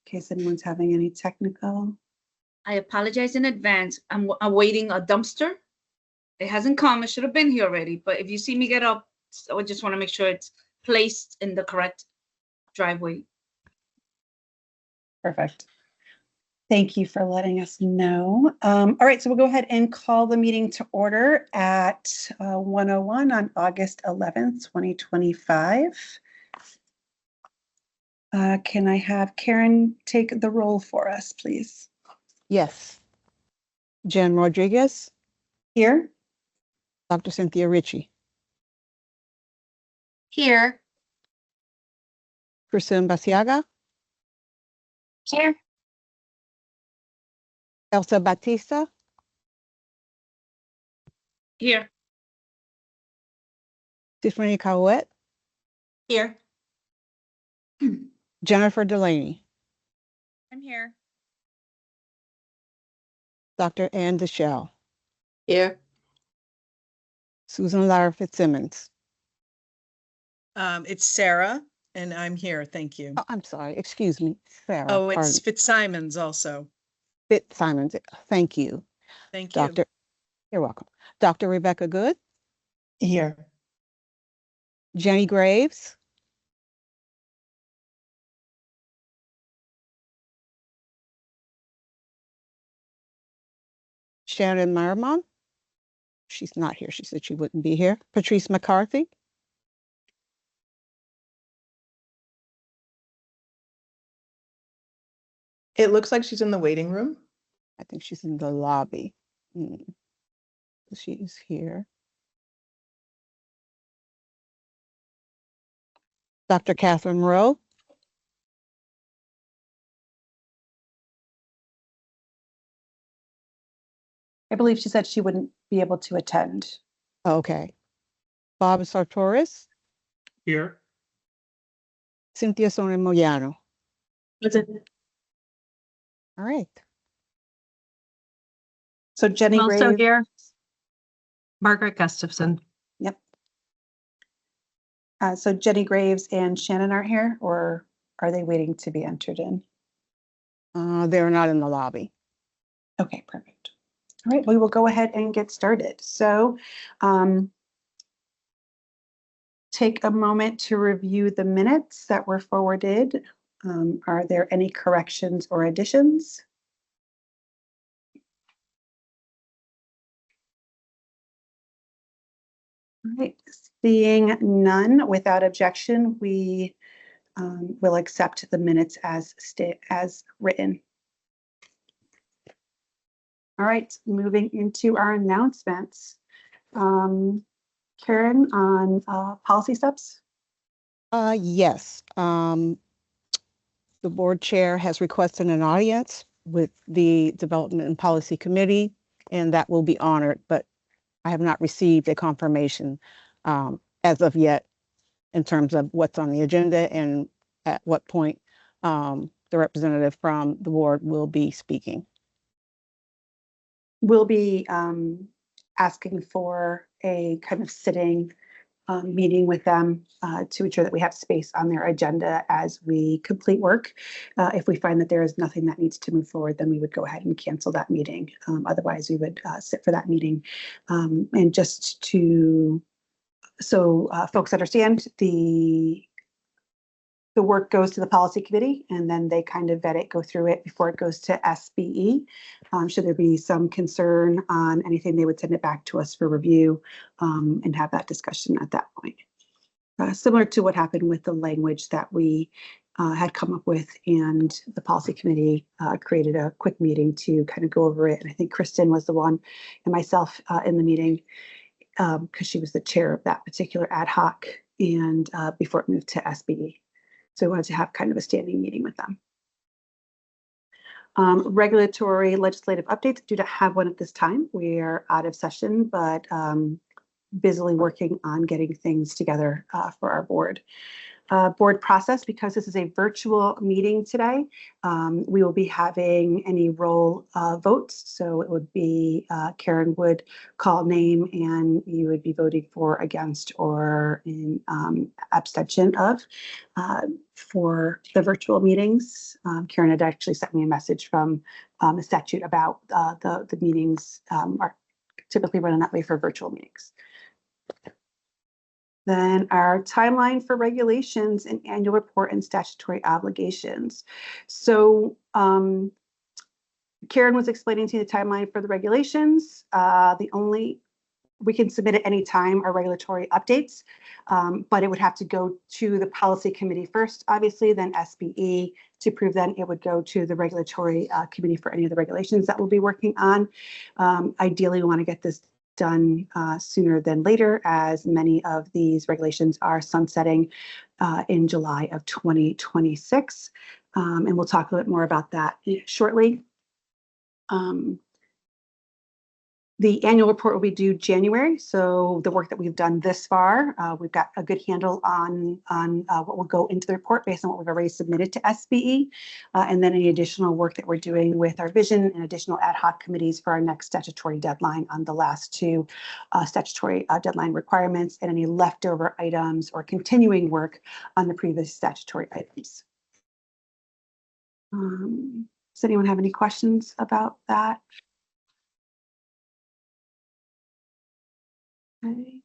case anyone's having any technical. I apologize in advance. I'm awaiting a dumpster. It hasn't come. It should have been here already. But if you see me get up, I just want to make sure it's placed in the correct driveway. Perfect. Thank you for letting us know. All right, so we'll go ahead and call the meeting to order at 1:01 on August 11th, 2025. Can I have Karen take the roll for us, please? Yes. Jen Rodriguez, Here? Dr. Cynthia Ritchie, Here. Kristen Basiaga, Here. Elsa Batista, Here. Tiffany Cowett, Here. Jennifer Delaney, I'm here. Dr. Ann Deschelle, Here. Susan Lara Fitzsimmons. It's Sarah, and I'm here. Thank you. Oh, I'm sorry, excuse me, Sarah. Oh, it's pardon. Fitzsimons also. Fitzsimons. Thank you. Thank you. Doctor, you're welcome. Dr. Rebecca Good, Here. Jenny Graves, Shannon Merriman. She's not here. She said she wouldn't be here. Patrice McCarthy, It looks like she's in the waiting room. I think she's in the lobby. She is here. Dr. Catherine Rowe, I believe she said she wouldn't be able to attend. okay. Bob Sartoris, Here. Cynthia Sonia Moyano. All right. So Jenny Also Graves. here. Margaret Gustafson. Yep. So Jenny Graves and Shannon aren't here, or are they waiting to be entered in? They're not in the lobby. Okay, perfect. All right, we will go ahead and get started. So take a moment to review the minutes that were forwarded. Are there any corrections or additions? All right, seeing none, without objection, we will accept the minutes as written. All right, moving into our announcements. Karen, on policy steps? Yes. The board chair has requested an audience with the Development and Policy Committee, and that will be honored, but I have not received a confirmation as of yet in terms of what's on the agenda and at what point the representative from the board will be speaking. We'll be asking for a kind of sitting meeting with them to ensure that we have space on their agenda as we complete work. If we find that there is nothing that needs to move forward, then we would go ahead and cancel that meeting. Otherwise, we would sit for that meeting. And just to, so folks understand, the work goes to the policy committee and then they kind of vet it, go through it before it goes to SBE. Should there be some concern on anything, they would send it back to us for review and have that discussion at that point. Similar to what happened with the language that we had come up with, and the policy committee created a quick meeting to kind of go over it. And I think Kristen was the one and myself in the meeting because she was the chair of that particular ad hoc and before it moved to SBE. So we wanted to have kind of a standing meeting with them. Regulatory legislative updates, do not have one at this time. We are out of session, but busily working on getting things together for our board. board process, because this is a virtual meeting today, we will be having any roll votes. So it would be Karen would call name and you would be voting for, against, or in abstention of for the virtual meetings. Karen had actually sent me a message from a statute about the meetings are typically running that way for virtual meetings. Then our timeline for regulations and annual report and statutory obligations. So Karen was explaining to you the timeline for the regulations. We can submit at any time our regulatory updates, but it would have to go to the policy committee first, obviously, then SBE to approve. Then it would go to the regulatory committee for any of the regulations that we'll be working on. Ideally, we want to get this done sooner than later, as many of these regulations are sunsetting in July of 2026. And we'll talk a bit more about that shortly. The annual report will be due January. So the work that we've done this far, we've got a good handle on what will go into the report based on what we've already submitted to SBE. And then any additional work that we're doing with our vision and additional ad hoc committees for our next statutory deadline on the last two statutory deadline requirements, and any leftover items or continuing work on the previous statutory items. Does anyone have any questions about that? Okay.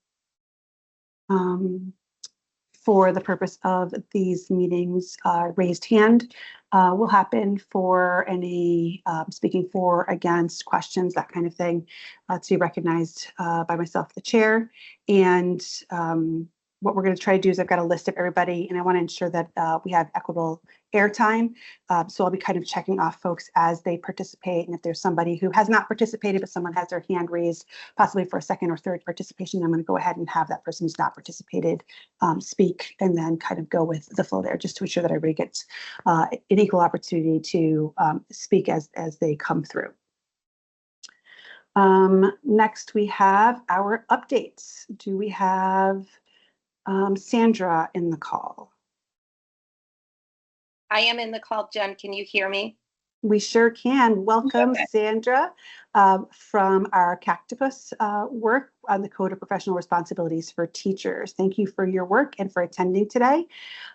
For the purpose of these meetings, raised hand will happen for any speaking for, against, questions, that kind of thing, to be recognized by myself, the chair. And what we're going to try to do is, I've got a list of everybody, and I want to ensure that we have equitable airtime. So I'll be kind of checking off folks as they participate. And if there's somebody who has not participated, but someone has their hand raised, possibly for a second or third participation, I'm going to go ahead and have that person who's not participated speak, and then kind of go with the flow there, just to ensure that everybody gets an equal opportunity to speak as they come through. Next, we have our updates. Do we have Sandra in the call? I am in the call, Jen. Can you hear me? We sure can. Welcome, Okay. Sandra, from our Cactopus work on the Code of Professional Responsibilities for Teachers. Thank you for your work and for attending today.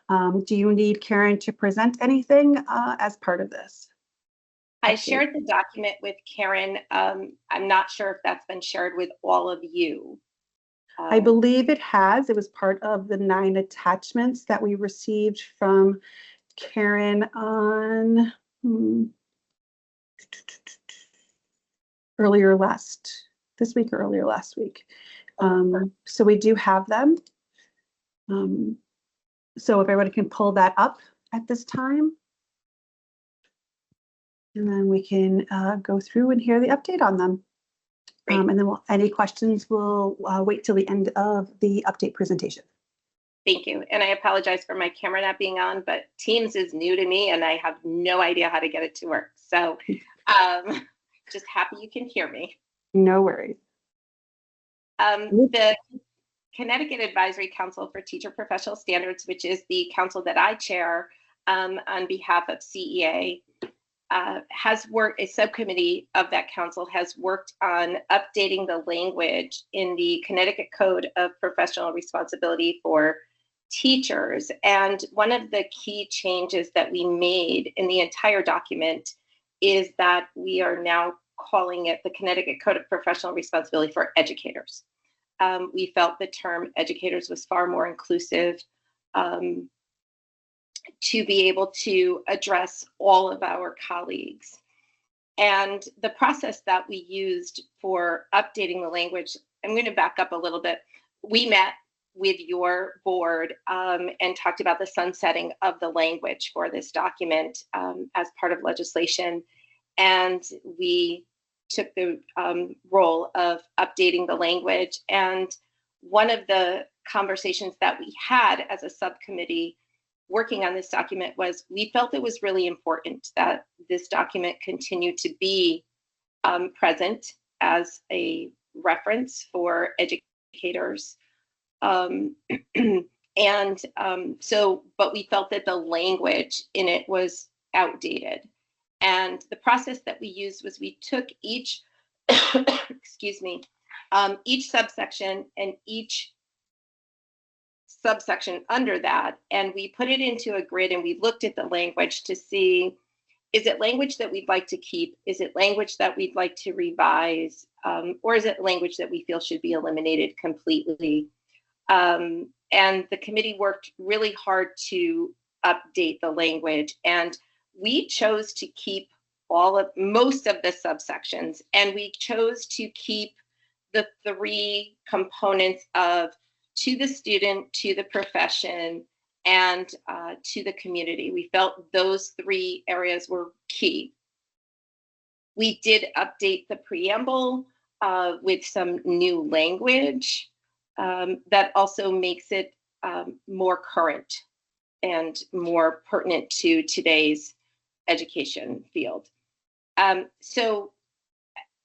Do you need Karen to present anything as part of this? I shared the document with Karen. I'm not sure if that's been shared with all of you. I believe it has. It was part of the 9 attachments that we received from Karen on this week or earlier last week. So we do have them. So if everybody can pull that up at this time, and then we can go through and hear the update on them. And then any questions, we'll wait till the end of the update presentation. Thank you. And I apologize for my camera not being on, but Teams is new to me and I have no idea how to get it to work. So just happy you can hear me. No worries. The Connecticut Advisory Council for Teacher Professional Standards, which is the council that I chair on behalf of CEA, has worked, a subcommittee of that council has worked on updating the language in the Connecticut Code of Professional Responsibility for Teachers. And one of the key changes that we made in the entire document is that we are now calling it the Connecticut Code of Professional Responsibility for Educators. We felt the term educators was far more inclusive to be able to address all of our colleagues. And the process that we used for updating the language, I'm going to back up a little bit. We met with your board and talked about the sunsetting of the language for this document as part of legislation. And we took the role of updating the language. And one of the conversations that we had as a subcommittee working on this document was we felt it was really important that this document continue to be present as a reference for educators But we felt that the language in it was outdated. And the process that we used was we took each, excuse me, each subsection and each subsection under that, and we put it into a grid and we looked at the language to see, is it language that we'd like to keep? Is it language that we'd like to revise? Or is it language that we feel should be eliminated completely? And the committee worked really hard to update the language, and we chose to keep most of the subsections, and we chose to keep the 3 components of to the student, to the profession, and to the community. We felt those 3 areas were key. We did update the preamble with some new language that also makes it more current and more pertinent to today's education field. So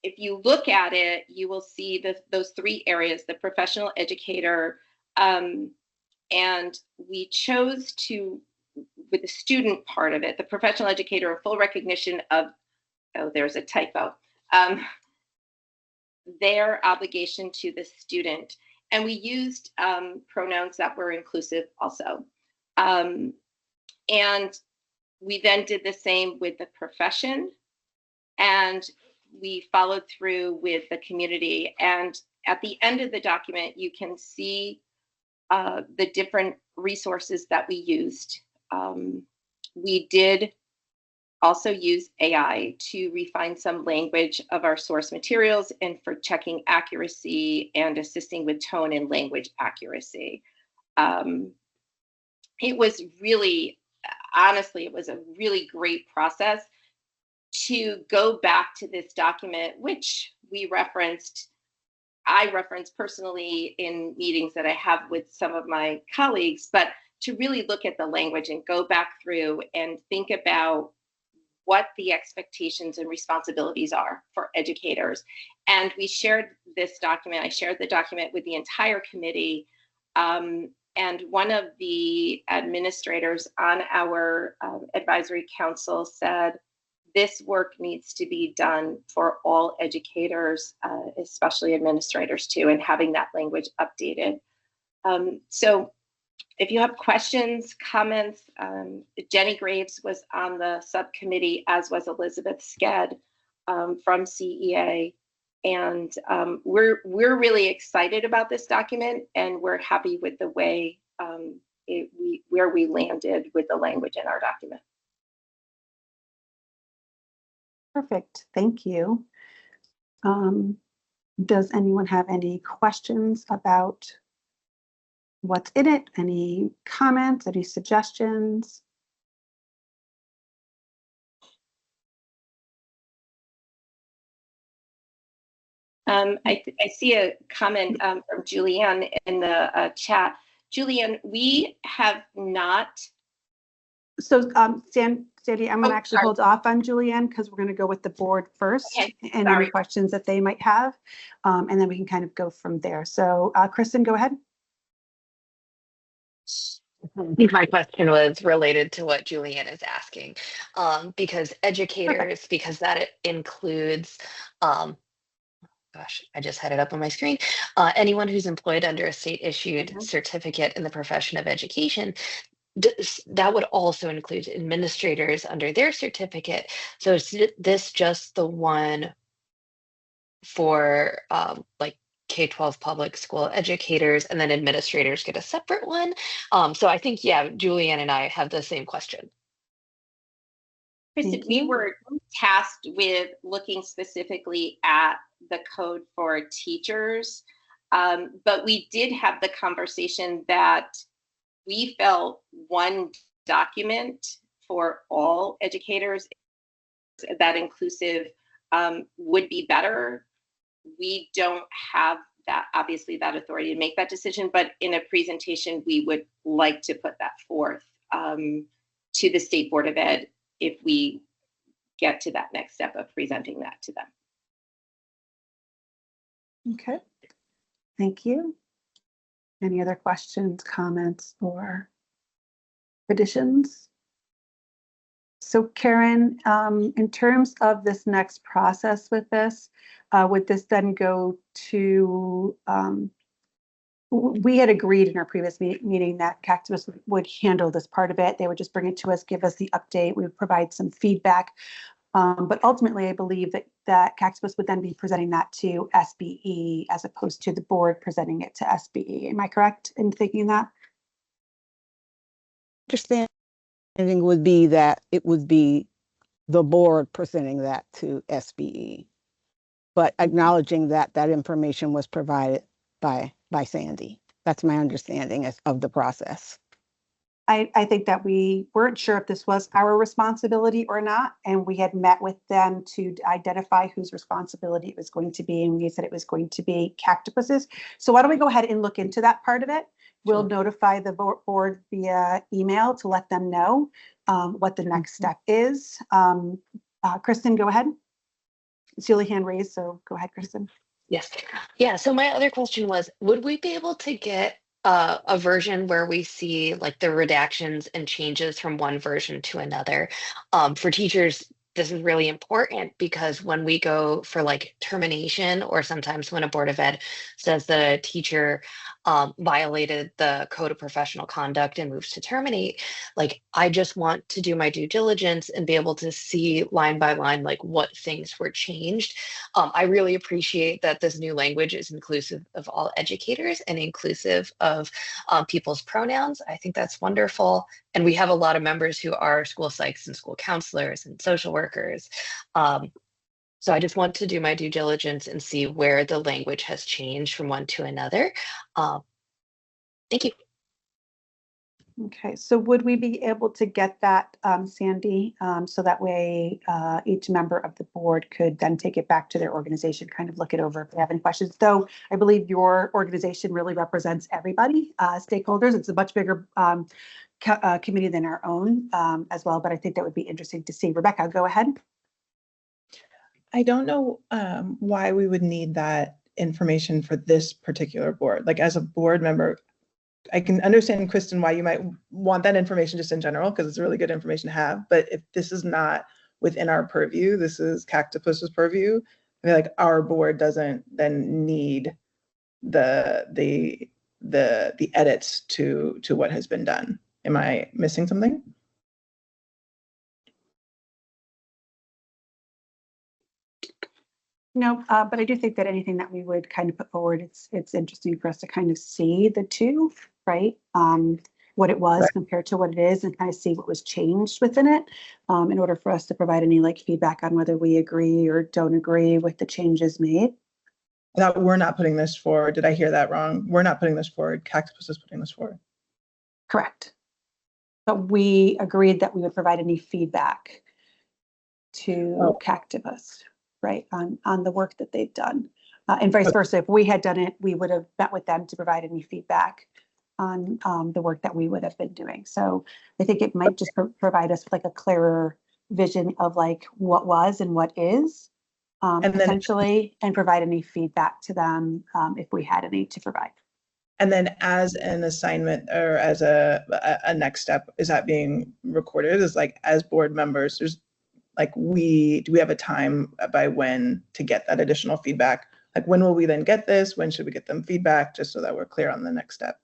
if you look at it, you will see those 3 areas, the professional educator, and we chose to, with the student part of it, the professional educator, a full recognition of, oh, there's a typo, their obligation to the student. And we used pronouns that were inclusive also. And we then did the same with the profession, and we followed through with the community. And at the end of the document, you can see the different resources that we used. We did also use AI to refine some language of our source materials and for checking accuracy and assisting with tone and language accuracy. It was really, honestly, it was a really great process to go back to this document, which I referenced personally in meetings that I have with some of my colleagues, but to really look at the language and go back through and think about what the expectations and responsibilities are for educators. And we shared this document, I shared the document with the entire committee, and one of the administrators on our advisory council said, this work needs to be done for all educators, especially administrators too, and having that language updated. So if you have questions, comments, Jenny Graves was on the subcommittee, as was Elizabeth Sked from CEA. And we're really excited about this document, and we're happy with the way where we landed with the language in our document. Perfect, thank you. Does anyone have any questions about what's in it? Any comments, any suggestions? I see a comment from Julianne in the chat. Julianne, we have not. So Sandy, I'm going to actually sorry. hold off on Julianne because we're going to go with the board first, Okay, and sorry. any questions that they might have, and then we can kind of go from there. So Kristen, go ahead. I think my question was related to what Julianne is asking, because educators, because that includes, gosh, I just had it up on my screen, anyone who's employed under a state issued certificate in the profession of education, that would also include administrators under their certificate. So is this just the one for like K-12 public school educators, and then administrators get a separate one? So I think, yeah, Julianne and I have the same question. Kristen, we were tasked with looking specifically at the code for teachers, but we did have the conversation that we felt one document for all educators, that inclusive, would be better. We don't have that, obviously, that authority to make that decision, but in a presentation, we would like to put that forth to the State Board of Ed if we get to that next step of presenting that to them. Okay, thank you. Any other questions, comments, or additions? So Karen, in terms of this next process with this, would this then go to, we had agreed in our previous meeting that Cactibus would handle this part of it. They would just bring it to us, give us the update. We would provide some feedback. But ultimately, I believe that Cactibus would then be presenting that to SBE as opposed to the board presenting it to SBE. Am I correct in thinking that? Understanding would be that it would be the board presenting that to SBE, but acknowledging that that information was provided by Sandy. That's my understanding of the process. I think that we weren't sure if this was our responsibility or not, and we had met with them to identify whose responsibility it was going to be, and we said it was going to be Cactibus's. So why don't we go ahead and look into that part of it? We'll notify the board via email to let them know what the next step is. Kristen, go ahead. It's the only hand raised, so go ahead, Kristen. Yes. Yeah. So my other question was, would we be able to get a version where we see like the redactions and changes from one version to another? For teachers, this is really important because when we go for like termination, or sometimes when a Board of Ed says the teacher violated the code of professional conduct and moves to terminate, like I just want to do my due diligence and be able to see line by line like what things were changed. I really appreciate that this new language is inclusive of all educators and inclusive of people's pronouns. I think that's wonderful. And we have a lot of members who are school psychs and school counselors and social workers. So I just want to do my due diligence and see where the language has changed from one to another. Thank you. Okay, so would we be able to get that, Sandy, so that way each member of the board could then take it back to their organization, kind of look it over if they have any questions? Though I believe your organization really represents everybody, stakeholders. It's a much bigger committee than our own as well, but I think that would be interesting to see. Rebecca, go ahead. I don't know why we would need that information for this particular board. Like as a board member, I can understand, Kristen, why you might want that information just in general, because it's really good information to have. But if this is not within our purview, this is Cactibus's purview, I feel like our board doesn't then need the edits to what has been done. Am I missing something? No, but I do think that anything that we would kind of put forward, it's interesting for us to kind of see the two, right? What it was compared to what it is, and kind of see what was changed within it, in order for us to provide any like feedback on whether we agree or don't agree with the changes made. That we're not putting this forward. Did I hear that wrong? We're not putting this forward. Cactibus is putting this forward. Correct. But we agreed that we would provide any feedback to Cactibus, right, on the work that they've done. And vice versa, if we had done it, we would have met with them to provide any feedback on the work that we would have been doing. So I think it might just provide us like a clearer vision of like what was and what is, essentially, and provide any feedback to them if we had any to provide. And then as an assignment or as a next step, is that being recorded as like as board members, there's like do we have a time by when to get that additional feedback? Like when will we then get this? When should we get them feedback, just so that we're clear on the next step?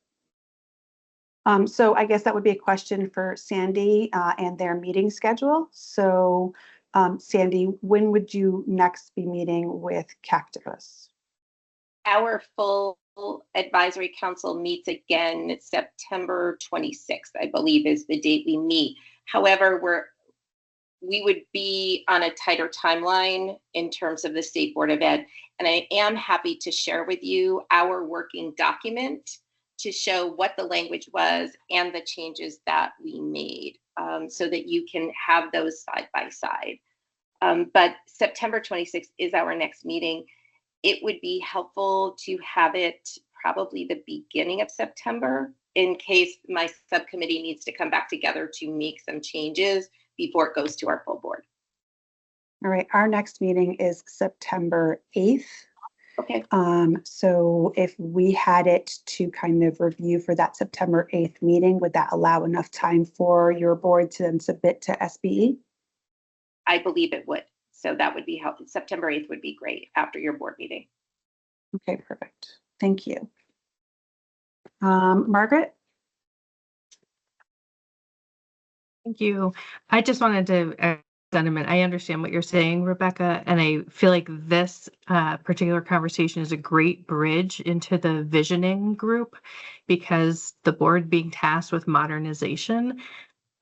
So I guess that would be a question for Sandy and their meeting schedule. So Sandy, when would you next be meeting with Cactibus? Our full advisory council meets again September 26th, I believe is the date we meet. However, we would be on a tighter timeline in terms of the State Board of Ed. And I am happy to share with you our working document to show what the language was and the changes that we made, so that you can have those side by side. But September 26th is our next meeting. It would be helpful to have it probably the beginning of September in case my subcommittee needs to come back together to make some changes before it goes to our full board. All right, our next meeting is September 8th. Okay. So if we had it to kind of review for that September 8th meeting, would that allow enough time for your board to then submit to SBE? I believe it would. So that would be how September 8th would be great after your board meeting. Okay, perfect. Thank you. Margaret? Thank you. I just wanted to sentiment. I understand what you're saying, Rebecca, and I feel like this particular conversation is a great bridge into the visioning group because the board being tasked with modernization,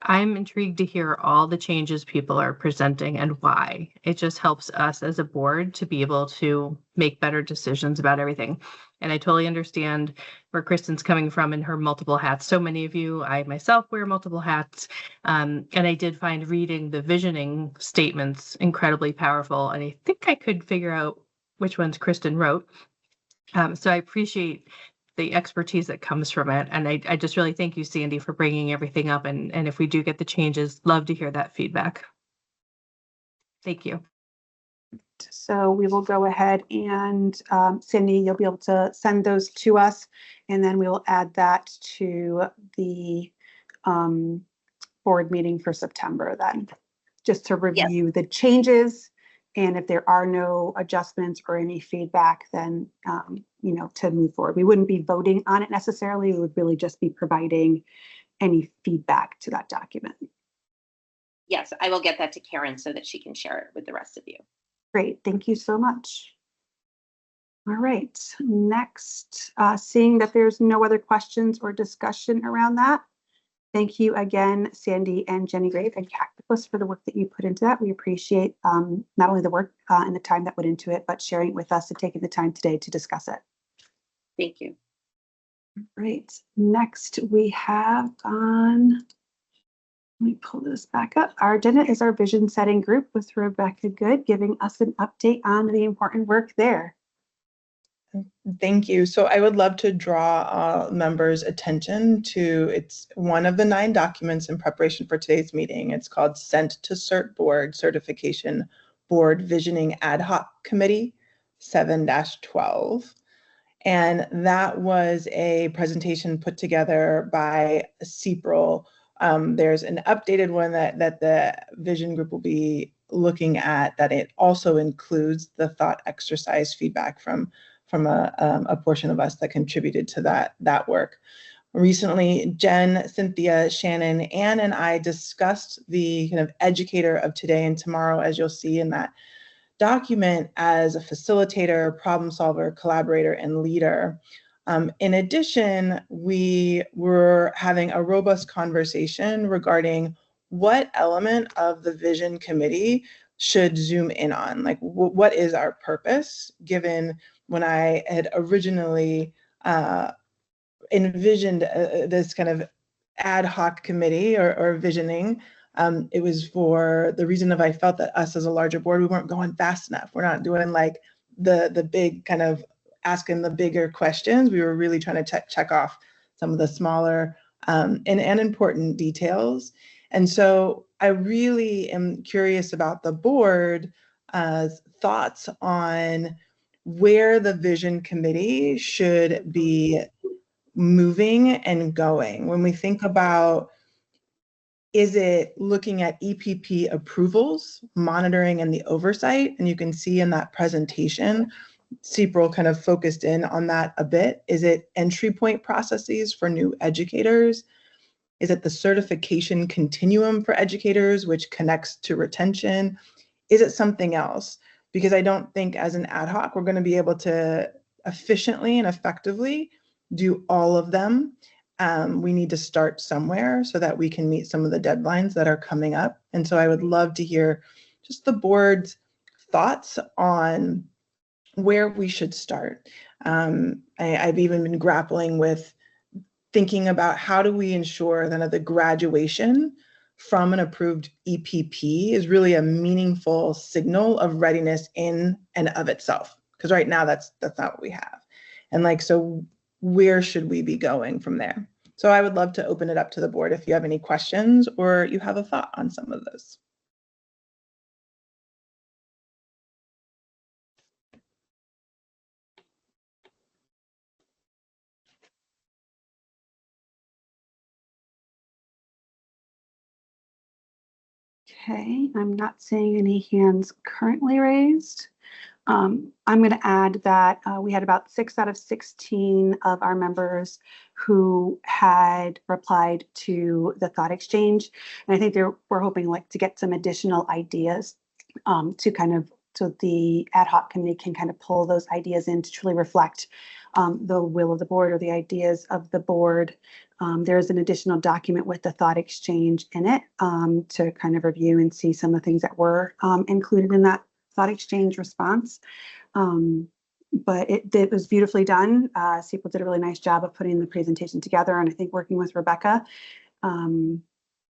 I'm intrigued to hear all the changes people are presenting and why. It just helps us as a board to be able to make better decisions about everything. And I totally understand where Kristen's coming from in her multiple hats. So many of you, I myself wear multiple hats. And I did find reading the visioning statements incredibly powerful. And I think I could figure out which ones Kristen wrote. So I appreciate the expertise that comes from it. And I just really thank you, Sandy, for bringing everything up. And if we do get the changes, love to hear that feedback. Thank you. So we will go ahead and Cindy, you'll be able to send those to us, and then we will add that to the board meeting for September then, just to review the changes. And if there are no adjustments or any feedback, then, to move forward. We wouldn't be voting on it necessarily. We would really just be providing any feedback to that document. Yes, I will get that to Karen so that she can share it with the rest of you. Great, thank you so much. All right, next, seeing that there's no other questions or discussion around that, thank you again, Sandy and Jenny Grave and Cactopus for the work that you put into that. We appreciate not only the work and the time that went into it, but sharing it with us and taking the time today to discuss it. Thank you. Great. Next, we have on, let me pull this back up. Our agenda is our vision setting group with Rebecca Good giving us an update on the important work there. Thank you. So I would love to draw members' attention to, it's one of the 9 documents in preparation for today's meeting. It's called Sent to Cert Board Certification Board Visioning Ad Hoc Committee 7-12. And that was a presentation put together by CPRL. There's an updated one that the vision group will be looking at, that it also includes the thought exercise feedback from a portion of us that contributed to that work. Recently, Jen, Cynthia, Shannon, Anne, and I discussed the kind of educator of today and tomorrow, as you'll see in that document, as a facilitator, problem solver, collaborator, and leader. In addition, we were having a robust conversation regarding what element of the vision committee should zoom in on, like what is our purpose, given when I had originally envisioned this kind of ad hoc committee or visioning. It was for the reason of I felt that us as a larger board, we weren't going fast enough. We're not doing like the big kind of asking the bigger questions. We were really trying to check off some of the smaller and important details. And so I really am curious about the board thoughts on where the vision committee should be moving and going. When we think about, is it looking at EPP approvals, monitoring, and the oversight? And you can see in that presentation, CPRL kind of focused in on that a bit. Is it entry point processes for new educators? Is it the certification continuum for educators, which connects to retention? Is it something else? Because I don't think as an ad hoc, we're going to be able to efficiently and effectively do all of them. We need to start somewhere so that we can meet some of the deadlines that are coming up. And so I would love to hear just the board's thoughts on where we should start. I've even been grappling with thinking about how do we ensure that the graduation from an approved EPP is really a meaningful signal of readiness in and of itself. Because right now that's not what we have. And like, so where should we be going from there? So I would love to open it up to the board if you have any questions or you have a thought on some of those. Okay, I'm not seeing any hands currently raised. I'm going to add that we had about 6 out of 16 of our members who had replied to the thought exchange. And I think we're hoping like to get some additional ideas to kind of, so the ad hoc committee can kind of pull those ideas in to truly reflect the will of the board or the ideas of the board. There's an additional document with the thought exchange in it to kind of review and see some of the things that were included in that thought exchange response. But it was beautifully done. People did a really nice job of putting the presentation together, and I think working with Rebecca on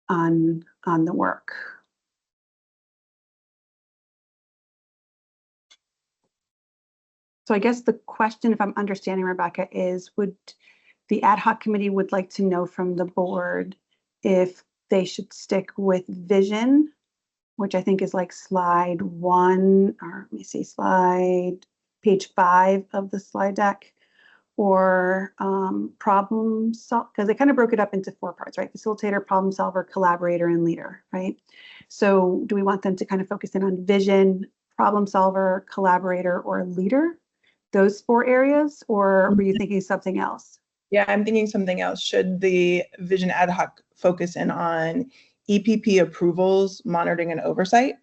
the work. So I guess the question, if I'm understanding Rebecca, is would the ad hoc committee would like to know from the board if they should stick with vision, which I think is like slide 1, or let me see, page 5 of the slide deck, or problem solve, because they kind of broke it up into 4 parts, right? Facilitator, problem solver, collaborator, and leader, right? So do we want them to kind of focus in on vision, problem solver, collaborator, or leader? Those 4 areas, or were you thinking something else? Yeah, I'm thinking something else. Should the vision ad hoc focus in on EPP approvals, monitoring, and oversight,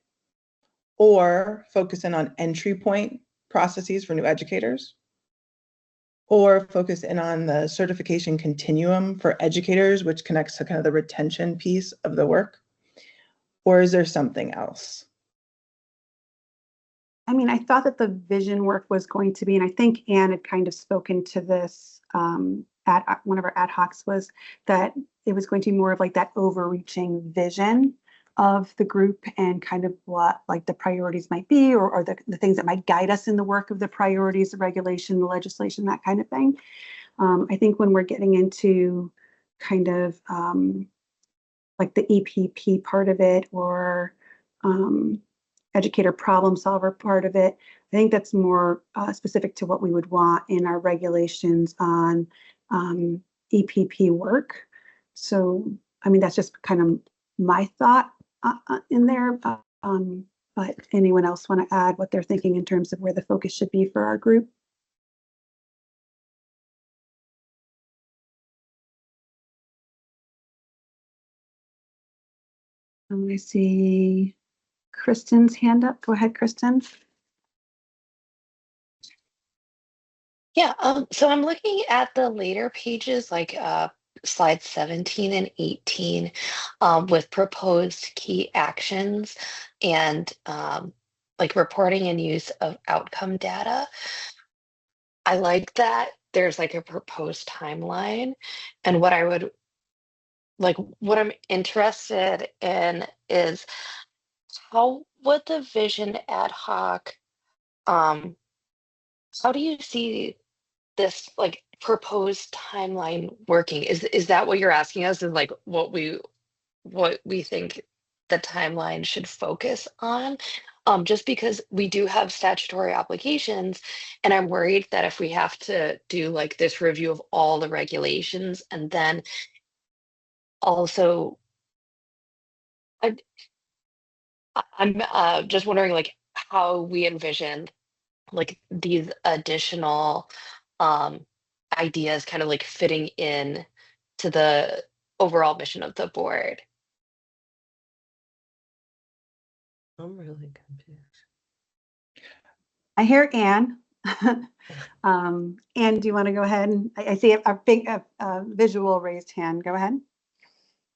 or focus in on entry point processes for new educators, or focus in on the certification continuum for educators, which connects to kind of the retention piece of the work? Or is there something else? I mean, I thought that the vision work was going to be, and I think Anne had kind of spoken to this at one of our ad hocs, was that it was going to be more of like that overreaching vision of the group and kind of what like the priorities might be, or the things that might guide us in the work of the priorities, the regulation, the legislation, that kind of thing. I think when we're getting into kind of like the EPP part of it, or educator problem solver part of it, I think that's more specific to what we would want in our regulations on EPP work. So, I mean, that's just kind of my thought in there. But anyone else want to add what they're thinking in terms of where the focus should be for our group? I see Kristen's hand up. Go ahead, Kristen. Yeah, so I'm looking at the later pages, like slides 17 and 18, with proposed key actions and like reporting and use of outcome data. I like that there's like a proposed timeline, and what I'm interested in is how would the vision ad hoc, how do you see this like proposed timeline working? Is that what you're asking us? Is like what we think the timeline should focus on? Just because we do have statutory obligations, and I'm worried that if we have to do like this review of all the regulations, and then also I'm just wondering like how we envision like these additional ideas kind of like fitting in to the overall mission of the board. I'm really confused. I hear Anne. Anne, do you want to go ahead? I see a big visual raised hand. Go ahead.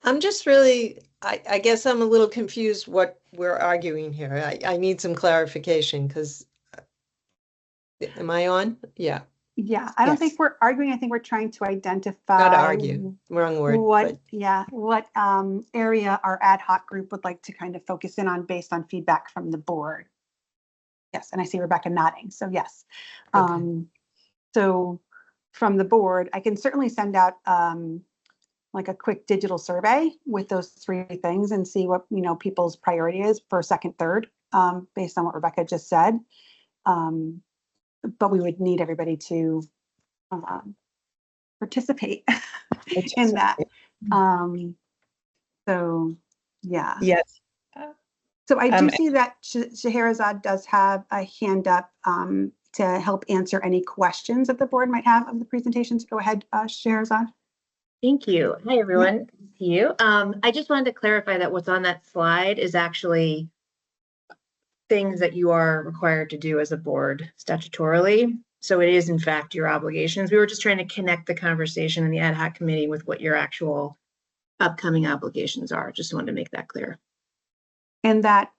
I'm just really, I guess I'm a little confused what we're arguing here. I need some clarification because, am I on? Yeah. Yeah, I don't Yes. think we're arguing. I think we're trying to identify Not argue, wrong word. what but area our ad hoc group would like to kind of focus in on based on feedback from the board. Yes, and I see Rebecca nodding, so yes. Okay. So from the board, I can certainly send out like a quick digital survey with those 3 things and see what people's priority is for second, third, based on what Rebecca just said. But we would need everybody to participate in that. So, yeah. Yes, So I do Um, see that Scheherazade does have a hand up to help answer any questions that the board might have of the presentations. Go ahead, Scheherazade. Thank you. Hi, everyone. Good to see you. I just wanted to clarify that what's on that slide is actually things that you are required to do as a board statutorily. So it is in fact your obligations. We were just trying to connect the conversation in the ad hoc committee with what your actual upcoming obligations are. Just wanted to make that clear. And that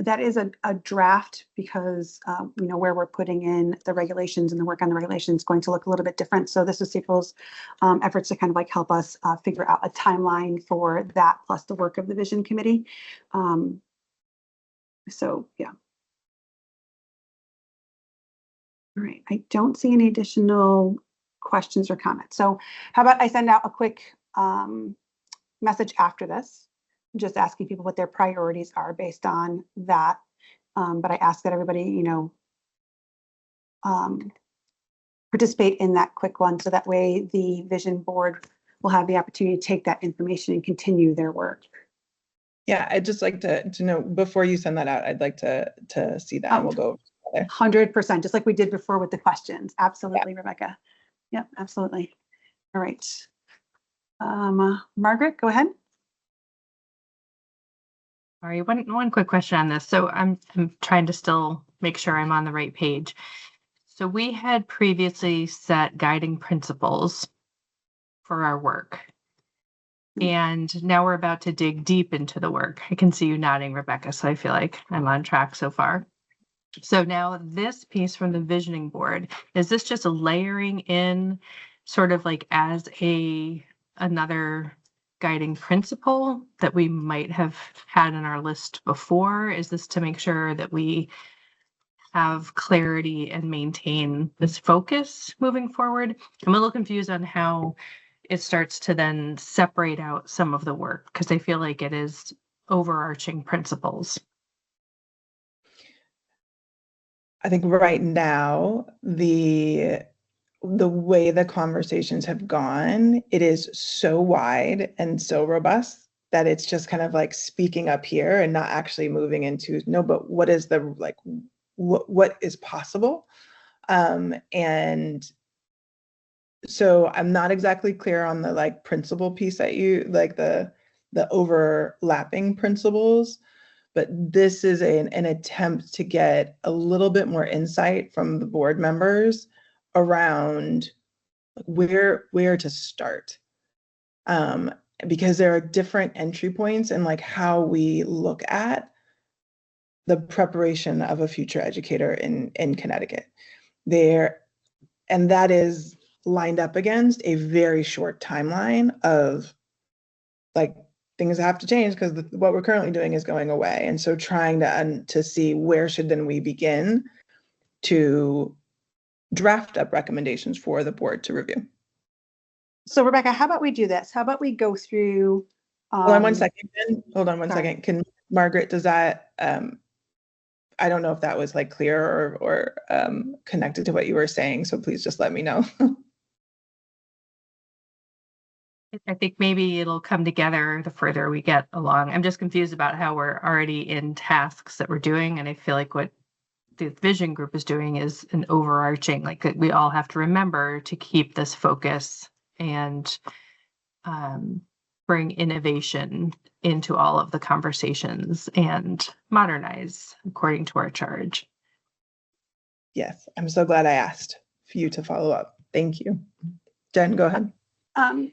that is a draft because where we're putting in the regulations and the work on the regulations is going to look a little bit different. So this is April's efforts to kind of like help us figure out a timeline for that plus the work of the vision committee. So yeah. All right, I don't see any additional questions or comments. So how about I send out a quick message after this, just asking people what their priorities are based on that. But I ask that everybody, participate in that quick one. So that way the vision board will have the opportunity to take that information and continue their work. Yeah, I'd just like to know before you send that out, I'd like to see that and we'll go over together. 100%, just like we did before with the questions. Absolutely, yeah. Rebecca. Yep, absolutely. All right. Margaret, go ahead. Sorry, one quick question on this. So I'm trying to still make sure I'm on the right page. So we had previously set guiding principles for our work. And now we're about to dig deep into the work. I can see you nodding, Rebecca, so I feel like I'm on track so far. So now this piece from the visioning board, is this just layering in sort of like as another guiding principle that we might have had in our list before? Is this to make sure that we have clarity and maintain this focus moving forward? I'm a little confused on how it starts to then separate out some of the work because I feel like it is overarching principles. I think right now, the way the conversations have gone, it is so wide and so robust that it's just kind of like speaking up here and not actually moving into, no, but what is the, like, what is possible? And so I'm not exactly clear on the like principle piece that you, like the overlapping principles, but this is an attempt to get a little bit more insight from the board members around where to start. Because there are different entry points and like how we look at the preparation of a future educator in Connecticut. And that is lined up against a very short timeline of like things have to change because what we're currently doing is going away. And so trying to see where should then we begin to draft up recommendations for the board to review. So Rebecca, how about we do this? How about we go through? Hold on one second. Hold on one second. Can Margaret, does that, I don't know if that was like clear or connected to what you were saying. So please just let me know. I think maybe it'll come together the further we get along. I'm just confused about how we're already in tasks that we're doing. And I feel like what the vision group is doing is an overarching, like we all have to remember to keep this focus and bring innovation into all of the conversations and modernize according to our charge. Yes, I'm so glad I asked for you to follow up. Thank you. Jen, go ahead.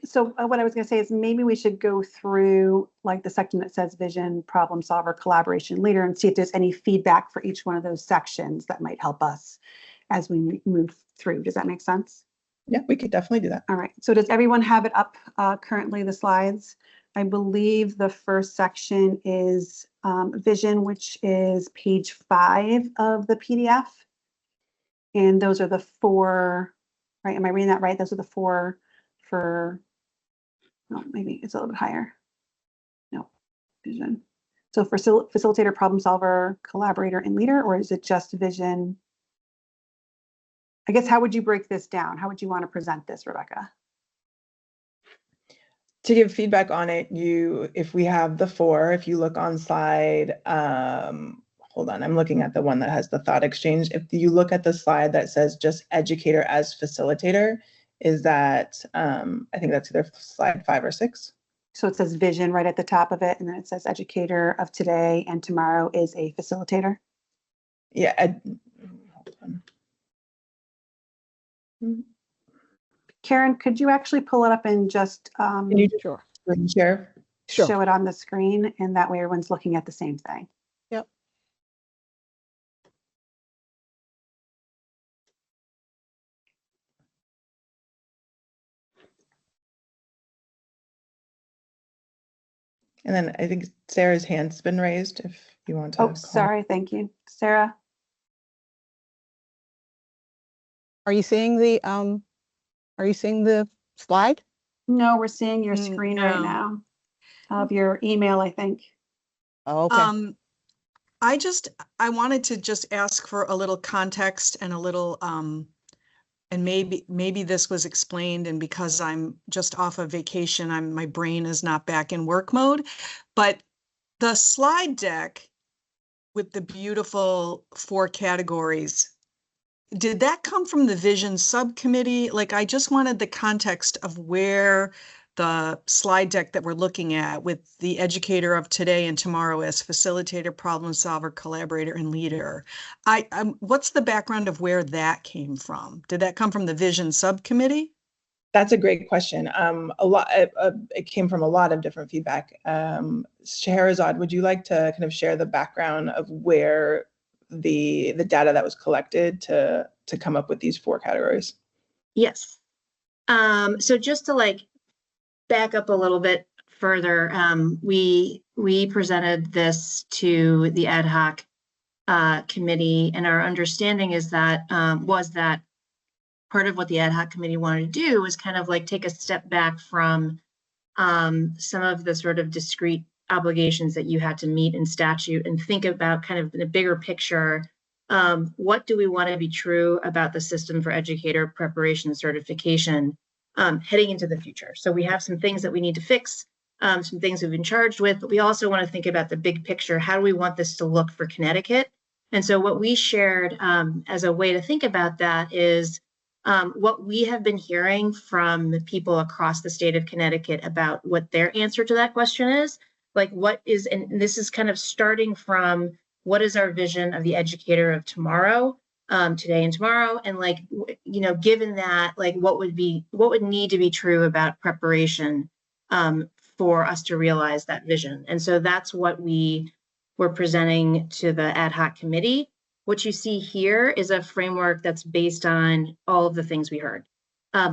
So what I was going to say is maybe we should go through like the section that says vision, problem solver, collaboration, leader, and see if there's any feedback for each one of those sections that might help us as we move through. Does that make sense? Yeah, we could definitely do that. All right. So does everyone have it up currently, the slides? I believe the first section is vision, which is page 5 of the PDF. And those are the 4, right? Am I reading that right? Those are the 4 for, oh, maybe it's a little bit higher. No, vision. So for facilitator, problem solver, collaborator, and leader, or is it just vision? I guess, how would you break this down? How would you want to present this, Rebecca? to give feedback on it, if we have the 4, if you look on slide, hold on, I'm looking at the one that has the thought exchange. If you look at the slide that says just educator as facilitator, is that, I think that's either slide 5 or 6. So it says vision right at the top of it, and then it says educator of today and tomorrow is a facilitator. Yeah. Hold on. Karen, could you actually pull it up and just Can you Sure. screen share? Sure. show it on the screen, and that way everyone's looking at the same thing? Yep. And then I think Sarah's hand's been raised if you want to. Oh, comment. sorry. Thank you. Sarah? Are you seeing the slide? No, we're seeing your Mm, screen right no. now of your email, I think. Oh, okay. I wanted to just ask for a little context and a little, and maybe this was explained, and because I'm just off of vacation, my brain is not back in work mode, but the slide deck with the beautiful 4 categories, did that come from the vision subcommittee? Like, I just wanted the context of where the slide deck that we're looking at with the educator of today and tomorrow as facilitator, problem solver, collaborator, and leader. What's the background of where that came from? Did that come from the vision subcommittee? That's a great question. It came from a lot of different feedback. Scheherazade, would you like to kind of share the background of where the data that was collected to come up with these 4 categories? Yes. So just to like back up a little bit further, we presented this to the ad hoc committee, and our understanding is that was that part of what the ad hoc committee wanted to do was kind of like take a step back from some of the sort of discrete obligations that you had to meet in statute and think about kind of the bigger picture. What do we want to be true about the system for educator preparation and certification heading into the future? So we have some things that we need to fix, some things we've been charged with, but we also want to think about the big picture. How do we want this to look for Connecticut? And so what we shared as a way to think about that is what we have been hearing from people across the state of Connecticut about what their answer to that question is. Like, what is, and this is kind of starting from what is our vision of the educator of tomorrow, today and tomorrow, and like, you know, given that, like, what would need to be true about preparation for us to realize that vision. And so that's what we were presenting to the ad hoc committee. What you see here is a framework that's based on all of the things we heard.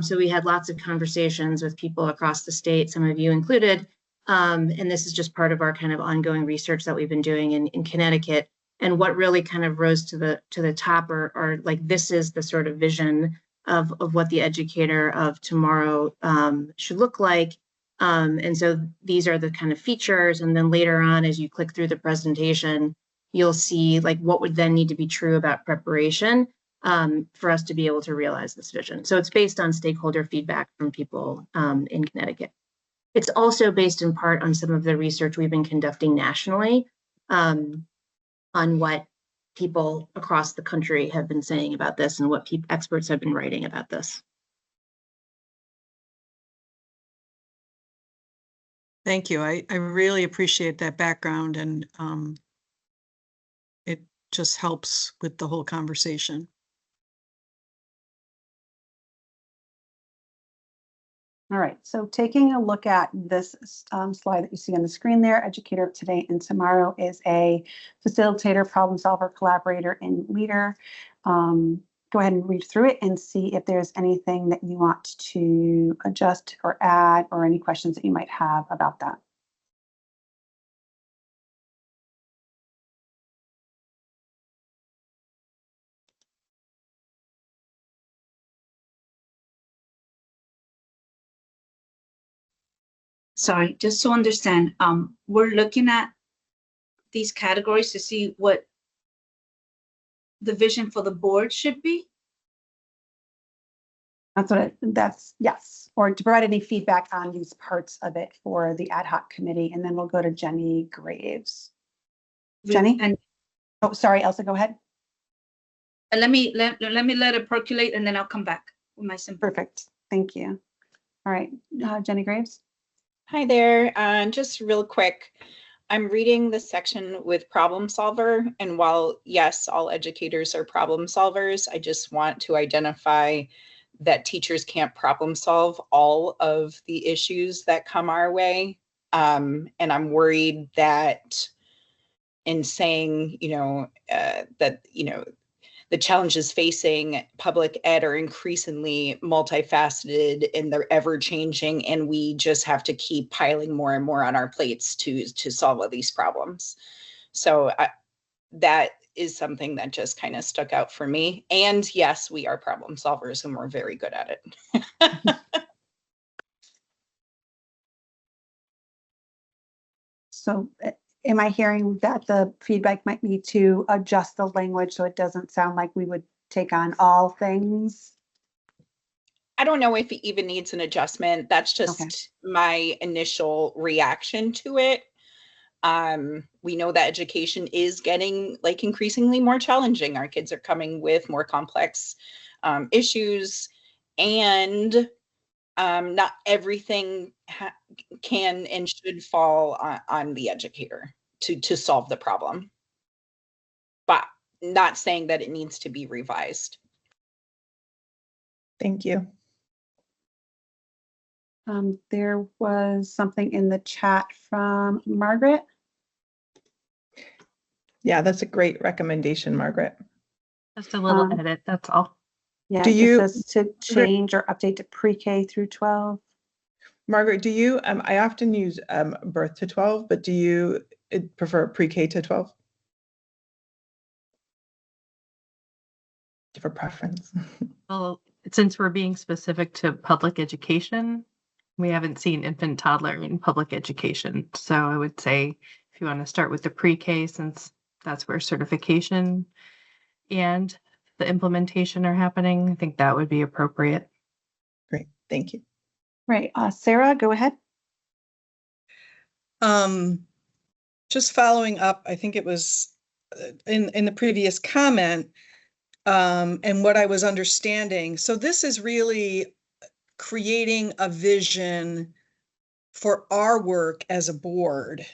So we had lots of conversations with people across the state, some of you included, and this is just part of our kind of ongoing research that we've been doing in Connecticut. And what really kind of rose to the top are like, this is the sort of vision of what the educator of tomorrow should look like. And so these are the kind of features. And then later on, as you click through the presentation, you'll see like what would then need to be true about preparation for us to be able to realize this vision. So it's based on stakeholder feedback from people in Connecticut. It's also based in part on some of the research we've been conducting nationally on what people across the country have been saying about this and what experts have been writing about this. Thank you. I really appreciate that background, and it just helps with the whole conversation. All right, so taking a look at this slide that you see on the screen there, educator of today and tomorrow is a facilitator, problem solver, collaborator, and leader. Go ahead and read through it and see if there's anything that you want to adjust or add, or any questions that you might have about that. Sorry, just to understand, we're looking at these categories to see what the vision for the board should be. That's yes. or to provide any feedback on these parts of it for the ad hoc committee, and then we'll go to Jenny Graves. Jenny? And Oh, sorry, Elsa, go ahead. let me let it percolate, and then I'll come back with my simple. Perfect. Thank you. All right, Jenny Graves. Hi there. Just real quick, I'm reading this section with problem solver, and while yes, all educators are problem solvers, I just want to identify that teachers can't problem solve all of the issues that come our way. And I'm worried that in saying, that, the challenges facing public ed are increasingly multifaceted and they're ever changing, and we just have to keep piling more and more on our plates to solve all these problems. So that is something that just kind of stuck out for me. And yes, we are problem solvers and we're very good at it. So am I hearing that the feedback might be to adjust the language so it doesn't sound like we would take on all things? I don't know if it even needs an adjustment. That's just my initial reaction to it. We know that education is getting increasingly more challenging. Our kids are coming with more complex issues, and not everything can and should fall on the educator to solve the problem. But not saying that it needs to be revised. Thank you. There was something in the chat from Margaret. Yeah, that's a great recommendation, Margaret. Just a little edit, that's all. Yeah, Do it you- says to change or update to pre-K through 12. Margaret, do you, I often use birth to 12, but do you prefer pre-K to 12? Do you have a preference? Well, since we're being specific to public education, we haven't seen infant toddler in public education. So I would say if you want to start with the pre-K, since that's where certification and the implementation are happening, I think that would be appropriate. Great, thank you. Right, Sarah, go ahead. Just following up, I think it was in the previous comment, and what I was understanding. So this is really creating a vision for our work as a board,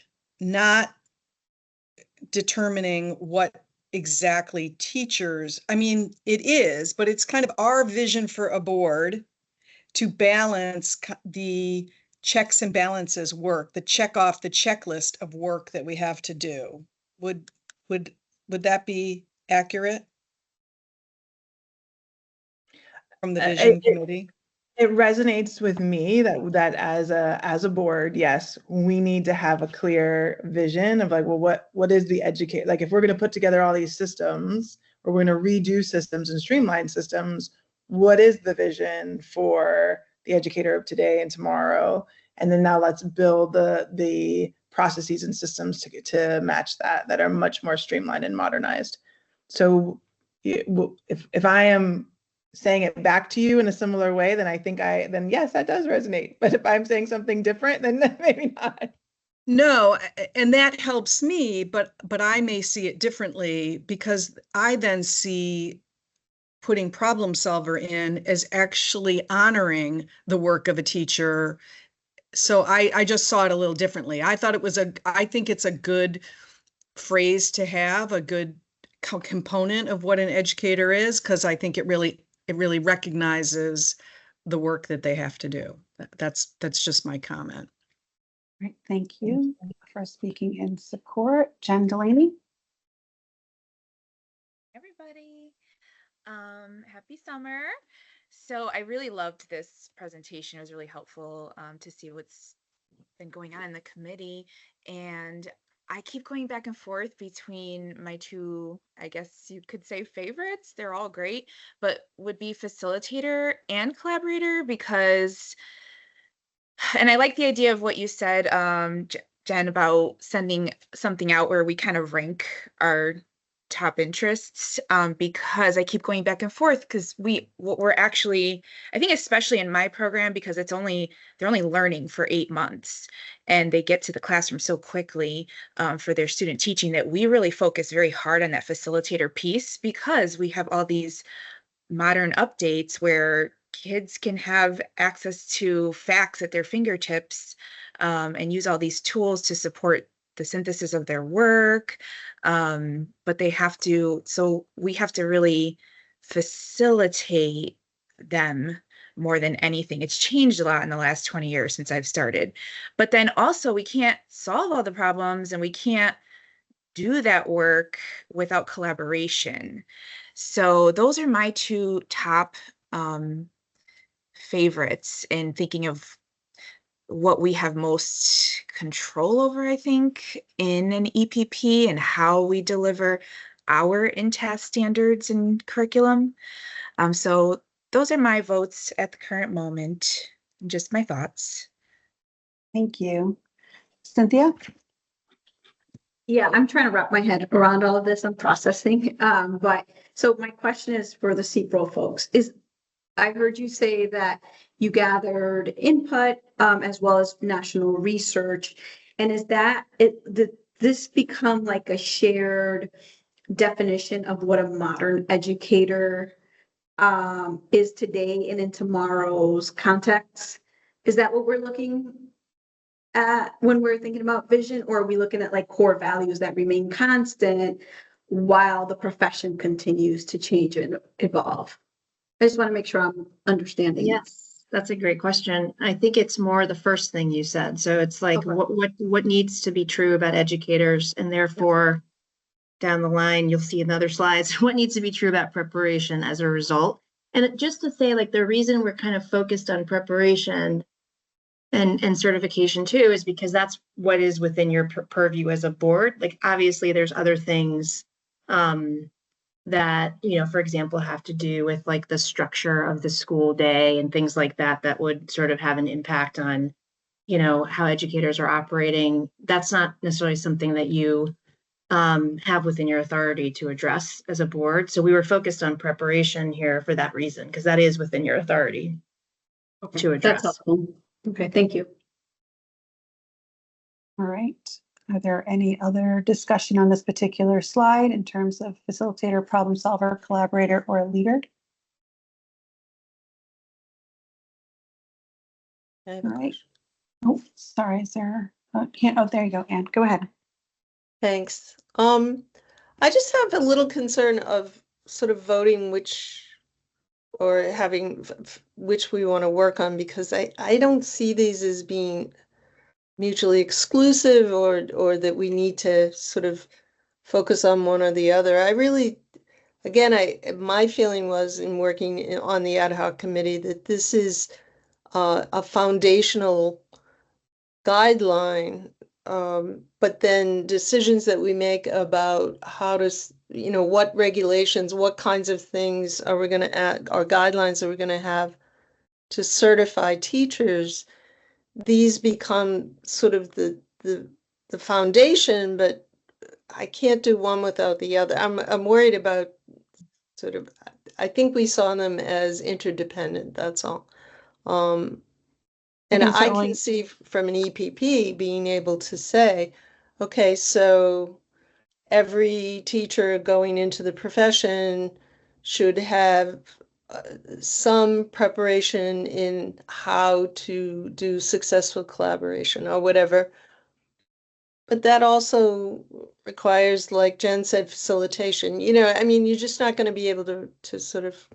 not determining what exactly teachers, I mean, it is, but it's kind of our vision for a board to balance the checks and balances work, the check off the checklist of work that we have to do. Would that be accurate? From the vision committee? It resonates with me that as a board, yes, we need to have a clear vision of well, what is the educate, if we're going to put together all these systems, or we're going to redo systems and streamline systems, what is the vision for the educator of today and tomorrow? And then now let's build the processes and systems to match that are much more streamlined and modernized. So if I am saying it back to you in a similar way, then yes, that does resonate. But if I'm saying something different, then maybe not. No, and that helps me, but I may see it differently, because I then see putting problem solver in as actually honoring the work of a teacher. So I just saw it a little differently. I think it's a good phrase to have, a good component of what an educator is, because I think it really recognizes the work that they have to do. That's just my comment. Right, thank you for speaking in support. Jen Delaney. Everybody, happy summer. So I really loved this presentation. It was really helpful to see what's been going on in the committee. And I keep going back and forth between my two, I guess you could say, favorites. They're all great, but would be facilitator and collaborator, because, and I like the idea of what you said, Jen, about sending something out where we kind of rank our top interests, because I keep going back and forth because we're actually, I think especially in my program, because they're only learning for 8 months and they get to the classroom so quickly for their student teaching, that we really focus very hard on that facilitator piece, because we have all these modern updates where kids can have access to facts at their fingertips, and use all these tools to support the synthesis of their work. But we have to really facilitate them more than anything. It's changed a lot in the last 20 years since I've started. But then also we can't solve all the problems, and we can't do that work without collaboration. So those are my two top favorites in thinking of what we have most control over, I think, in an EPP, and how we deliver our INTAS standards and curriculum. So those are my votes at the current moment, just my thoughts. Thank you. Cynthia? Yeah, I'm trying to wrap my head around all of this. I'm processing. But so my question is for the CPRO folks. I heard you say that you gathered input as well as national research. And is that this become like a shared definition of what a modern educator is today and in tomorrow's context? Is that what we're looking at when we're thinking about vision, or are we looking at like core values that remain constant while the profession continues to change and evolve? I just want to make sure I'm understanding. Yes, that's a great question. I think it's more the first thing you said. So it's like, Okay. what needs to be true about educators, and therefore down the line, you'll see in other slides, what needs to be true about preparation as a result. And just to say, like, the reason we're kind of focused on preparation and certification too is because that's what is within your purview as a board. Like, obviously there's other things that, for example, have to do with like the structure of the school day and things like that, that would sort of have an impact on, how educators are operating. That's not necessarily something that you have within your authority to address as a board. So we were focused on preparation here for that reason, because that is within your authority to address. That's helpful. Okay, thank you. All right. Are there any other discussion on this particular slide in terms of facilitator, problem solver, collaborator, or leader? All right. Oh, sorry, is there? Oh, there you go, Anne. Go ahead. Thanks. I just have a little concern of sort of voting which we want to work on, because I don't see these as being mutually exclusive or that we need to sort of focus on one or the other. I really, again, my feeling was in working on the ad hoc committee that this is a foundational guideline, but then decisions that we make about how to, what regulations, what kinds of things are we going to add, or guidelines are we going to have to certify teachers, these become sort of the foundation, but I can't do one without the other. I'm worried about sort of, I think we saw them as interdependent, that's all. And I can see from an EPP being able to say, okay, so every teacher going into the profession should have some preparation in how to do successful collaboration or whatever. But that also requires, like Jen said, facilitation. You're just not going to be able to sort of.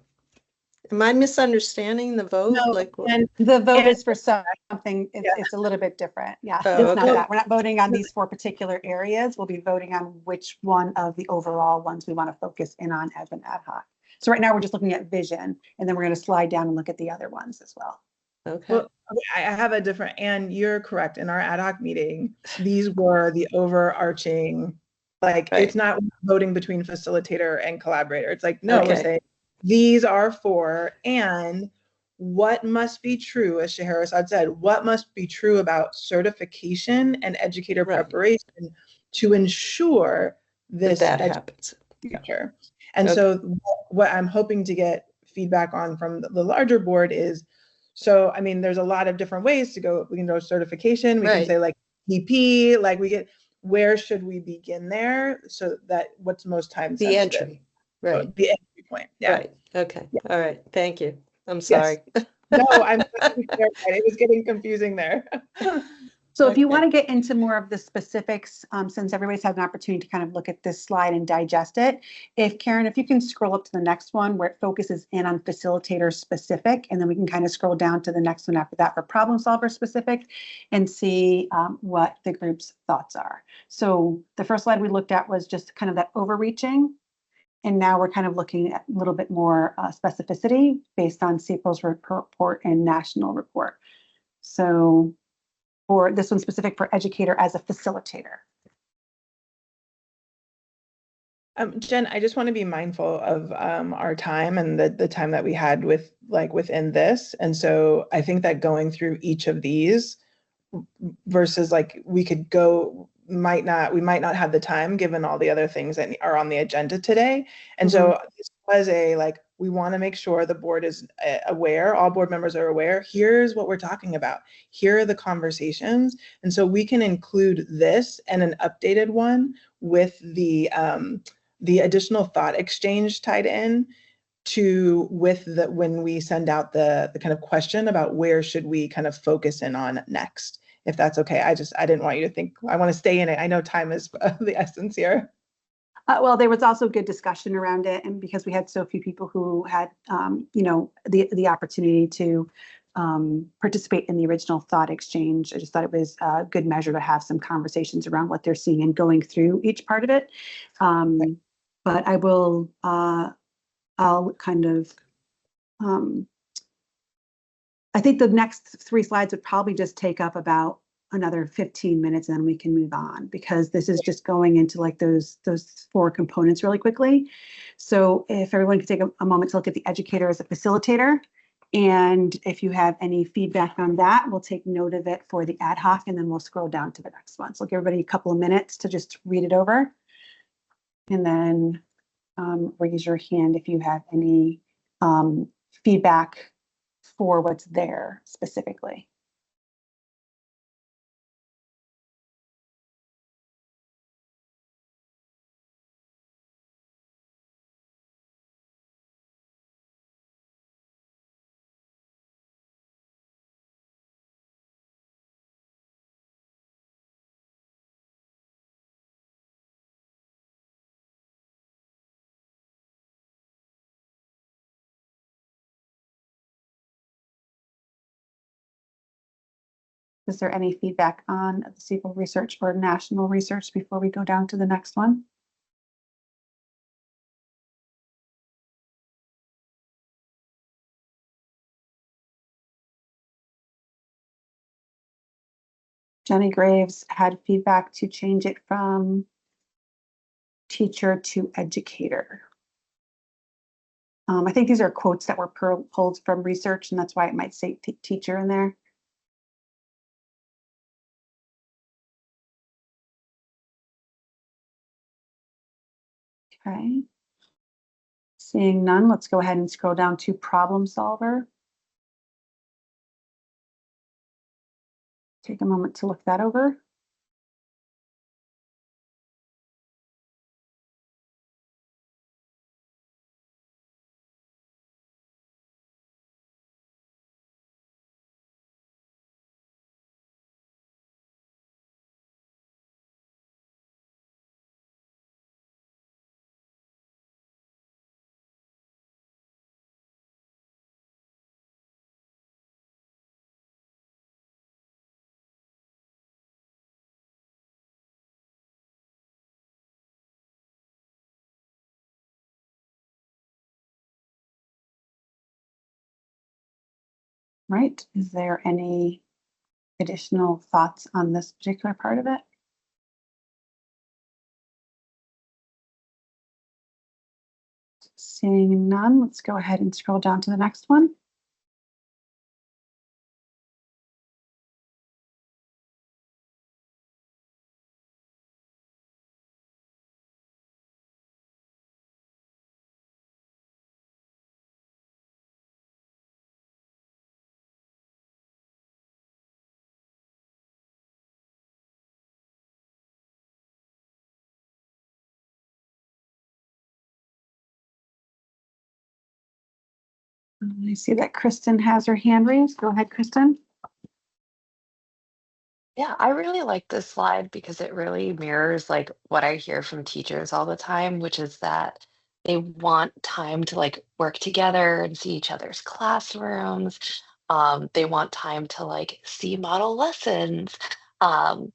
Am I misunderstanding the vote? No, and the vote is for something, it's a little bit different. Yeah, it's not that. We're not voting on these 4 particular areas. We'll be voting on which one of the overall ones we want to focus in on as an ad hoc. So right now we're just looking at vision, and then we're going to slide down and look at the other ones as well. Okay. Well, I have a different, and you're correct. In our ad hoc meeting, these were the overarching, like, right. It's not voting between facilitator and collaborator. It's like, no, we're saying, these are 4, and what must be true, as Scheherazade said, what must be true about certification and educator preparation to ensure this that happens. future. And Okay. so what I'm hoping to get feedback on from the larger board is, so, I mean, there's a lot of different ways to go. We can go certification, we can Right. say like PP, like where should we begin there so that what's most time The sensitive? entry, right, The entry point, yeah. right, okay, Yeah. all right, thank you. I'm Yes. sorry. No, I'm glad you clarified. It was getting confusing there. So if you Okay. want to get into more of the specifics, since everybody's had an opportunity to kind of look at this slide and digest it, Karen, if you can scroll up to the next one where it focuses in on facilitator specific, and then we can kind of scroll down to the next one after that for problem solver specific and see what the group's thoughts are. So the first slide we looked at was just kind of that overreaching. And now we're kind of looking at a little bit more specificity based on CAPL's report and national report. So for this one specific for educator as a facilitator. Jen, I just want to be mindful of our time and the time that we had within this. And so I think that going through each of these versus we might not have the time given all the other things that are on the agenda today. And so this was we want to make sure the board is aware, all board members are aware, here's what we're talking about. Here are the conversations. And so we can include this and an updated one with the additional thought exchange tied in when we send out the kind of question about where should we kind of focus in on next, if that's okay. I didn't want you to think, I want to stay in it. I know time is the essence here. Well, there was also good discussion around it, and because we had so few people who had, the opportunity to participate in the original thought exchange, I just thought it was a good measure to have some conversations around what they're seeing and going through each part of it. But I will, I'll kind of, I think the next 3 slides would probably just take up about another 15 minutes and then we can move on, because this is just going into like those 4 components really quickly. So if everyone could take a moment to look at the educator as a facilitator, and if you have any feedback on that, we'll take note of it for the ad hoc, and then we'll scroll down to the next one. So I'll give everybody a couple of minutes to just read it over, and then raise your hand if you have any feedback for what's there specifically. Is there any feedback on the CAPL research or national research before we go down to the next one? Jenny Graves had feedback to change it from teacher to educator. I think these are quotes that were pulled from research, and that's why it might say teacher in there. Okay. Seeing none, let's go ahead and scroll down to problem solver. Take a moment to look that over. Right, is there any additional thoughts on this particular part of it? Seeing none, let's go ahead and scroll down to the next one. I see that Kristen has her hand raised. Go ahead, Kristen. Yeah, I really like this slide because it really mirrors like what I hear from teachers all the time, which is that they want time to like work together and see each other's classrooms. They want time to like see model lessons. Um,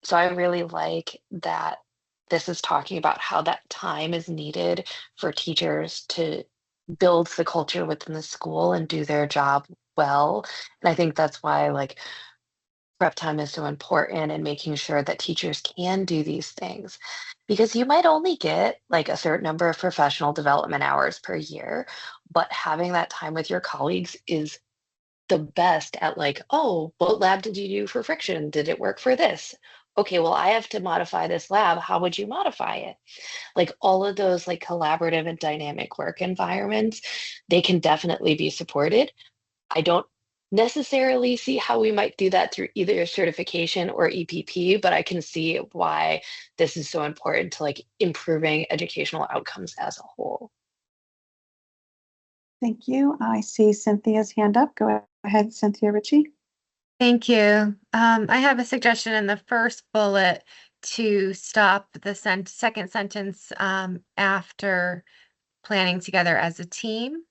so I really like that this is talking about how that time is needed for teachers to build the culture within the school and do their job well. And I think that's why like prep time is so important and making sure that teachers can do these things because you might only get like a certain number of professional development hours per year, but having that time with your colleagues is the best at like, oh, what lab did you do for friction? Did it work for this? Okay, well, I have to modify this lab. How would you modify it? Like all of those like collaborative and dynamic work environments, they can definitely be supported. I don't necessarily see how we might do that through either certification or EPP, but I can see why this is so important to like improving educational outcomes as a whole. Thank you. I see Cynthia's hand up. Go ahead, Cynthia Ritchie. Thank you. I have a suggestion in the first bullet to stop the second sentence after planning together as a team.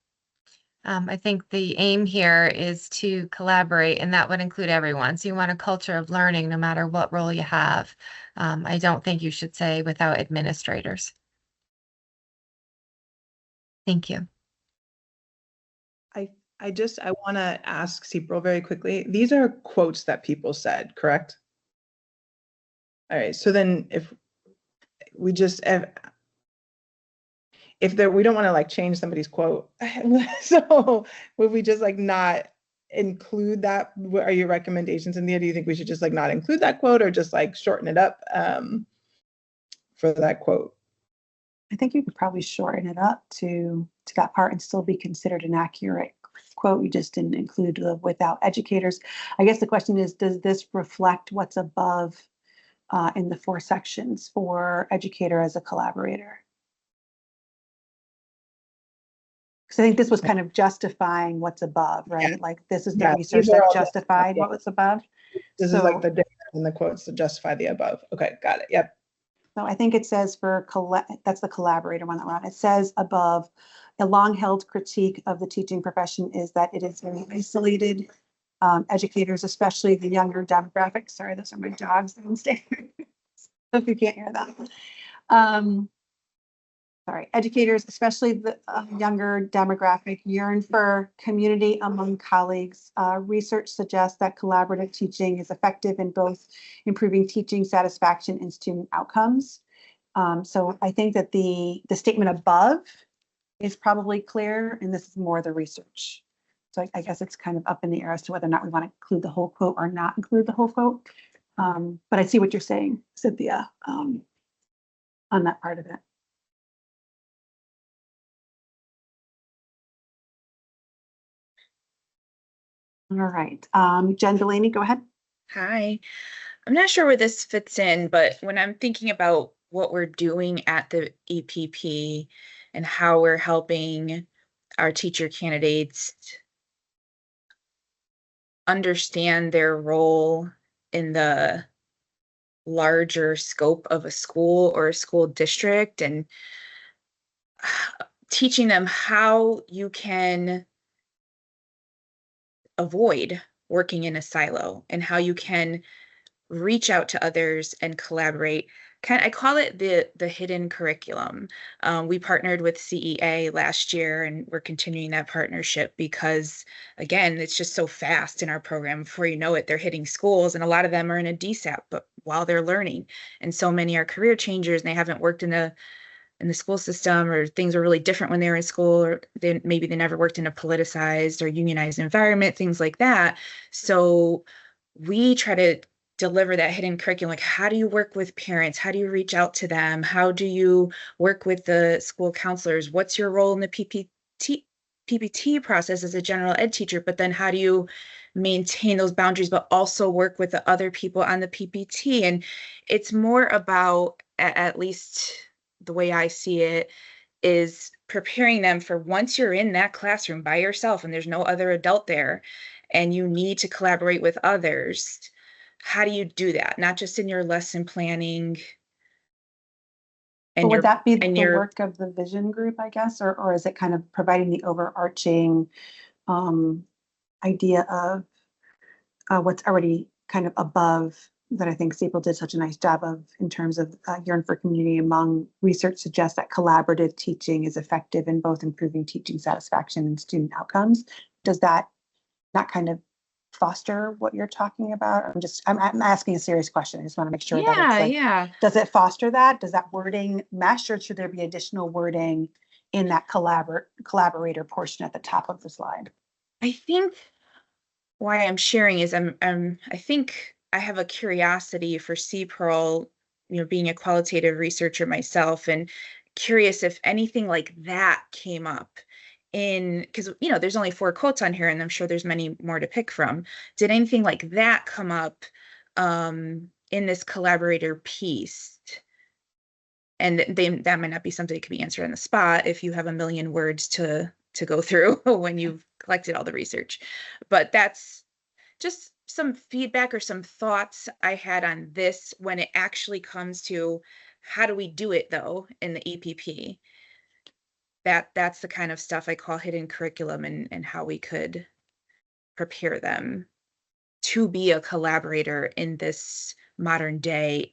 I think the aim here is to collaborate, and that would include everyone. So you want a culture of learning no matter what role you have. I don't think you should say without administrators. Thank you. I want to ask Cipril very quickly. These are quotes that people said, correct? All right. So then if we just, if there, we don't want to like change somebody's quote. So would we just like not include that? What are your recommendations in there? Do you think we should just like not include that quote or just like shorten it up for that quote? I think you could probably shorten it up to that part and still be considered an accurate quote. You just didn't include the without educators. I guess the question is, does this reflect what's above in the 4 sections for educator as a collaborator? Because I think this was kind of justifying what's above, right? Yeah. Like this is the research that justified what was above. This is like the data in the quotes to justify the above. Okay, got it. Yep. So I think it says for that's the collaborator one that we're on. It says above, a long-held critique of the teaching profession is that it is very isolated. Educators, especially the younger demographic. Sorry, those are my dogs downstairs. If you can't hear them. Sorry, educators, especially the younger demographic, yearn for community among colleagues. Research suggests that collaborative teaching is effective in both improving teaching satisfaction and student outcomes. So I think that the statement above is probably clear, and this is more the research. So I guess it's kind of up in the air as to whether or not we want to include the whole quote or not include the whole quote. But I see what you're saying, Cynthia, on that part of it. All right, Jen Delaney, go ahead. Hi, I'm not sure where this fits in, but when I'm thinking about what we're doing at the EPP and how we're helping our teacher candidates understand their role in the larger scope of a school or a school district, and teaching them how you can avoid working in a silo and how you can reach out to others and collaborate. I call it the hidden curriculum. We partnered with CEA last year, and we're continuing that partnership because, again, it's just so fast in our program. Before you know it, they're hitting schools, and a lot of them are in a DSAP, but while they're learning, and so many are career changers, and they haven't worked in the school system, or things are really different when they were in school, or maybe they never worked in a politicized or unionized environment, things like that. So we try to deliver that hidden curriculum. Like, how do you work with parents? How do you reach out to them? How do you work with the school counselors? What's your role in the PPT process as a general ed teacher? But then how do you maintain those boundaries, but also work with the other people on the PPT? And it's more about, at least the way I see it, is preparing them for once you're in that classroom by yourself and there's no other adult there and you need to collaborate with others. How do you do that? Not just in your lesson planning. But would that be the your work of the vision group, I guess, or is it kind of providing the overarching idea of what's already kind of above that I think April did such a nice job of in terms of Yearn for Community Among research suggests that collaborative teaching is effective in both improving teaching satisfaction and student outcomes. Does that not kind of foster what you're talking about? I'm asking a serious question. I just want to make sure that it's like, yeah. does it foster that? Does that wording mesh, or should there be additional wording in that collaborator portion at the top of the slide? I think why I'm sharing is I think I have a curiosity for CPEARL, being a qualitative researcher myself, and curious if anything like that came up because there's only 4 quotes on here and I'm sure there's many more to pick from. Did anything like that come up in this collaborator piece? And that might not be something that can be answered on the spot if you have a million words to go through when you've collected all the research. But that's just some feedback or some thoughts I had on this when it actually comes to how do we do it though in the EPP. That's the kind of stuff I call hidden curriculum and how we could prepare them to be a collaborator in this modern day.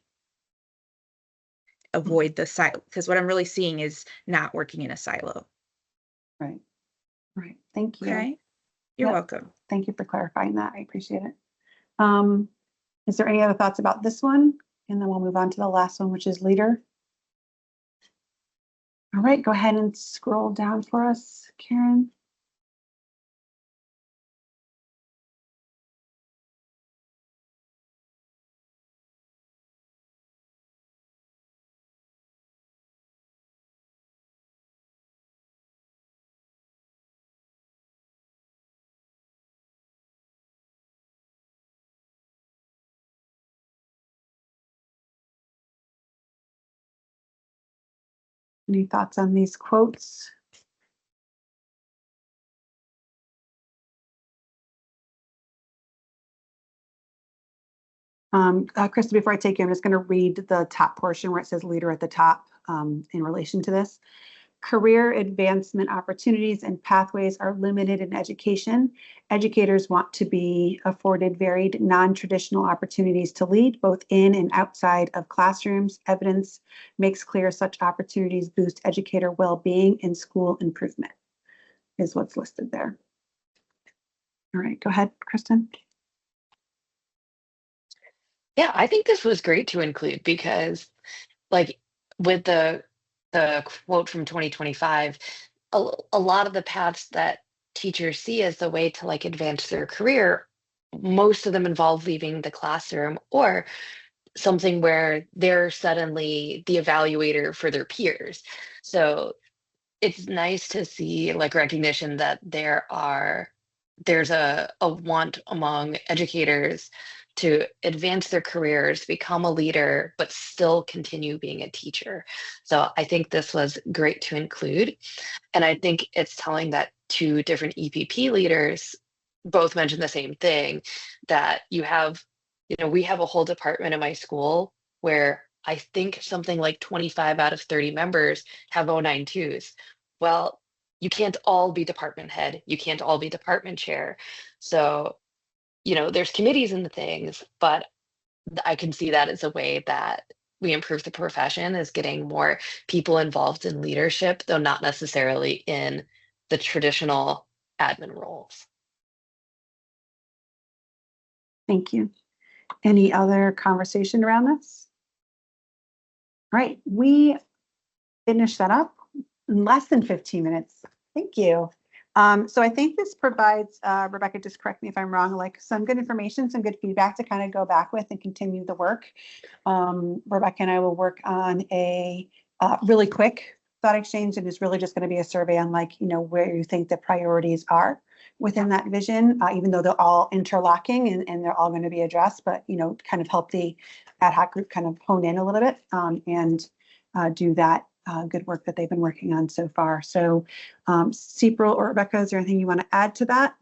Avoid the silo, because what I'm really seeing is not working in a silo. Right. Thank you. Okay. You're welcome. Thank you for clarifying that. I appreciate it. Is there any other thoughts about this one? And then we'll move on to the last one, which is leader. All right, go ahead and scroll down for us, Karen. Any thoughts on these quotes? Krista, before I take you, I'm just going to read the top portion where it says leader at the top in relation to this. Career advancement opportunities and pathways are limited in education. Educators want to be afforded varied, non-traditional opportunities to lead, both in and outside of classrooms. Evidence makes clear such opportunities boost educator well-being and school improvement, is what's listed there. All right, go ahead, Kristen. Yeah, I think this was great to include because, like, with the quote from 2025, a lot of the paths that teachers see as the way to like advance their career, most of them involve leaving the classroom or something where they're suddenly the evaluator for their peers. So it's nice to see like recognition that there's a want among educators to advance their careers, become a leader, but still continue being a teacher. So I think this was great to include. And I think it's telling that 2 different EPP leaders both mentioned the same thing, that we have a whole department in my school where I think something like 25 out of 30 members have 092s. Well, you can't all be department head. You can't all be department chair. So there's committees and the things, but I can see that as a way that we improve the profession, is getting more people involved in leadership, though not necessarily in the traditional admin roles. Thank you. Any other conversation around this? All right, we finished that up in less than 15 minutes. Thank you. So I think this provides, Rebecca, just correct me if I'm wrong, like some good information, some good feedback to kind of go back with and continue the work. Rebecca and I will work on a really quick thought exchange, and it's really just going to be a survey on where you think the priorities are within that vision, even though they're all interlocking and they're all going to be addressed, but kind of help the ad hoc group kind of hone in a little bit and do that good work that they've been working on so far. So Cipril or Rebecca, is there anything you want to add to that?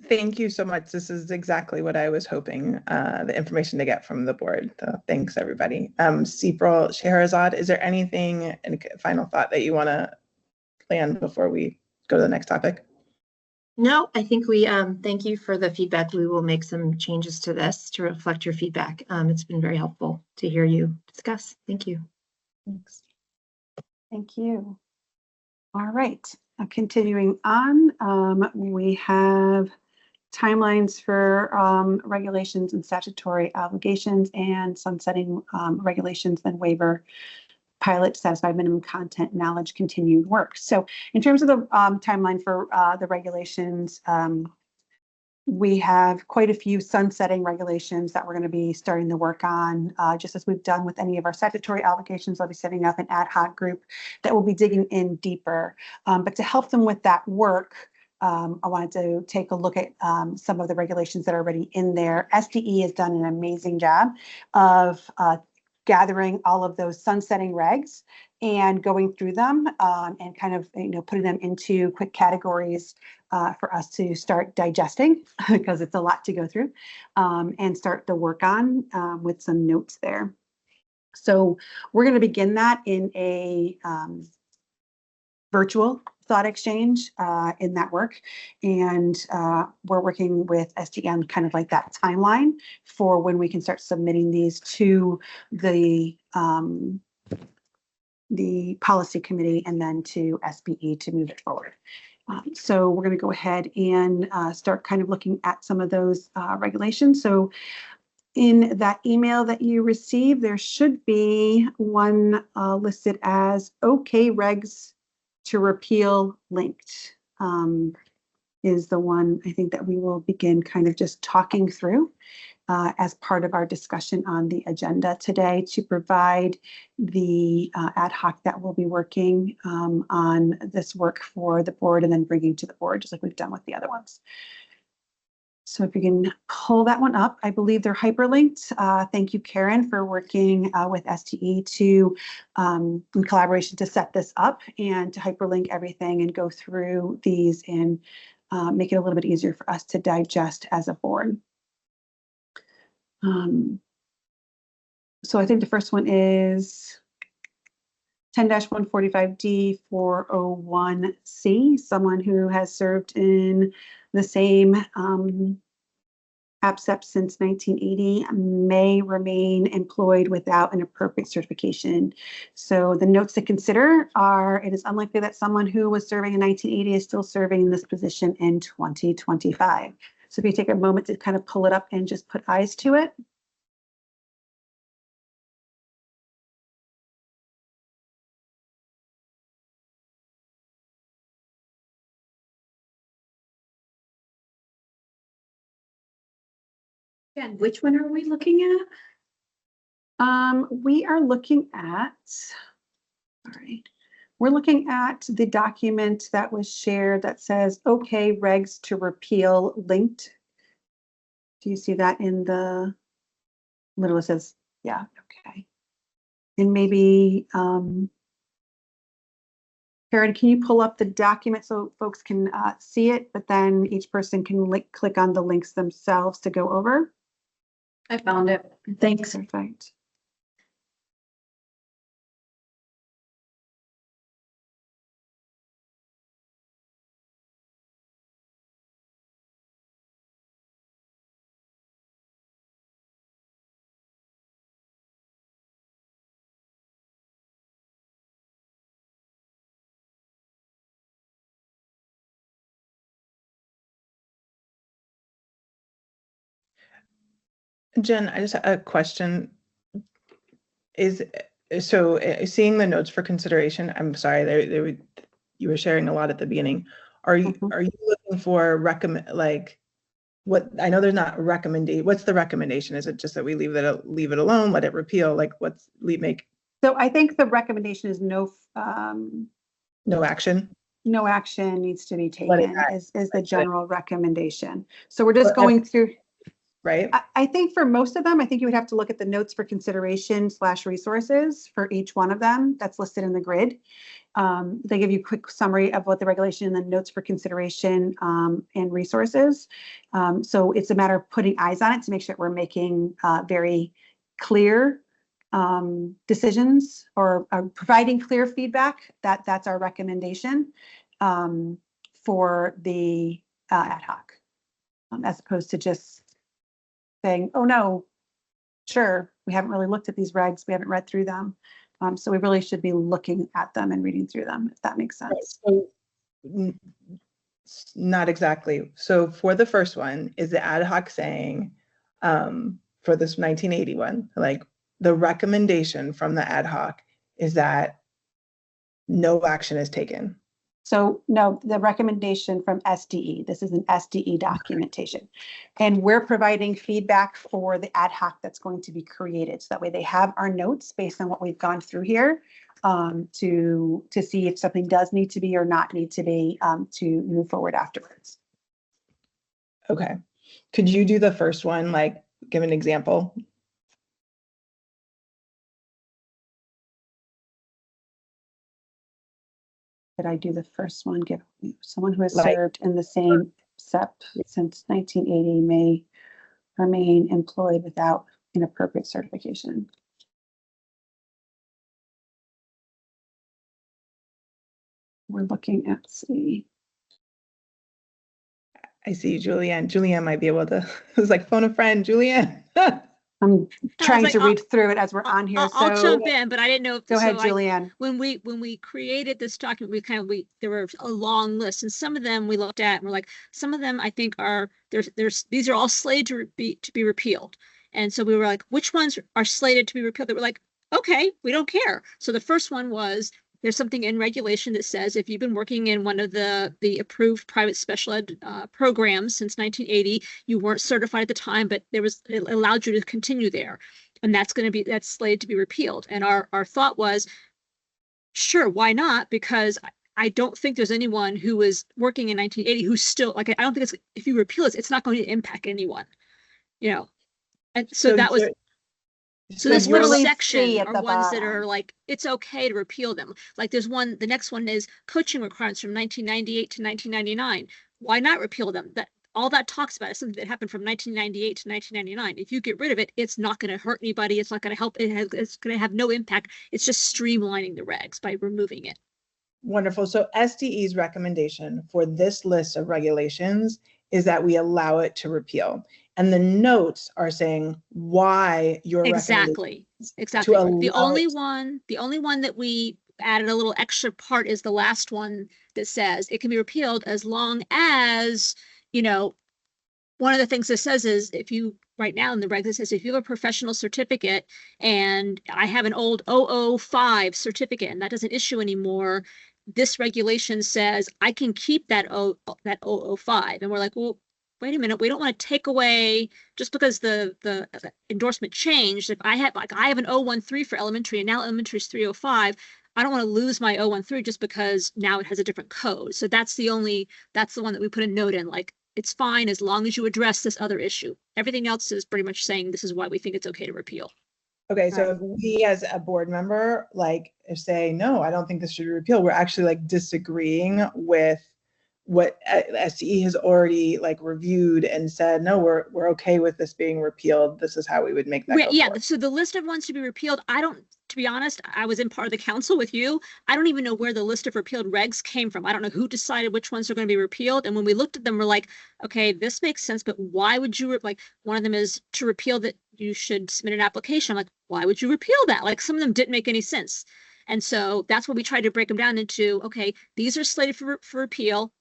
Thank you so much. This is exactly what I was hoping, the information to get from the board. So thanks, everybody. Cipril, Scheherazade, is there anything, any final thought that you want to plan before we go to the next topic? No, I think we, thank you for the feedback. We will make some changes to this to reflect your feedback. It's been very helpful to hear you discuss. Thank you. Thanks. Thank you. All right, continuing on, we have timelines for regulations and statutory obligations and sunsetting regulations, then waiver pilot satisfied minimum content knowledge continued work. So in terms of the timeline for the regulations, we have quite a few sunsetting regulations that we're going to be starting the work on. Just as we've done with any of our statutory obligations, I'll be setting up an ad hoc group that will be digging in deeper. But to help them with that work, I wanted to take a look at some of the regulations that are already in there. SDE has done an amazing job of gathering all of those sunsetting regs and going through them and kind of, putting them into quick categories for us to start digesting because it's a lot to go through and start to work on with some notes there. So we're going to begin that in a virtual thought exchange in that work. And we're working with SDN kind of like that timeline for when we can start submitting these to the policy committee and then to SBE to move it forward. So we're going to go ahead and start kind of looking at some of those regulations. So in that email that you received, there should be one listed as OK regs to repeal linked is the one I think that we will begin kind of just talking through as part of our discussion on the agenda today to provide the ad hoc that will be working on this work for the board and then bringing to the board, just like we've done with the other ones. So if you can pull that one up, I believe they're hyperlinked. Thank you, Karen, for working with STE to, in collaboration to set this up and to hyperlink everything and go through these and make it a little bit easier for us to digest as a board. So I think the first one is 10-145D 401C, someone who has served in the same APCEP since 1980 may remain employed without an appropriate certification. So the notes to consider are, it is unlikely that someone who was serving in 1980 is still serving in this position in 2025. So if you take a moment to kind of pull it up and just put eyes to it. Again, which one are we looking at? We are looking at, sorry, we're looking at the document that was shared that says, OK, regs to repeal linked. Do you see that in the middle? It says, yeah, OK. And maybe, Karen, can you pull up the document so folks can see it, but then each person can click on the links themselves to go over? I found it. Thanks. Perfect. Jen, I just have a question. Seeing the notes for consideration, I'm sorry, you were sharing a lot at the beginning. Are you looking for what? I know there's not a recommendation. What's the recommendation? Is it just that we leave it alone, let it repeal? Like make? So I think the recommendation is no action. No action needs to be taken is the general recommendation. So we're just going through. right? I think for most of them, I think you would have to look at the notes for consideration / resources for each one of them that's listed in the grid. They give you a quick summary of what the regulation and the notes for consideration and resources. So it's a matter of putting eyes on it to make sure that we're making very clear decisions or providing clear feedback. That's our recommendation for the ad hoc, as opposed to just saying, oh no, sure, we haven't really looked at these regs, we haven't read through them. So we really should be looking at them and reading through them, if that makes sense. So, not exactly. So for the first one, is the ad hoc saying, for this 1981, like the recommendation from the ad hoc is that no action is taken? So no, the recommendation from SDE, this is an SDE documentation. And we're providing feedback for the ad hoc that's going to be created. So that way they have our notes based on what we've gone through here to see if something does need to be or not need to be to move forward afterwards. Okay. Could you do the first one, like give an example? Did I do the first one? Give someone who has Like- served in the same SEP since 1980 may remain employed without inappropriate certification. We're looking at C. I see Julianne. Julianne might be able to, it was like phone a friend, Julianne. I'm trying like, to I'll- read through it as we're on here. I'll So jump in, but I didn't know. go ahead, so Julianne. when we created this document, there were a long list, and some of them we looked at and we're like, some of them I think are these are all slated to be repealed, and so we were like, which ones are slated to be repealed? They were like, okay, we don't care. So the first one was, there's something in regulation that says if you've been working in one of the approved private special ed programs since 1980, you weren't certified at the time, but it allowed you to continue there. And that's slated to be repealed. And our thought was, sure, why not? Because I don't think there's anyone who was working in 1980 who's still, like, I don't think if you repeal it, it's not going to impact anyone, you know? And so that was, so this little literally section C at are the ones that bottom. are like, it's okay to repeal them. Like there's one, the next one is coaching requirements from 1998 to 1999. Why not repeal them? All that talks about is something that happened from 1998 to 1999. If you get rid of it, it's not going to hurt anybody. It's not going to help. It's going to have no impact. It's just streamlining the regs by removing it. Wonderful. So SDE's recommendation for this list of regulations is that we allow it to repeal. And the notes are saying why your Exactly. The only one that we added a little extra part is the last one that says it can be repealed as long as, you know, one of the things it says is if you, right now in the reg, it says if you have a professional certificate and I have an old 005 certificate and that doesn't issue anymore, this regulation says I can keep that 005. And we're like, well, wait a minute, we don't want to take away just because the endorsement changed. If I have an 013 for elementary and now elementary is 305, I don't want to lose my 013 just because now it has a different code. So that's the one that we put a note in, like, it's fine as long as you address this other issue. Everything else is pretty much saying this is why we think it's okay to repeal. Okay, so if we as a board member, like, say, no, I don't think this should be repealed, we're actually like disagreeing with what SDE has already like reviewed and said, no, we're okay with this being repealed. This is how we would make that go forward. So the list of ones to be repealed, to be honest, I was in part of the council with you. I don't even know where the list of repealed regs came from. I don't know who decided which ones are going to be repealed. And when we looked at them, we're like, okay, this makes sense, but why would you, like, one of them is to repeal that you should submit an application. I'm like, why would you repeal that? Like, some of them didn't make any sense. And so that's what we tried to break them down into, okay, these are slated for repeal.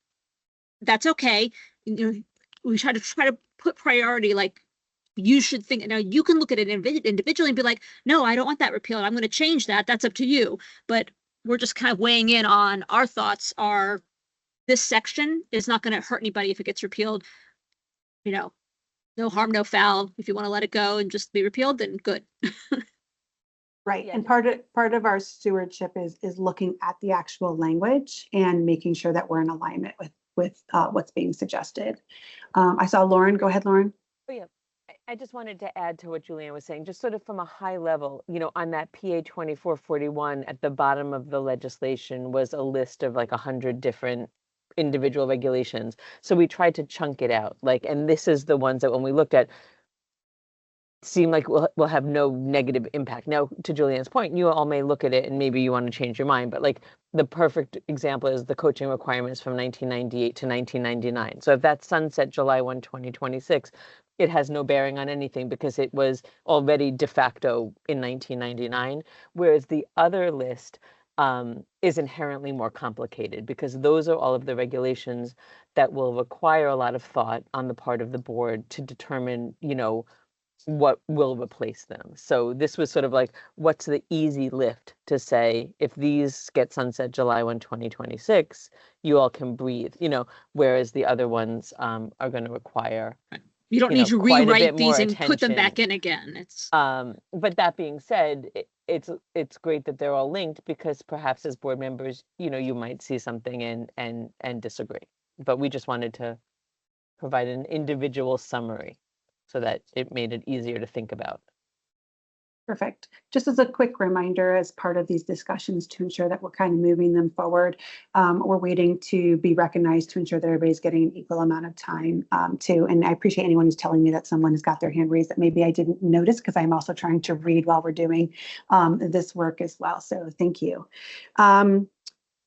That's okay. You know, we try to put priority, like, you should think. Now you can look at it individually and be like, no, I don't want that repealed. I'm going to change that. That's up to you. But we're just kind of weighing in on our thoughts are this section is not going to hurt anybody if it gets repealed. You know, no harm, no foul. If you want to let it go and just be repealed, then good. Right. And part of our stewardship is looking at the actual language and making sure that we're in alignment with what's being suggested. I saw Lauren. Go ahead, Lauren. Oh, yeah. I just wanted to add to what Julianne was saying, just sort of from a high level, on that PA 2441 at the bottom of the legislation was a list of like 100 different individual regulations. So we tried to chunk it out, and this is the ones that when we looked at seem like will have no negative impact. Now, to Julianne's point, you all may look at it and maybe you want to change your mind, but the perfect example is the coaching requirements from 1998 to 1999. So if that's sunset July 1, 2026, it has no bearing on anything because it was already de facto in 1999, whereas the other list is inherently more complicated because those are all of the regulations that will require a lot of thought on the part of the board to determine, what will replace them. So this was sort of like, what's the easy lift to say, if these get sunset July 1, 2026, you all can breathe, whereas the other ones are going to require You don't need to quite a bit rewrite these more and put them attention. back in again. It's But that being said, it's great that they're all linked because perhaps as board members, you might see something and disagree. But we just wanted to provide an individual summary so that it made it easier to think about. Perfect. Just as a quick reminder, as part of these discussions to ensure that we're kind of moving them forward, we're waiting to be recognized to ensure that everybody's getting an equal amount of time too. And I appreciate anyone who's telling me that someone has got their hand raised that maybe I didn't notice because I'm also trying to read while we're doing this work as well. So thank you.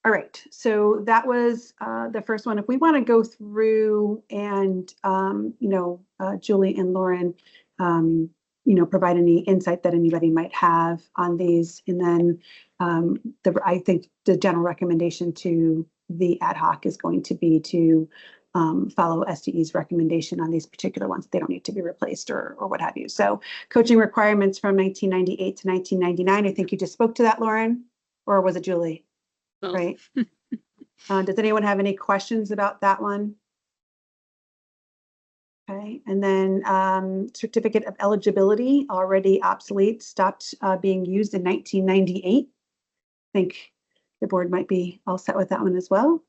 All right, so that was the first one. If we want to go through and, Julie and Lauren, provide any insight that anybody might have on these. And then I think the general recommendation to the ad hoc is going to be to follow SDE's recommendation on these particular ones. They don't need to be replaced or what have you. So coaching requirements from 1998 to 1999. I think you just spoke to that, Lauren, or was it Julie? both. Right. Does anyone have any questions about that one? Okay, and then certificate of eligibility, already obsolete, stopped being used in 1998. I think the board might be all set with that one as well.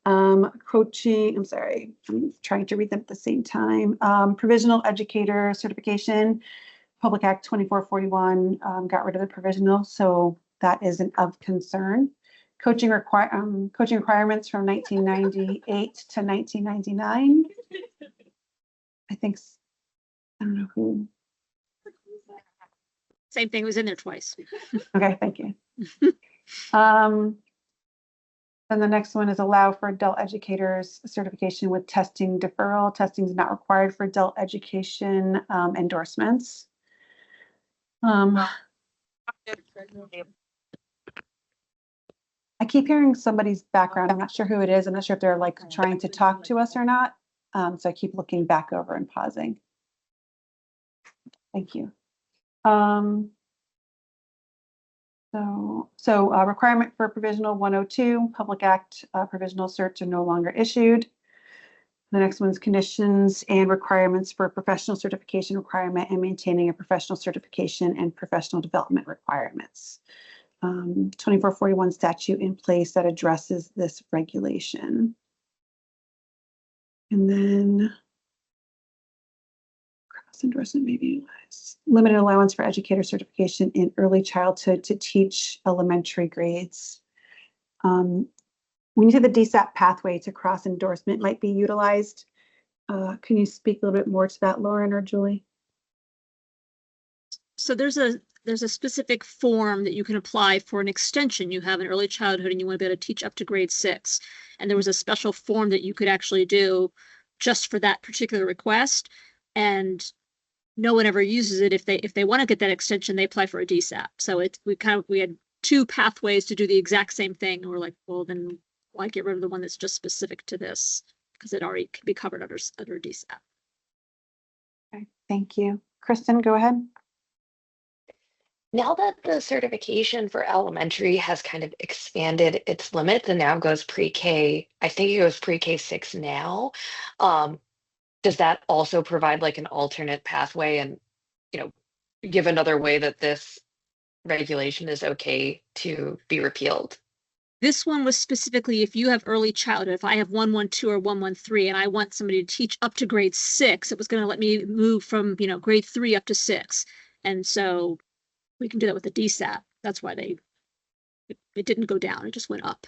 Coaching, I'm sorry, I'm trying to read them at the same time. Provisional educator certification, Public Act 2441 got rid of the provisional, so that isn't of concern. Coaching requirements from 1998 to 1999. I think, I don't know who. Same thing was in there twice. Okay, thank you. Then the next one is allow for adult educators certification with testing deferral. Testing is not required for adult education endorsements. I keep hearing somebody's background. I'm not sure who it is. I'm not sure if they're like trying to talk to us or not. So I keep looking back over and pausing. Thank you. So requirement for provisional 102, Public Act provisional certs are no longer issued. The next one is conditions and requirements for professional certification requirement and maintaining a professional certification and professional development requirements. 2441 statute in place that addresses this regulation. And then cross endorsement maybe less. Limited allowance for educator certification in early childhood to teach elementary grades. When you say the DSAP pathway to cross endorsement might be utilized, can you speak a little bit more to that, Lauren or Julie? So there's a specific form that you can apply for an extension. You have an early childhood and you want to be able to teach up to grade 6. And there was a special form that you could actually do just for that particular request. And no one ever uses it. If they want to get that extension, they apply for a DSAP. So we had two pathways to do the exact same thing. And we're like, well, then why get rid of the one that's just specific to this? Because it already can be covered under DSAP. Okay, thank you. Kristen, go ahead. Now that the certification for elementary has kind of expanded its limits and now goes pre-K, I think it goes pre-K 6 now. Does that also provide like an alternate pathway and, give another way that this regulation is okay to be repealed? This one was specifically if you have early childhood, if I have 112 or 113 and I want somebody to teach up to grade 6, it was going to let me move from, grade 3 up to 6. And so we can do that with the DSAP. That's why it didn't go down. It just went up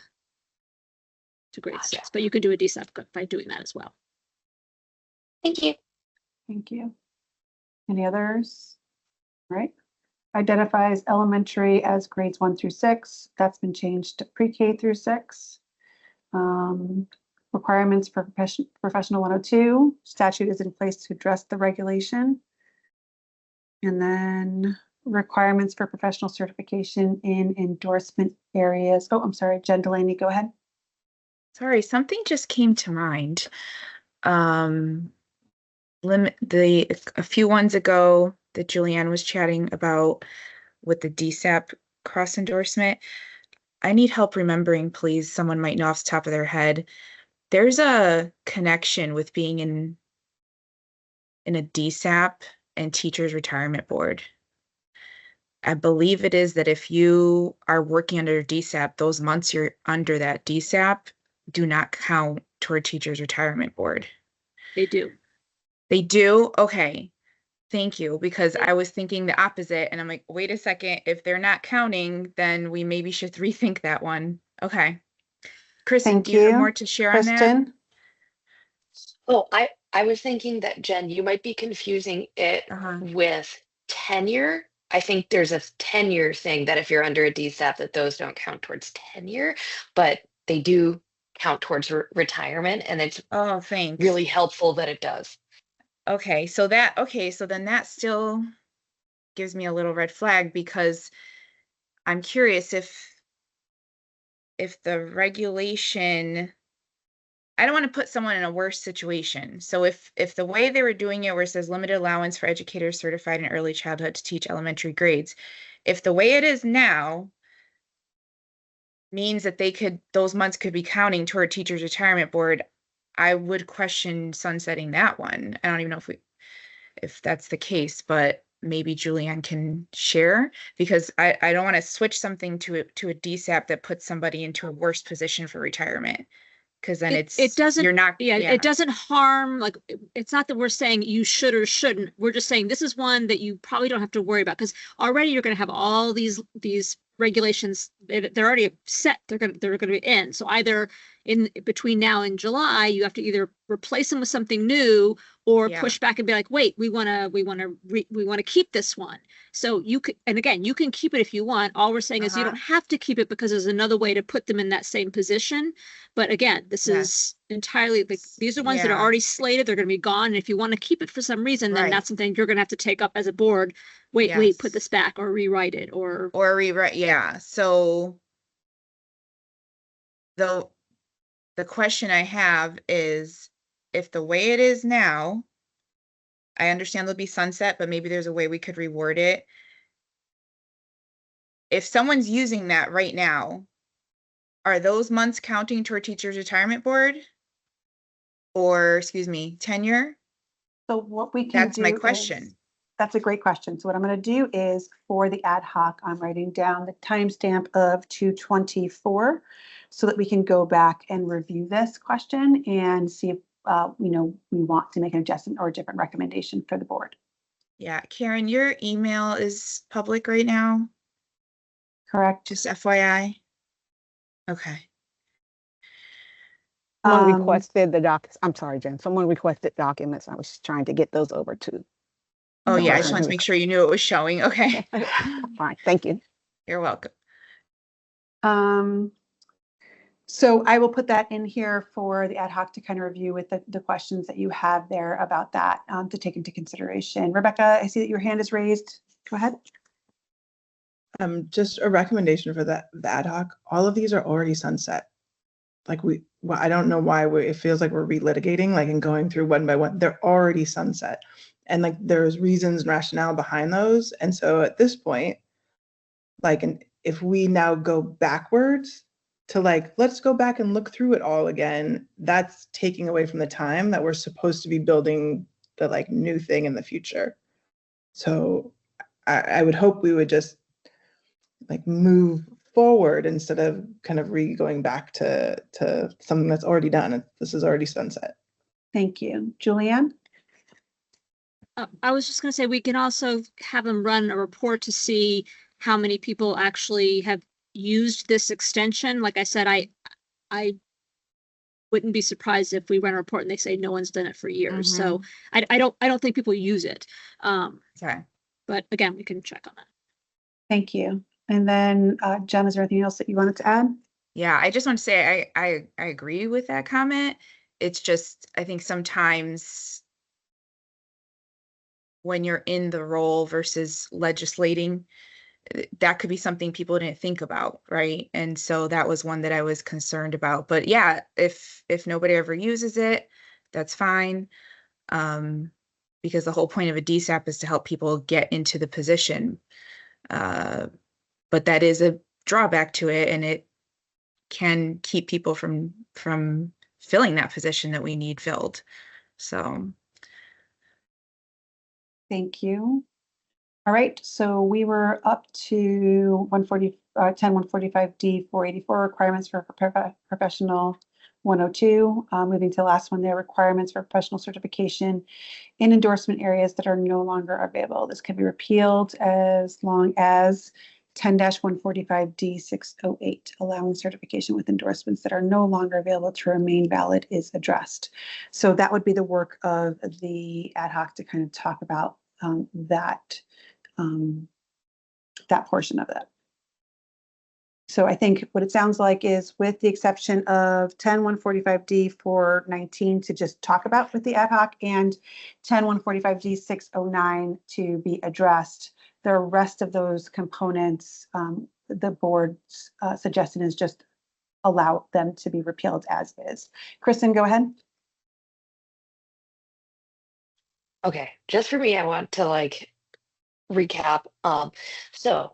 to grade 6. But you can do a DSAP by doing that as well. Thank you. Thank you. Any others? All right. Identifies elementary as grades 1 through 6. That's been changed to pre-K through 6. Requirements for professional 102. Statute is in place to address the regulation. And then requirements for professional certification in endorsement areas. Oh, I'm sorry, Jen Delaney, go ahead. Sorry, something just came to mind. A few ones ago that Julianne was chatting about with the DSAP cross endorsement. I need help remembering, please. Someone might know off the top of their head. There's a connection with being in a DSAP and Teachers Retirement Board. I believe it is that if you are working under DSAP, those months you're under that DSAP do not count toward Teachers Retirement Board. They do. They do? Okay. Thank you, because I was thinking the opposite and I'm like, wait a second, if they're not counting, then we maybe should rethink that one. Okay. Kristen, Thank do you have you. more to share on that? Kristen? Oh, I was thinking that, Jen, you might be confusing it with tenure. I think there's a tenure thing that if you're under a DSAP, that those don't count towards tenure, but they do count towards retirement, and it's thanks. really helpful that it does. Okay, so then that still gives me a little red flag, because I'm curious if the regulation, I don't want to put someone in a worse situation. So if the way they were doing it, where it says limited allowance for educators certified in early childhood to teach elementary grades, if the way it is now means that those months could be counting toward Teachers Retirement Board, I would question sunsetting that one. I don't even know if that's the case, but maybe Julianne can share, because I don't want to switch something to a DSAP that puts somebody into a worse position for retirement. Because then it doesn't harm, like, it's not that we're saying you should or shouldn't. We're just saying this is one that you probably don't have to worry about, because already you're going to have all these regulations. They're already set. They're going to be in. So either in between now and July, you have to either replace them with something new or push back and be like, wait, we want to keep this one. So you could, and again, you can keep it if you want. All we're saying is you don't have to keep it, because there's another way to put them in that same position. But again, this is entirely, like, these are ones that are already slated. They're going to be gone. And if you want to keep it for some reason, then that's something you're going to have to take up as a board. Wait, put this back or rewrite it or rewrite. Yeah. So the question I have is, if the way it is now, I understand there'll be sunset, but maybe there's a way we could reword it. If someone's using that right now, are those months counting toward Teachers Retirement Board? Or, tenure? So what we can do, that's my question. That's a great question. So what I'm going to do is, for the ad hoc, I'm writing down the timestamp of 2/24 so that we can go back and review this question and see if we want to make an adjustment or a different recommendation for the board. Yeah, Karen, your email is public right now? Correct. Just FYI. Okay. Someone requested the docs. I'm sorry, Jen. Someone requested documents. I was trying to get those over to. Oh yeah, I just wanted to make sure you knew it was showing. Okay. Fine, thank you. You're welcome. So I will put that in here for the ad hoc to kind of review with the questions that you have there about that to take into consideration. Rebecca, I see that your hand is raised. Go ahead. Just a recommendation for the ad hoc. All of these are already sunset. Like I don't know why it feels like we're relitigating, like, and going through one by one. They're already sunset, and like there's reasons and rationale behind those. And so at this point, like, and if we now go backwards to like, let's go back and look through it all again, that's taking away from the time that we're supposed to be building the like new thing in the future. So I would hope we would just like move forward instead of kind of going back to something that's already done. This is already sunset. Thank you. Julianne? I was just going to say, we can also have them run a report to see how many people actually have used this extension. Like I said, I wouldn't be surprised if we run a report and they say no one's done it for years. So I don't think people use it. Okay. But again, we can check on that. Thank you. And then Jen, is there anything else that you wanted to add? Yeah, I just want to say I agree with that comment. It's just, I think sometimes when you're in the role versus legislating, that could be something people didn't think about, right? And so that was one that I was concerned about. But yeah, if nobody ever uses it, that's fine. Because the whole point of a DSAP is to help people get into the position. But that is a drawback to it, and it can keep people from filling that position that we need filled. So Thank you. All right, so we were up to 145D 484 requirements for professional 102. Moving to the last one there, requirements for professional certification in endorsement areas that are no longer available. This can be repealed as long as 10-145D 608, allowing certification with endorsements that are no longer available to remain valid, is addressed. So that would be the work of the ad hoc to kind of talk about that portion of it. So I think what it sounds like is, with the exception of 10-145D 419 to just talk about with the ad hoc, and 10-145D 609 to be addressed, the rest of those components, the board's suggestion is just allow them to be repealed as is. Kristen, go ahead. Okay, just for me, I want to recap. So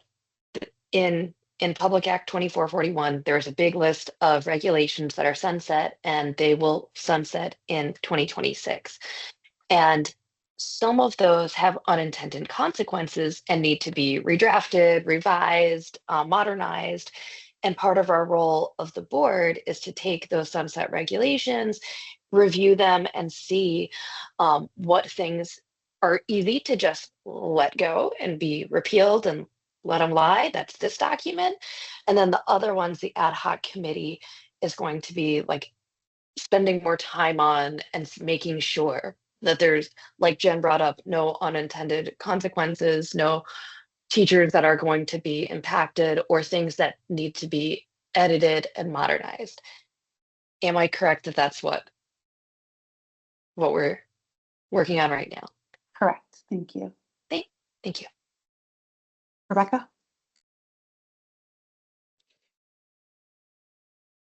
in Public Act 2441, there's a big list of regulations that are sunset, and they will sunset in 2026. And some of those have unintended consequences and need to be redrafted, revised, modernized. And part of our role of the board is to take those sunset regulations, review them, and see what things are easy to just let go and be repealed and let them lie. That's this document. And then the other ones, the ad hoc committee is going to be spending more time on and making sure that there's, like Jen brought up, no unintended consequences, no teachers that are going to be impacted, or things that need to be edited and modernized. Am I correct that that's what we're working on right now? Correct. Thank you. Thank you. Rebecca?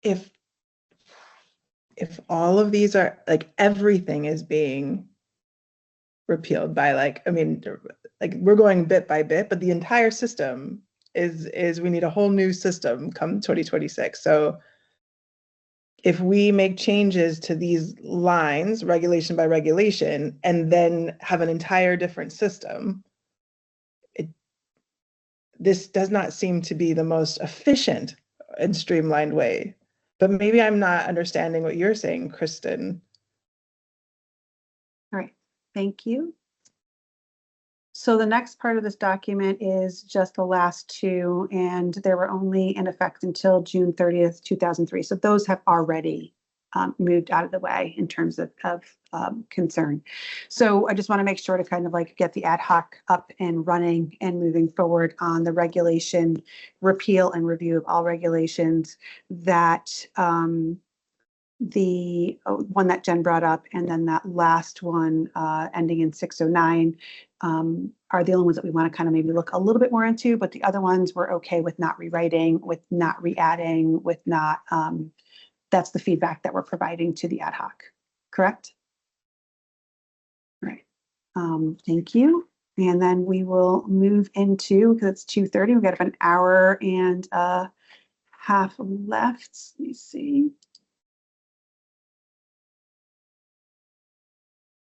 If all of these are everything is being repealed by we're going bit by bit, but the entire system is we need a whole new system come 2026. So if we make changes to these lines, regulation by regulation, and then have an entire different system, this does not seem to be the most efficient and streamlined way. But maybe I'm not understanding what you're saying, Kristen. All right, thank you. So the next part of this document is just the last two, and they were only in effect until June 30th, 2003. So those have already moved out of the way in terms of concern. So I just want to make sure to kind of get the ad hoc up and running and moving forward on the regulation repeal and review of all regulations, that the one that Jen brought up, and then that last one ending in 609 are the only ones that we want to kind of maybe look a little bit more into, but the other ones we're okay with not rewriting, with not re-adding, with not, that's the feedback that we're providing to the ad hoc, correct? All right, thank you. And then we will move into, because it's 2:30, we've got an hour and a half left. Let me see.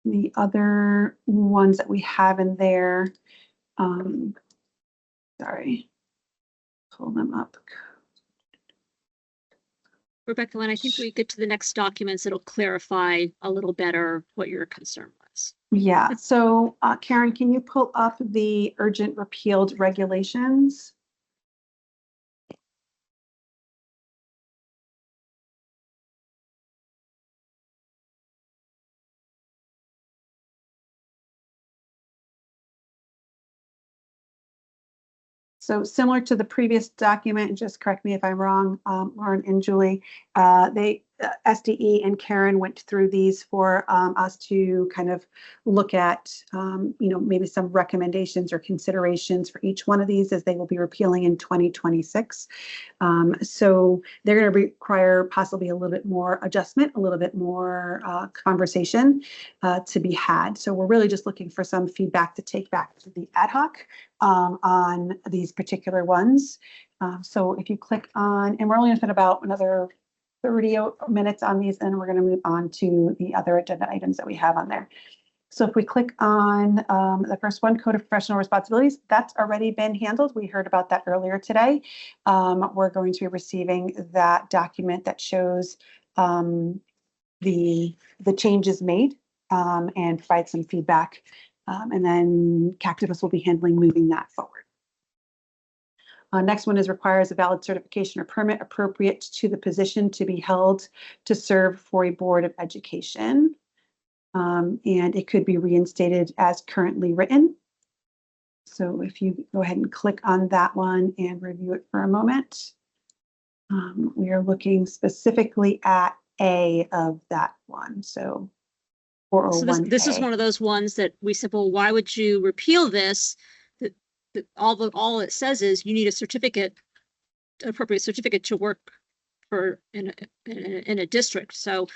The other ones that we have in there, sorry, pull them up Rebecca, when I think we get to the next documents, it'll clarify a little better what your concern was. Yeah, so Karen, can you pull up the urgent repealed regulations? So similar to the previous document, and just correct me if I'm wrong, Lauren and Julie, SDE and Karen went through these for us to kind of look at, maybe some recommendations or considerations for each one of these as they will be repealing in 2026. So they're going to require possibly a little bit more adjustment, a little bit more conversation to be had. So we're really just looking for some feedback to take back to the ad hoc on these particular ones. So if you click on, and we're only going to spend about another 30 minutes on these, and we're going to move on to the other agenda items that we have on there. So if we click on the first one, Code of Professional Responsibilities, that's already been handled. We heard about that earlier today. We're going to be receiving that document that shows the changes made and provide some feedback. And then Cactivus will be handling moving that forward. Next one is requires a valid certification or permit appropriate to the position to be held to serve for a board of education. And it could be reinstated as currently written. So if you go ahead and click on that one and review it for a moment, we are looking specifically at A of that one. So 401A. So this is one of those ones that we said, well, why would you repeal this? All it says is you need a certificate, appropriate certificate to work for in a district. So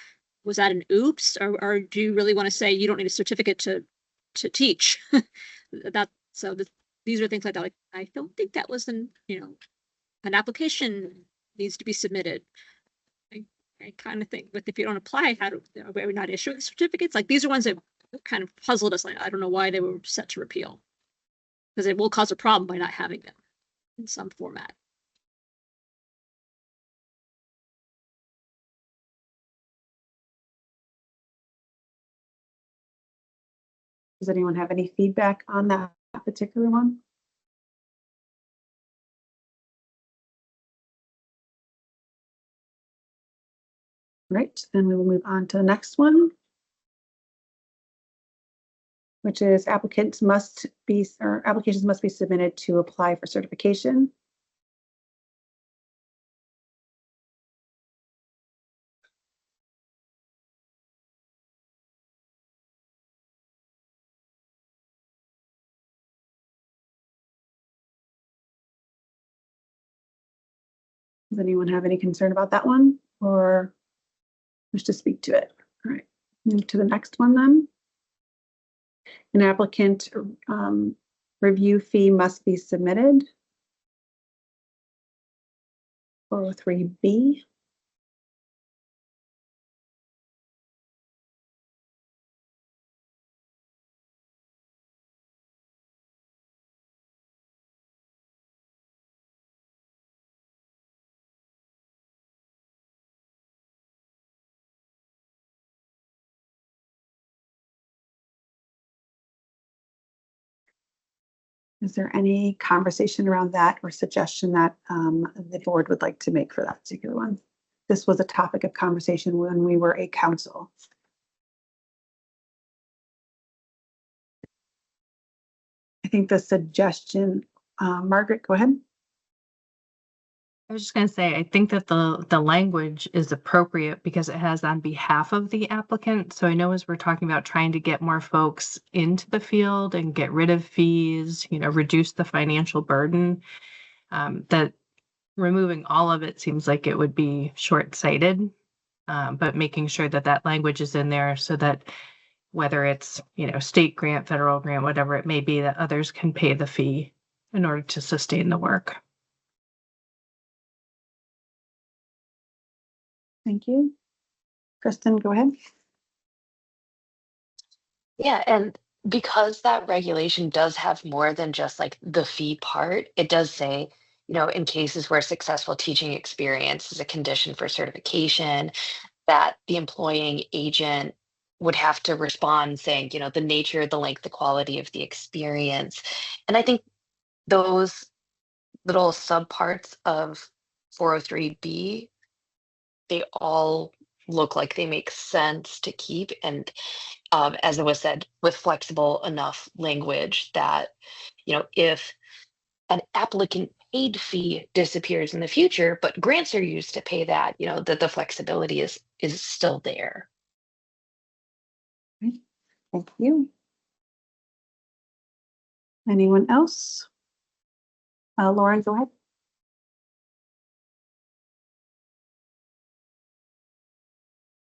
was that an oops, or do you really want to say you don't need a certificate to teach? These are things like that. Like, I don't think that was an application needs to be submitted. I kind of think, but if you don't apply, are we not issuing certificates? Like, these are ones that kind of puzzled us. Like, I don't know why they were set to repeal, because it will cause a problem by not having them in some format. Does anyone have any feedback on that particular one? Right, then we will move on to the next one, which is applications must be submitted to apply for certification. Does anyone have any concern about that one or wish to speak to it? All right, move to the next one then. An applicant review fee must be submitted. 403B. Is there any conversation around that or suggestion that the board would like to make for that particular one? This was a topic of conversation when we were a council. I think the suggestion, Margaret, go ahead. I was just going to say, I think that the language is appropriate because it has on behalf of the applicant. So I know as we're talking about trying to get more folks into the field and get rid of fees, reduce the financial burden, that removing all of it seems like it would be short-sighted, but making sure that that language is in there so that whether it's, state grant, federal grant, whatever it may be, that others can pay the fee in order to sustain the work. Thank you. Kristen, go ahead. Yeah, and because that regulation does have more than just like the fee part, it does say, in cases where successful teaching experience is a condition for certification, that the employing agent would have to respond saying, the nature, the length, the quality of the experience. And I think those little subparts of 403B, they all look like they make sense to keep. And as it was said, with flexible enough language that, if an applicant paid fee disappears in the future, but grants are used to pay that, that the flexibility is still there. Thank you. Anyone else? Lauren, go ahead.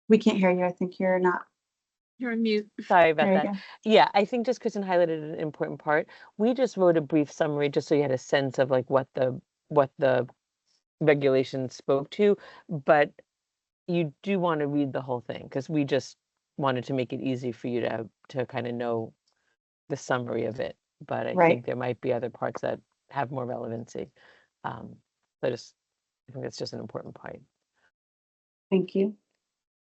We can't hear you. I think you're not. You're on mute. Sorry about There you that. go. Yeah, I think just Kristen highlighted an important part. We just wrote a brief summary just so you had a sense of like what the regulations spoke to, but you do want to read the whole thing because we just wanted to make it easy for you to kind of know the summary of it. But I Right. think there might be other parts that have more relevancy. I think that's just an important point. Thank you.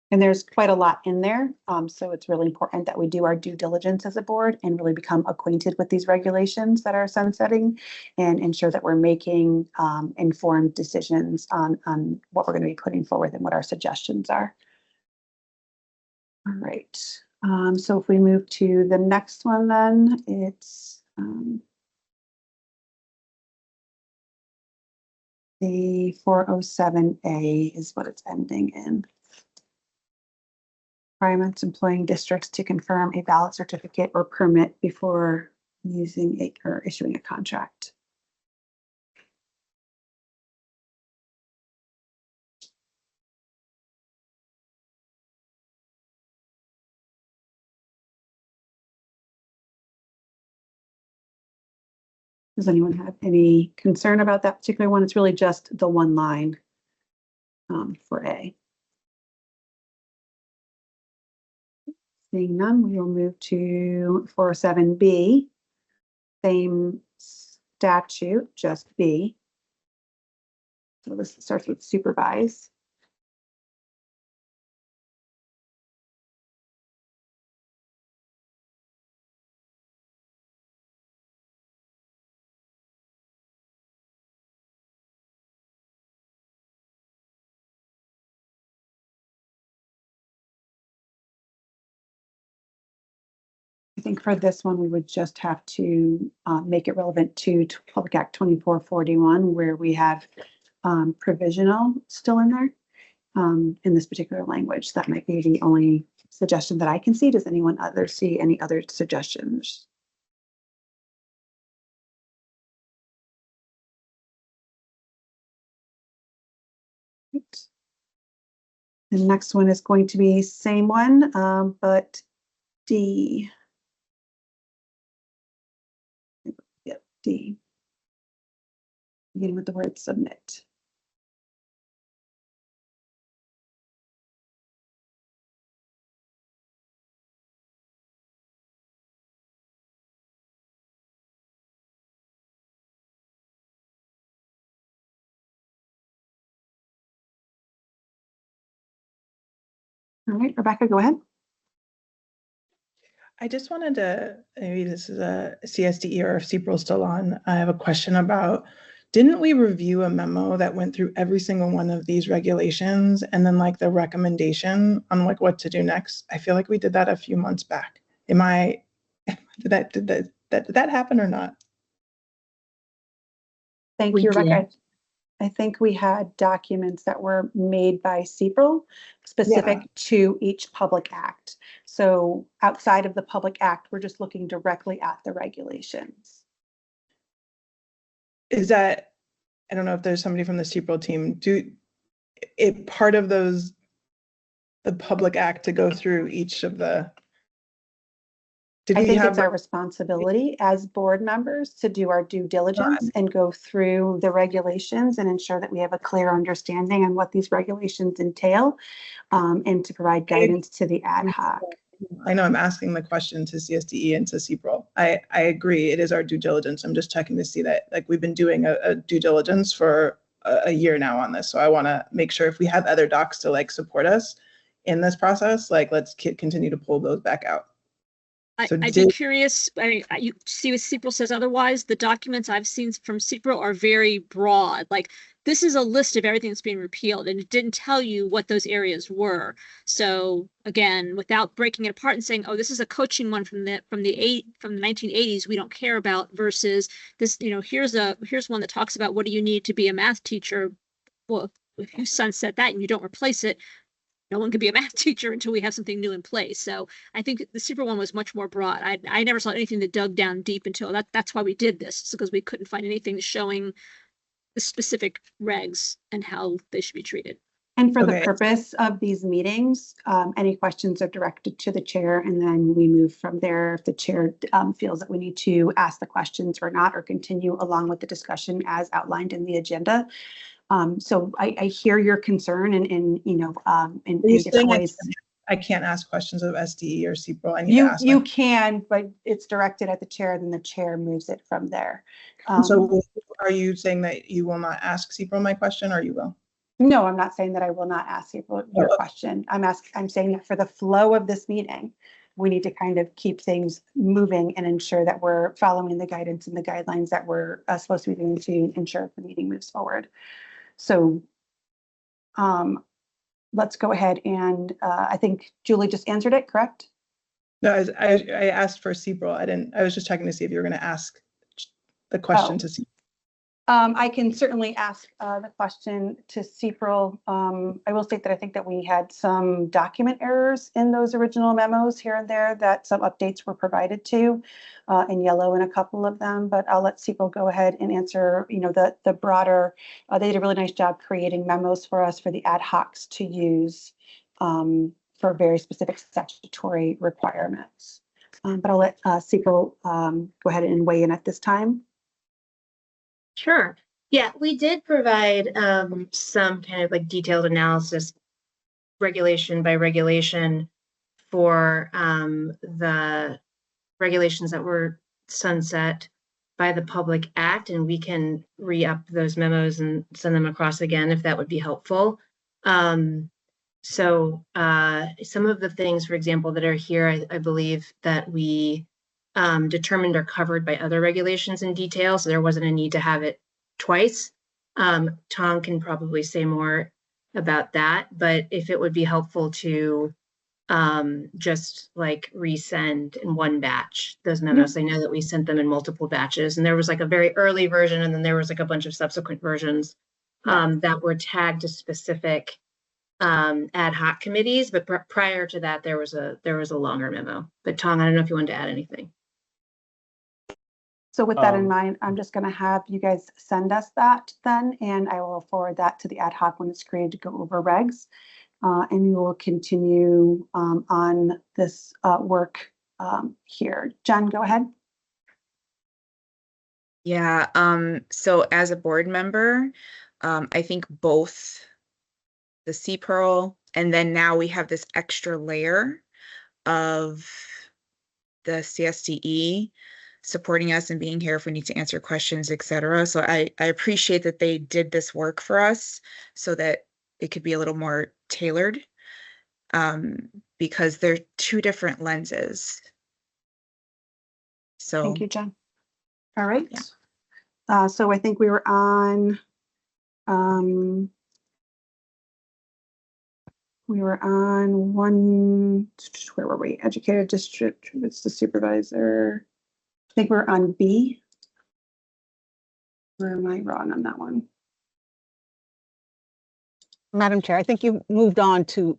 And there's quite a lot in there. So it's really important that we do our due diligence as a board and really become acquainted with these regulations that are sunsetting and ensure that we're making informed decisions on what we're going to be putting forward and what our suggestions are. All right. So if we move to the next one, then it's the 407A is what it's ending in. Requirements employing districts to confirm a valid certificate or permit before using it or issuing a contract. Does anyone have any concern about that particular one? It's really just the one line for A. Seeing none, we will move to 407B. Same statute, just B. So this starts with supervise. I think for this one, we would just have to make it relevant to Public Act 2441, where we have provisional still in there in this particular language. That might be the only suggestion that I can see. Does anyone see any other suggestions? Right. The next one is going to be same one, but D. Yep, D. Beginning with the word submit. All right, Rebecca, go ahead. I just wanted to, maybe this is a CSDE or if CPRL's still on, I have a question about, didn't we review a memo that went through every single one of these regulations and then like the recommendation on like what to do next? I feel like we did that a few months back. Did that happen or not? Thank you, Rebecca. I think we had documents that were made by CPRL specific to each public act. So outside of the public act, we're just looking directly at the regulations. Is that, I don't know if there's somebody from the CPRL team, part of the public act to go through each of the, I think it's our responsibility as board members to do our due diligence and go through the regulations and ensure that we have a clear understanding on what these regulations entail and to provide guidance to the ad hoc. I know I'm asking the question to CSDE and to CPRL. I agree, it is our due diligence. I'm just checking to see that, like, we've been doing a due diligence for a year now on this. So I want to make sure if we have other docs to like support us in this process, like, let's continue to pull those back out. I'd be curious. I mean, you see what CPRL says otherwise. The documents I've seen from CPRL are very broad. Like, this is a list of everything that's being repealed, and it didn't tell you what those areas were. So again, without breaking it apart and saying, "Oh, this is a coaching one from the 1980s, we don't care about," versus this, you know, here's one that talks about what do you need to be a math teacher. Well, if you sunset that and you don't replace it, no one can be a math teacher until we have something new in place. So I think the super one was much more broad. I never saw anything that dug down deep until that's why we did this. It's because we couldn't find anything showing the specific regs and how they should be treated. And for the purpose of these meetings, any questions are directed to the chair, and then we move from there if the chair feels that we need to ask the questions or not, or continue along with the discussion as outlined in the agenda. So I hear your concern in you know, in different ways. I can't ask questions of SDE or CPRL. I need You to ask you can, but it's directed at the chair, then the chair moves it from there. So are you saying that you will not ask CPRL my question, or you will? No, I'm not saying that I will not ask CPRL your question. I'm saying that for the flow of this meeting, we need to kind of keep things moving and ensure that we're following the guidance and the guidelines that we're supposed to be doing to ensure the meeting moves forward. So let's go ahead and I think Julie just answered it, correct? No, I asked for CPRL. I was just checking to see if you were going to ask the question to CPRL. I can certainly ask the question to CPRL. I will state that I think that we had some document errors in those original memos here and there that some updates were provided to in yellow in a couple of them, but I'll let CPRL go ahead and answer, you know, the broader, they did a really nice job creating memos for us for the ad hocs to use for very specific statutory requirements. But I'll let CPRL go ahead and weigh in at this time. Sure. Yeah, we did provide some kind of like detailed analysis, regulation by regulation, for the regulations that were sunset by the Public Act, and we can re-up those memos and send them across again if that would be helpful. So some of the things, for example, that are here, I believe that we determined are covered by other regulations in detail, so there wasn't a need to have it twice. Tom can probably say more about that, but if it would be helpful to just like resend in one batch those memos. I know that we sent them in multiple batches, and there was like a very early version, and then there was like a bunch of subsequent versions that were tagged to specific ad hoc committees, but prior to that there was a longer memo. But Tom, I don't know if you wanted to add anything. So with that in mind, I'm just going to have you guys send us that then, and I will forward that to the ad hoc when it's created to go over regs. And we will continue on this work here. Jen, go ahead. Yeah, so as a board member, I think both the CPRL and then now we have this extra layer of the CSDE supporting us and being here if we need to answer questions, etc. So I appreciate that they did this work for us so that it could be a little more tailored, because they're two different lenses. So thank you, Jen. All right. Yeah. So I think we were on one, where were we? Educator district, it's the supervisor. I think we're on B. Where am I wrong on that one? Madam Chair, I think you moved on to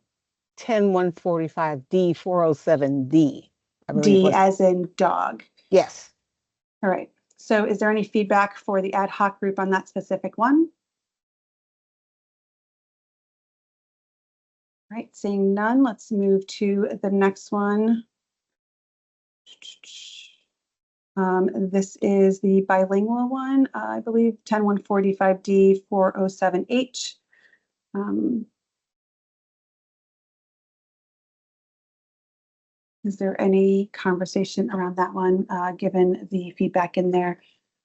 10145D 407D. D as in dog. Yes. All right. So is there any feedback for the ad hoc group on that specific one? All right, seeing none, let's move to the next one. This is the bilingual one, I believe 10145D 407H. Is there any conversation around that one, given the feedback in there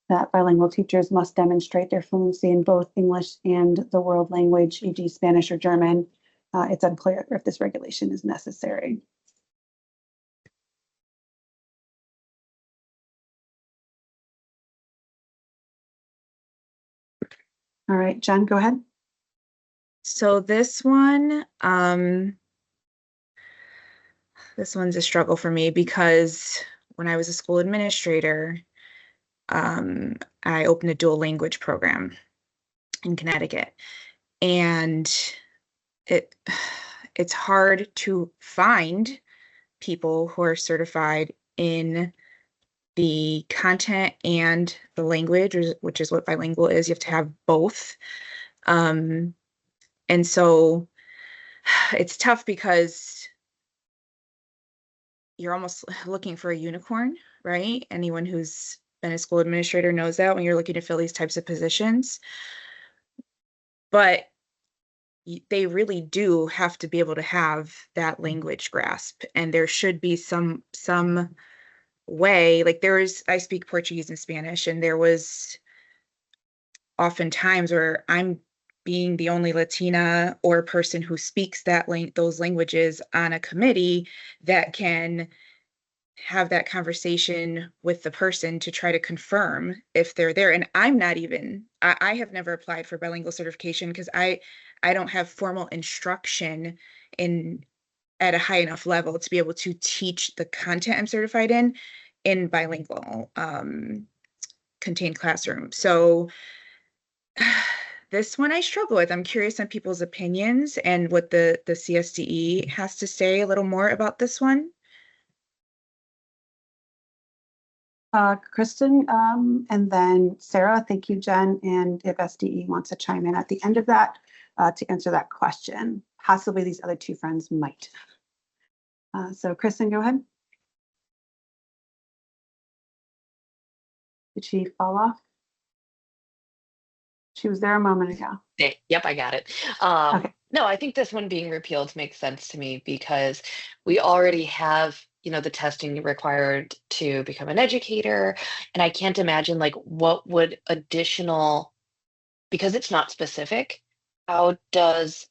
that bilingual teachers must demonstrate their fluency in both English and the world language, e.g. Spanish or German? It's unclear if this regulation is necessary. All right, Jen, go ahead. So this one, this one's a struggle for me because when I was a school administrator, I opened a dual language program in Connecticut, and it's hard to find people who are certified in the content and the language, which is what bilingual is. You have to have both. And so it's tough because you're almost looking for a unicorn, right? Anyone who's been a school administrator knows that when you're looking to fill these types of positions. But they really do have to be able to have that language grasp, and there should be some way. Like I speak Portuguese and Spanish, and there was often times where I'm being the only Latina or person who speaks those languages on a committee that can have that conversation with the person to try to confirm if they're there. And I'm not even, I have never applied for bilingual certification because I don't have formal instruction at a high enough level to be able to teach the content I'm certified in bilingual contained classroom. So this one I struggle with. I'm curious on people's opinions and what the CSDE has to say a little more about this one. Kristen, and then Sarah. Thank you, Jen. And if SDE wants to chime in at the end of that to answer that question, possibly these other two friends might. So Kristen, go ahead. Did she fall off? She was there a moment ago. Yep, I got it. Okay. No, I think this one being repealed makes sense to me because we already have, the testing required to become an educator. And I can't imagine like what would additional, because it's not specific, how does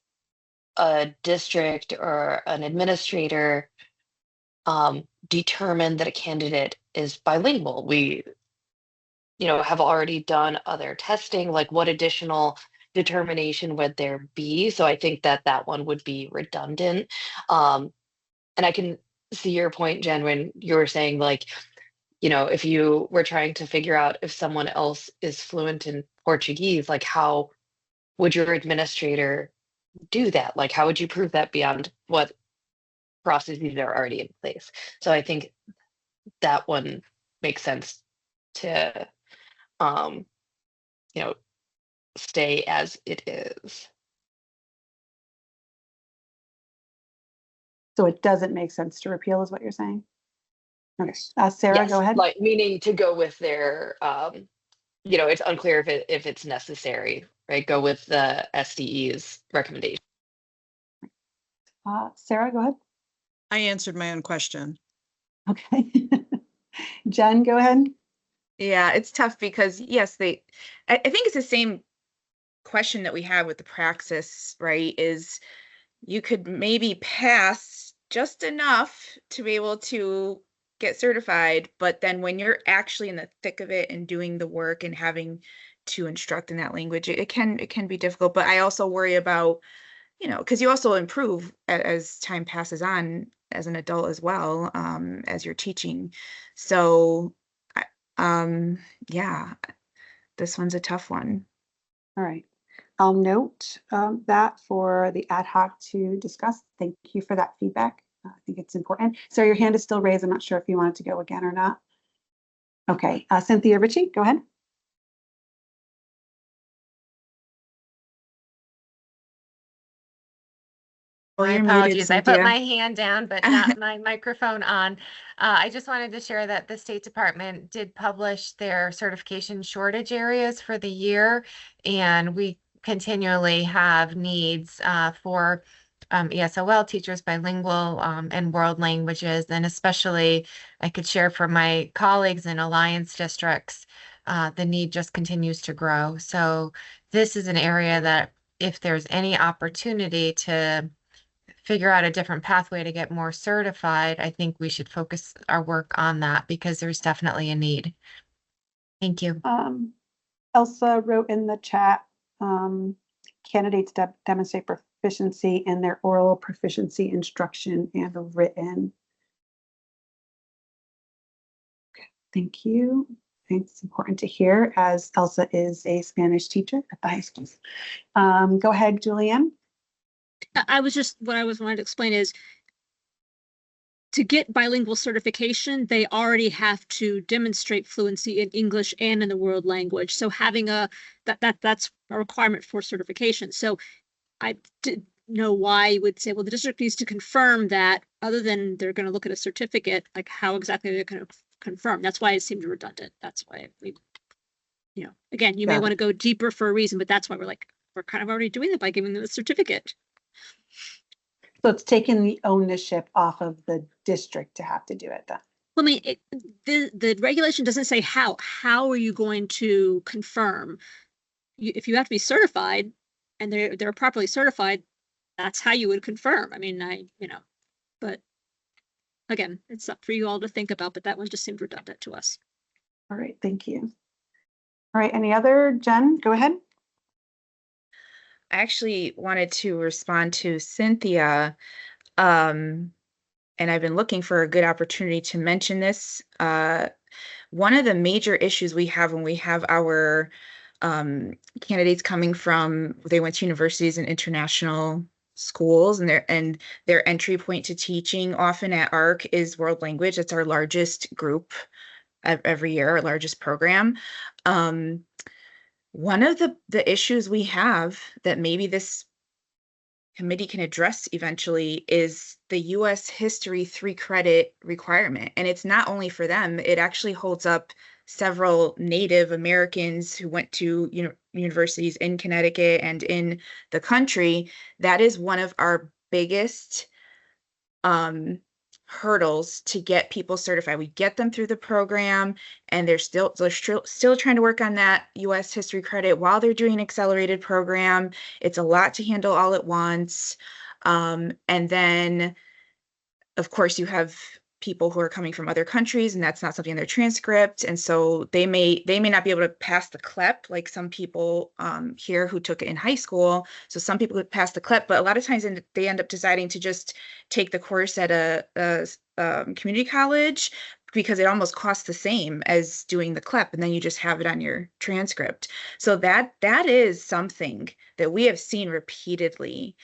a district or an administrator determine that a candidate is bilingual? We have already done other testing, like what additional determination would there be? So I think that one would be redundant. And I can see your point, Jen, when you were saying like, if you were trying to figure out if someone else is fluent in Portuguese, like how would your administrator do that? Like how would you prove that beyond what processes are already in place? So I think that one makes sense to stay as it is. So it doesn't make sense to repeal is what you're saying? Okay, Sarah, Yes, go ahead. like meaning to go with their, it's unclear if it's necessary, right? Go with the SDE's recommendation. Sarah, go ahead. I answered my own question. Okay. Jen, go ahead. Yeah, it's tough because yes, I think it's the same question that we have with the praxis, right? Is you could maybe pass just enough to be able to get certified, but then when you're actually in the thick of it and doing the work and having to instruct in that language, it can be difficult. But I also worry about, because you also improve as time passes on as an adult as well, as you're teaching. So yeah, this one's a tough one. All right. I'll note that for the ad hoc to discuss. Thank you for that feedback. I think it's important. So your hand is still raised. I'm not sure if you wanted to go again or not. Okay. Cynthia Ritchie, go ahead. My apologies. I put my hand down, but not my microphone on. I just wanted to share that the State Department did publish their certification shortage areas for the year, and we continually have needs for ESOL teachers, bilingual, and world languages. And especially, I could share for my colleagues in Alliance districts, the need just continues to grow. So this is an area that if there's any opportunity to figure out a different pathway to get more certified, I think we should focus our work on that because there's definitely a need. Thank you. Elsa wrote in the chat, candidates demonstrate proficiency in their oral proficiency instruction and written. Okay, thank you. It's important to hear as Elsa is a Spanish teacher at the high school. Go ahead, Julianne. What I was wanting to explain is to get bilingual certification, they already have to demonstrate fluency in English and in the world language. So having that's a requirement for certification. So I didn't know why you would say, well, the district needs to confirm that, other than they're going to look at a certificate, like how exactly they're going to confirm. That's why it seemed redundant. That's why we, again, you may want to go deeper for a reason, but that's why we're kind of already doing it by giving them a certificate. So it's taking the ownership off of the district to have to do it then. Well, I mean, the regulation doesn't say how. How are you going to confirm? If you have to be certified and they're properly certified, that's how you would confirm. I mean, but again, it's up for you all to think about, but that one just seemed redundant to us. All right, thank you. All right, any other? Jen, go ahead. I actually wanted to respond to Cynthia, and I've been looking for a good opportunity to mention this. One of the major issues we have when we have our candidates coming from, they went to universities and international schools, and their entry point to teaching often at ARC is world language. It's our largest group every year, our largest program. One of the issues we have that maybe this committee can address eventually is the U.S. history 3-credit requirement. And it's not only for them, it actually holds up several Native Americans who went to universities in Connecticut and in the country. That is one of our biggest hurdles to get people certified. We get them through the program, and they're still trying to work on that U.S. history credit while they're doing an accelerated program. It's a lot to handle all at once. And then, of course, you have people who are coming from other countries, and that's not something in their transcript. And so they may not be able to pass the CLEP like some people here who took it in high school. So some people would pass the CLEP, but a lot of times they end up deciding to just take the course at a community college because it almost costs the same as doing the CLEP, and then you just have it on your transcript. So that is something that we have seen repeatedly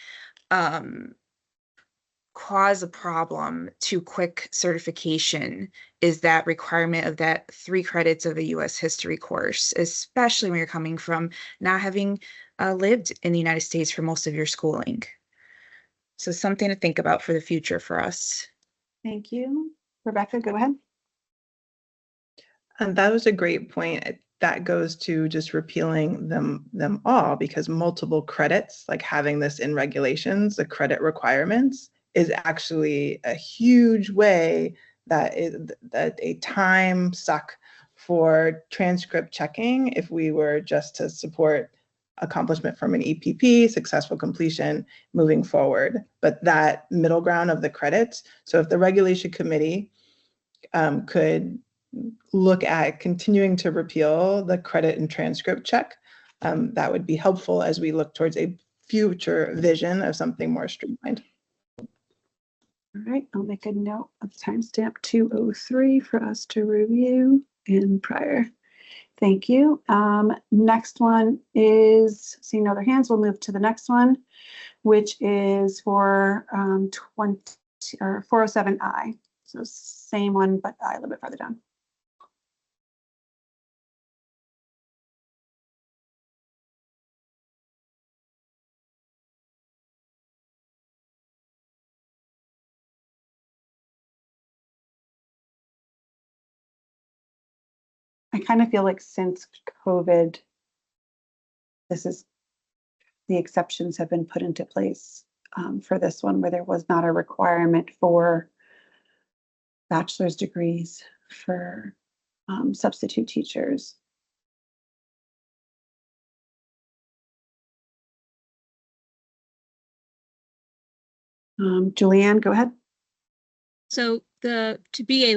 cause a problem to quick certification, is that requirement of that 3 credits of a U.S. history course, especially when you're coming from not having lived in the United States for most of your schooling. So something to think about for the future for us. Thank you. Rebecca, go ahead. And that was a great point. That goes to just repealing them all, because multiple credits, like having this in regulations, the credit requirements, is actually a huge way that a time suck for transcript checking if we were just to support accomplishment from an EPP, successful completion, moving forward. But that middle ground of the credits, so if the regulation committee could look at continuing to repeal the credit and transcript check, that would be helpful as we look towards a future vision of something more streamlined. All right, I'll make a note of timestamp 203 for us to review in prior. Thank you. Next one is, seeing no other hands, we'll move to the next one, which is for 407I. So same one, but I a little bit farther down. I kind of feel like since COVID, the exceptions have been put into place. for this one where there was not a requirement for bachelor's degrees for substitute teachers. Julianne, go ahead. So to be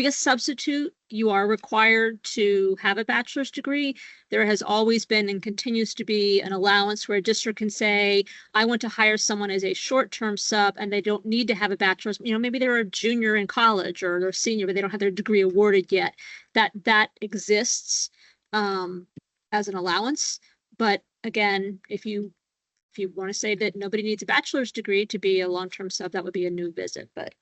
a substitute, you are required to have a bachelor's degree. There has always been and continues to be an allowance where a district can say, I want to hire someone as a short-term sub and they don't need to have a bachelor's. Maybe they're a junior in college or they're a senior, but they don't have their degree awarded yet. That exists as an allowance. But again, if you want to say that nobody needs a bachelor's degree to be a long-term sub, that would be a new visit. But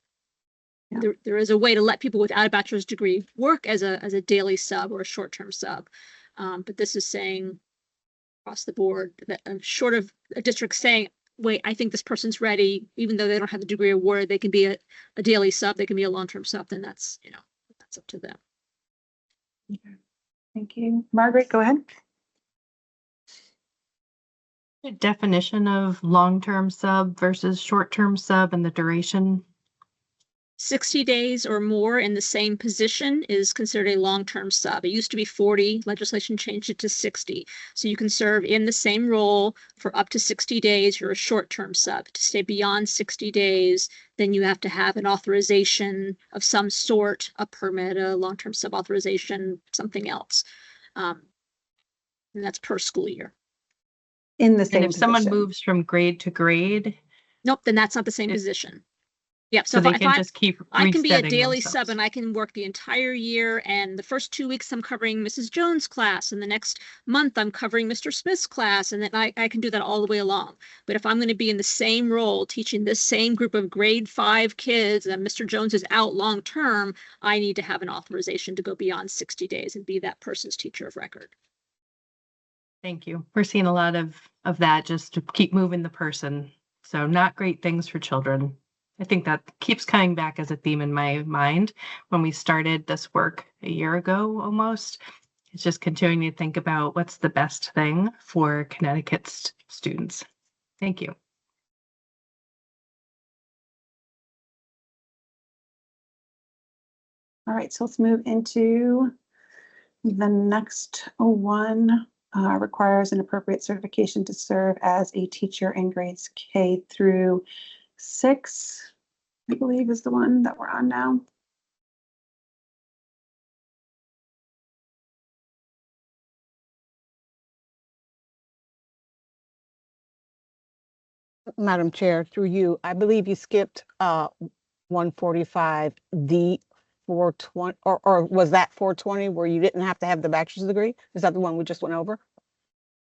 yeah, there is a way to let people without a bachelor's degree work as a daily sub or a short-term sub. But this is saying across the board that short of a district saying, wait, I think this person's ready, even though they don't have the degree awarded, they can be a daily sub, they can be a long-term sub, then that's up to them. Okay. Thank you. Margaret, go ahead. Definition of long-term sub versus short-term sub and the duration. 60 days or more in the same position is considered a long-term sub. It used to be 40, legislation changed it to 60. So you can serve in the same role for up to 60 days. You're a short-term sub. To stay beyond 60 days, then you have to have an authorization of some sort, a permit, a long-term sub authorization, something else. And that's per school year. In the same And if someone position. moves from grade to grade, Nope, then that's not the same position. Yeah, so they can just keep I can be a resetting daily themselves. sub and I can work the entire year, and the first 2 weeks I'm covering Mrs. Jones' class, and the next month I'm covering Mr. Smith's class, and then I can do that all the way along. But if I'm going to be in the same role teaching this same group of grade 5 kids and Mr. Jones is out long term, I need to have an authorization to go beyond 60 days and be that person's teacher of record. Thank you. We're seeing a lot of that just to keep moving the person. So not great things for children. I think that keeps coming back as a theme in my mind when we started this work a year ago almost. It's just continuing to think about what's the best thing for Connecticut's students. Thank you. All right, so let's move into the next one. Requires an appropriate certification to serve as a teacher in grades K through 6, I believe is the one that we're on now. Madam Chair, through you, I believe you skipped 145D 420, or was that 420 where you didn't have to have the bachelor's degree? Is that the one we just went over?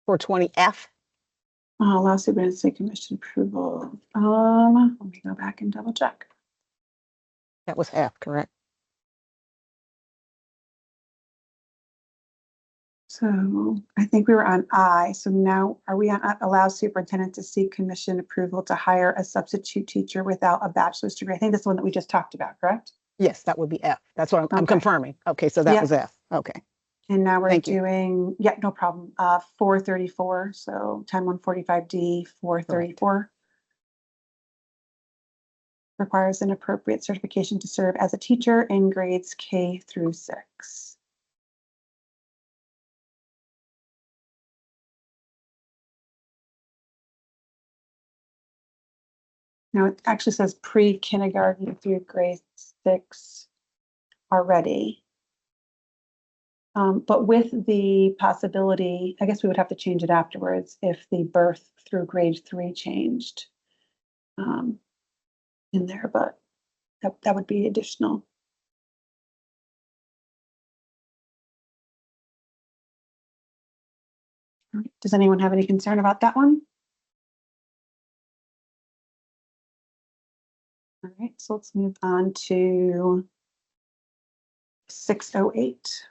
420F? Allow superintendent commission approval. Let me go back and double check. That was F, correct? So I think we were on I. So now are we on allow superintendent to seek commission approval to hire a substitute teacher without a bachelor's degree? I think that's the one that we just talked about, correct? Yes, that would be F. That's what I'm Okay. confirming. Okay, so that Yeah. was F. Okay. And now we're Thank you. doing, yeah, no problem. 434, so 10145D 434. Requires an appropriate certification to serve as a teacher in grades K through 6. Now it actually says pre-kindergarten through grade 6 already. But with the possibility, I guess we would have to change it afterwards if the birth through grade 3 changed in there, but that would be additional. All right. Does anyone have any concern about that one? All right, so let's move on to 608.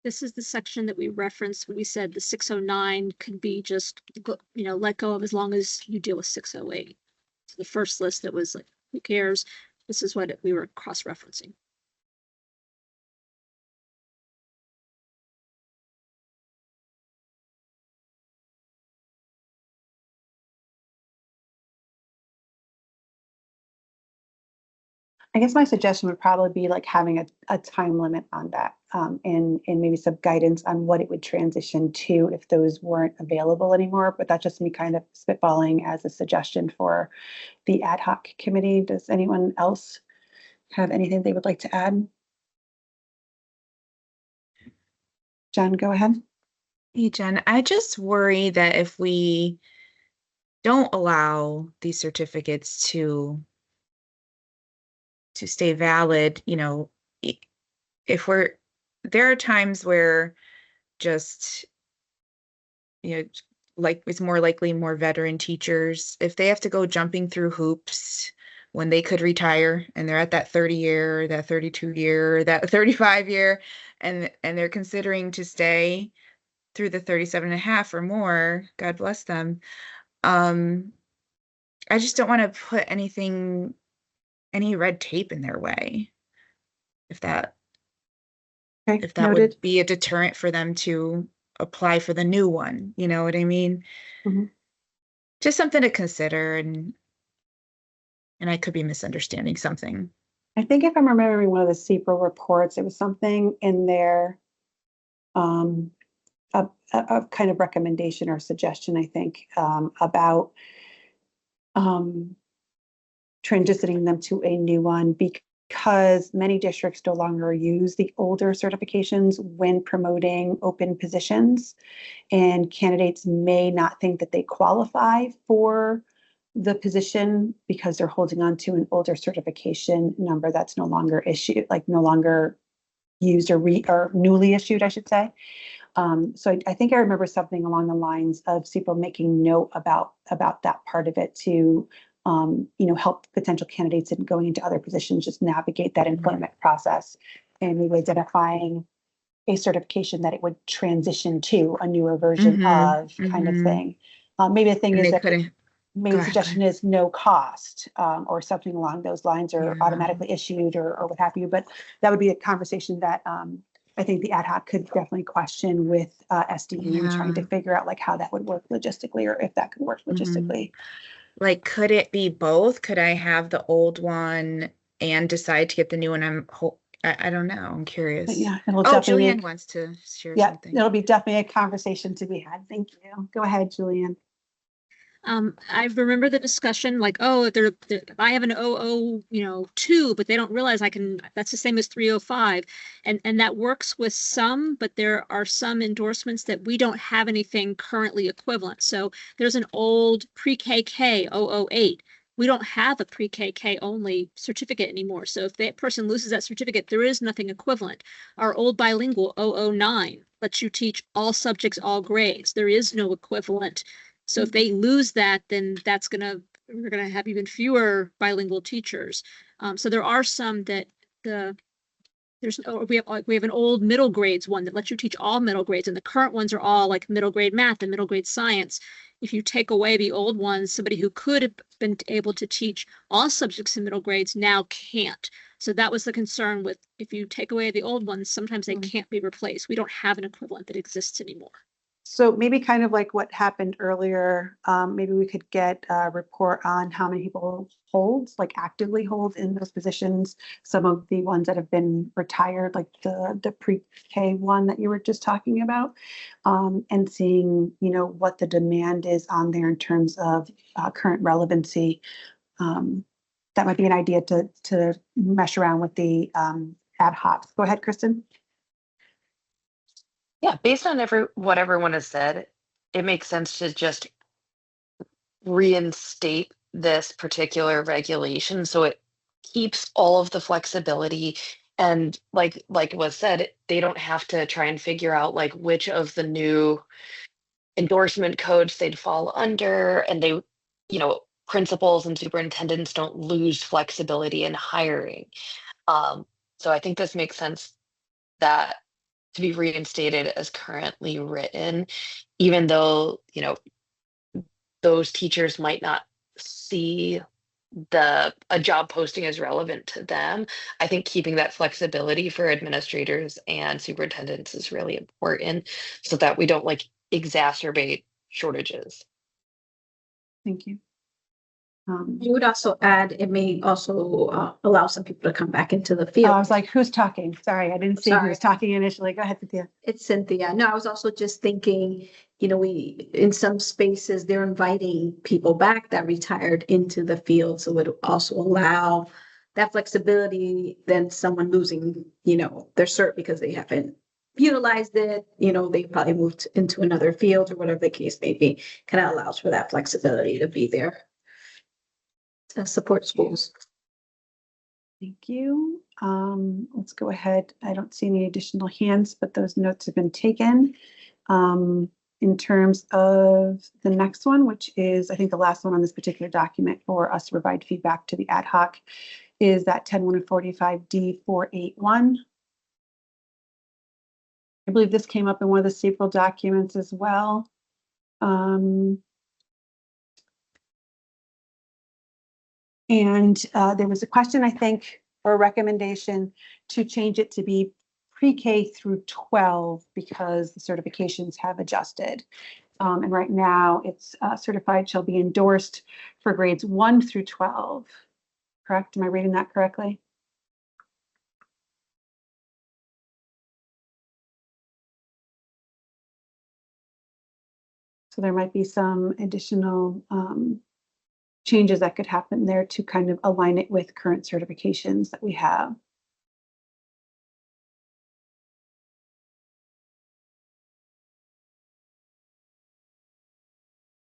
This is the section that we referenced when we said the 609 could be just, let go of as long as you deal with 608. So the first list that was like, who cares? This is what we were cross-referencing. I guess my suggestion would probably be like having a time limit on that, and maybe some guidance on what it would transition to if those weren't available anymore. But that's just me kind of spitballing as a suggestion for the ad hoc committee. Does anyone else have anything they would like to add? Jen, go ahead. Hey, Jen, I just worry that if we don't allow these certificates to stay valid, you know, if there are times where just, you know, like it's more likely more veteran teachers, if they have to go jumping through hoops when they could retire and they're at that 30 year, that 32 year, that 35 year, and they're considering to stay through the 37 and a half or more, God bless them. I just don't want to put any red tape in their way. If that Noted. would be a deterrent for them to apply for the new one, you know what I mean? Mhm. Just something to consider, and I could be misunderstanding something. I think if I'm remembering one of the CPRO reports, it was something in there, a kind of recommendation or suggestion, I think, about transitioning them to a new one because many districts no longer use the older certifications when promoting open positions, and candidates may not think that they qualify for the position because they're holding on to an older certification number that's no longer issued, like no longer used or newly issued, I should say. So I think I remember something along the lines of CPRO making note about that part of it to help potential candidates in going into other positions just navigate that employment process, and maybe identifying a certification that it would transition to a newer version of kind of thing. Maybe the thing is that maybe the suggestion is no cost, or something along those lines, or automatically issued or what have you. But that would be a conversation that I think the ad hoc could definitely question with SDE and trying to figure out like how that would work logistically, or if that could work logistically. Like, could it be both? Could I have the old one and decide to get the new one? I don't know. I'm curious. But yeah, it'll Oh, definitely Julianne wants to share yeah, something. it'll be definitely a conversation to be had. Thank you. Go ahead, Julianne. I remember the discussion like, oh, I have an 002, but they don't realize that's the same as 305. And that works with some, but there are some endorsements that we don't have anything currently equivalent. So there's an old pre-KK 008. We don't have a pre-KK only certificate anymore. So if that person loses that certificate, there is nothing equivalent. Our old bilingual 009 lets you teach all subjects, all grades. There is no equivalent. So if they lose that, then we're gonna have even fewer bilingual teachers. So there are some that we have an old middle grades one that lets you teach all middle grades, and the current ones are all like middle grade math and middle grade science. If you take away the old ones, somebody who could have been able to teach all subjects in middle grades now can't. So that was the concern with, if you take away the old ones, sometimes they can't be replaced. We don't have an equivalent that exists anymore. So maybe kind of like what happened earlier, maybe we could get a report on how many people actively hold in those positions. Some of the ones that have been retired, like the pre-K one that you were just talking about, and seeing, what the demand is on there in terms of current relevancy. That might be an idea to mesh around with the ad hoc. Go ahead, Kristen. Yeah, based on what everyone has said, it makes sense to just reinstate this particular regulation so it keeps all of the flexibility. And like was said, they don't have to try and figure out like which of the new endorsement codes they'd fall under, and they, principals and superintendents don't lose flexibility in hiring. So I think this makes sense that to be reinstated as currently written, even though, those teachers might not see a job posting is relevant to them. I think keeping that flexibility for administrators and superintendents is really important so that we don't like exacerbate shortages. Thank you. You would also add, it may also allow some people to come back into the Oh, field. I was like, who's talking? Sorry, I didn't see who was talking initially. Go ahead, Cynthia. It's Cynthia. No, I was also just thinking, you know, in some spaces, they're inviting people back that retired into the field. So it would also allow that flexibility than someone losing, you know, their cert because they haven't utilized it. You know, they probably moved into another field or whatever the case may be. Kind of allows for that flexibility to be there to support schools. Thank you. Let's go ahead. I don't see any additional hands, but those notes have been taken. In terms of the next one, which is, I think, the last one on this particular document for us to provide feedback to the ad hoc, is that 10-145D481. I believe this came up in one of the staple documents as well. And there was a question, I think, or a recommendation to change it to be pre-K through 12 because the certifications have adjusted. And right now it's certified shall be endorsed for grades 1 through 12. Correct? Am I reading that correctly? So there might be some additional changes that could happen there to kind of align it with current certifications that we have.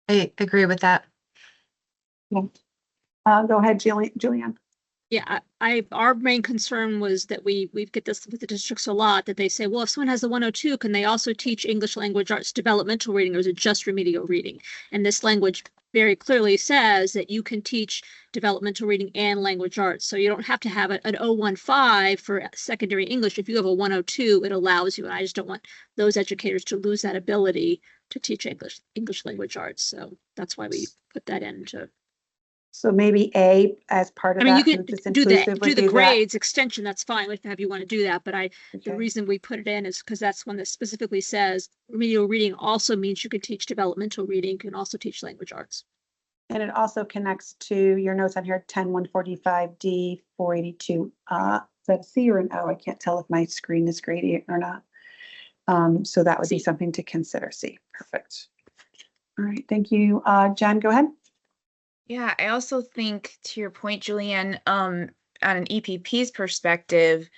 I agree with that. Yeah. Go ahead, Julianne. Yeah, our main concern was that we get this with the districts a lot, that they say, well, if someone has the 102, can they also teach English language arts developmental reading, or is it just remedial reading? And this language very clearly says that you can teach developmental reading and language arts. So you don't have to have an 015 for secondary English. If you have a 102, it allows you. And I just don't want those educators to lose that ability to teach English language arts. So that's why we put that into. So maybe A as part of I mean, that. you can since it's do inclusive, would the be grades extension. That's fine if you want to do that. But the Okay. reason we put it in is because that's one that specifically says remedial reading also means you can teach developmental reading, can also teach language arts. And it also connects to your notes on here, 10-145D482. Is that a C or an O? I can't tell if my screen is gradient or not. So that would be something to consider. C. Perfect. All right. Thank you. Jen, go ahead. Yeah, I also think, to your point, Julianne, on an EPP's perspective,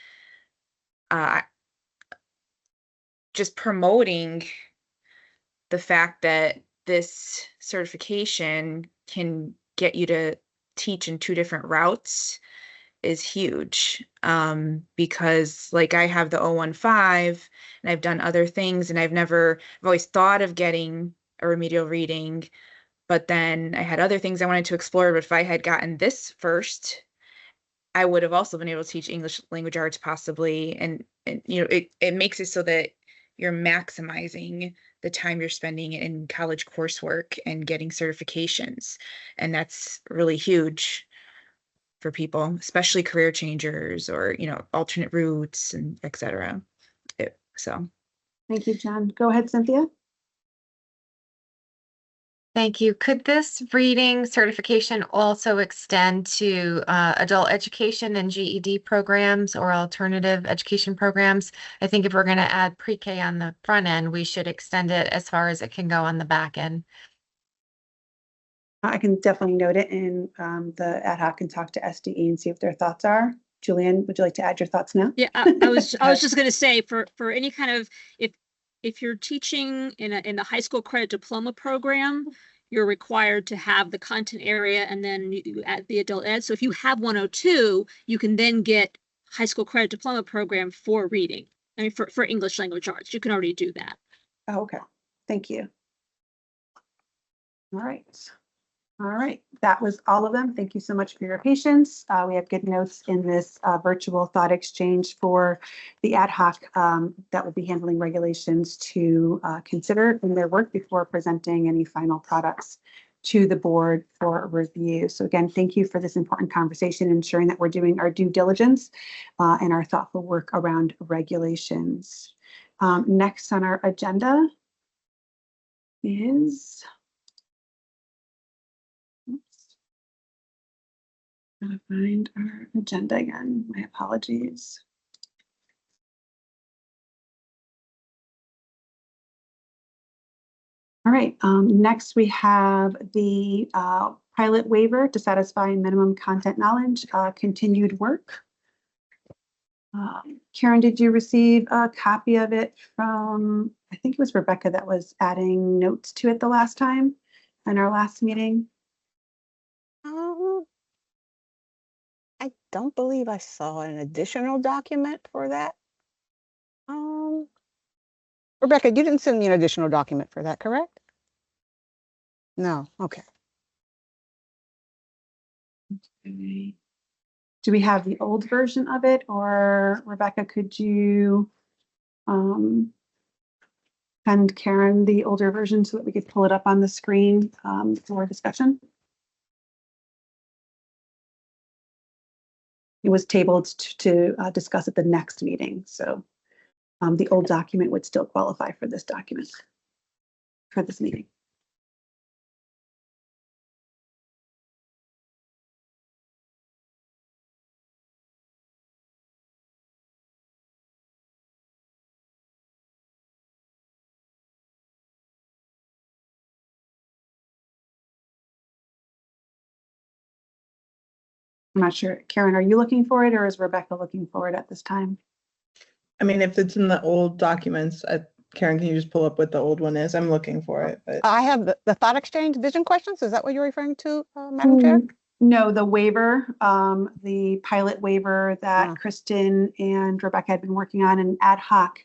just promoting the fact that this certification can get you to teach in 2 different routes is huge. Because like I have the 015 and I've done other things, and I've always thought of getting a remedial reading, but then I had other things I wanted to explore. But if I had gotten this first, I would have also been able to teach English language arts possibly. And you know, it makes it so that you're maximizing the time you're spending in college coursework and getting certifications. And that's really huge for people, especially career changers or, you know, alternate routes and et cetera. So. Thank you, Jen. Go ahead, Cynthia. Thank you. Could this reading certification also extend to adult education and GED programs or alternative education programs? I think if we're going to add pre-K on the front end, we should extend it as far as it can go on the back end. I can definitely note it in the ad hoc and talk to SDE and see what their thoughts are. Julianne, would you like to add your thoughts now? Yeah, I was just going to say for any kind of if you're teaching in the high school credit diploma program, you're required to have the content area and then you add the adult ed. So if you have 102, you can then get high school credit diploma program for reading. I mean, for English language arts, you can already do that. Oh, okay. Thank you. All right. All right. That was all of them. Thank you so much for your patience. We have good notes in this virtual thought exchange for the ad hoc that will be handling regulations to consider in their work before presenting any final products to the board for review. So again, thank you for this important conversation, ensuring that we're doing our due diligence and our thoughtful work around regulations. Next on our agenda is, oops, gotta find our agenda again. My apologies. All right, next we have the pilot waiver to satisfy minimum content knowledge, continued work. Karen, did you receive a copy of it from, I think it was Rebecca that was adding notes to it the last time in our last meeting? I don't believe I saw an additional document for that. Rebecca, you didn't send me an additional document for that, correct? No, okay. Do we have the old version of it, or Rebecca, could you send Karen the older version so that we could pull it up on the screen for discussion? It was tabled to discuss at the next meeting, so the old document would still qualify for this document, for this meeting. I'm not sure. Karen, are you looking for it, or is Rebecca looking for it at this time? I mean, if it's in the old documents, Karen, can you just pull up what the old one is? I'm looking for it, but I have the thought exchange vision questions. Is that what you're referring to, Madam Chair? No, the waiver, the pilot waiver that Kristen and Rebecca had been working on in ad hoc.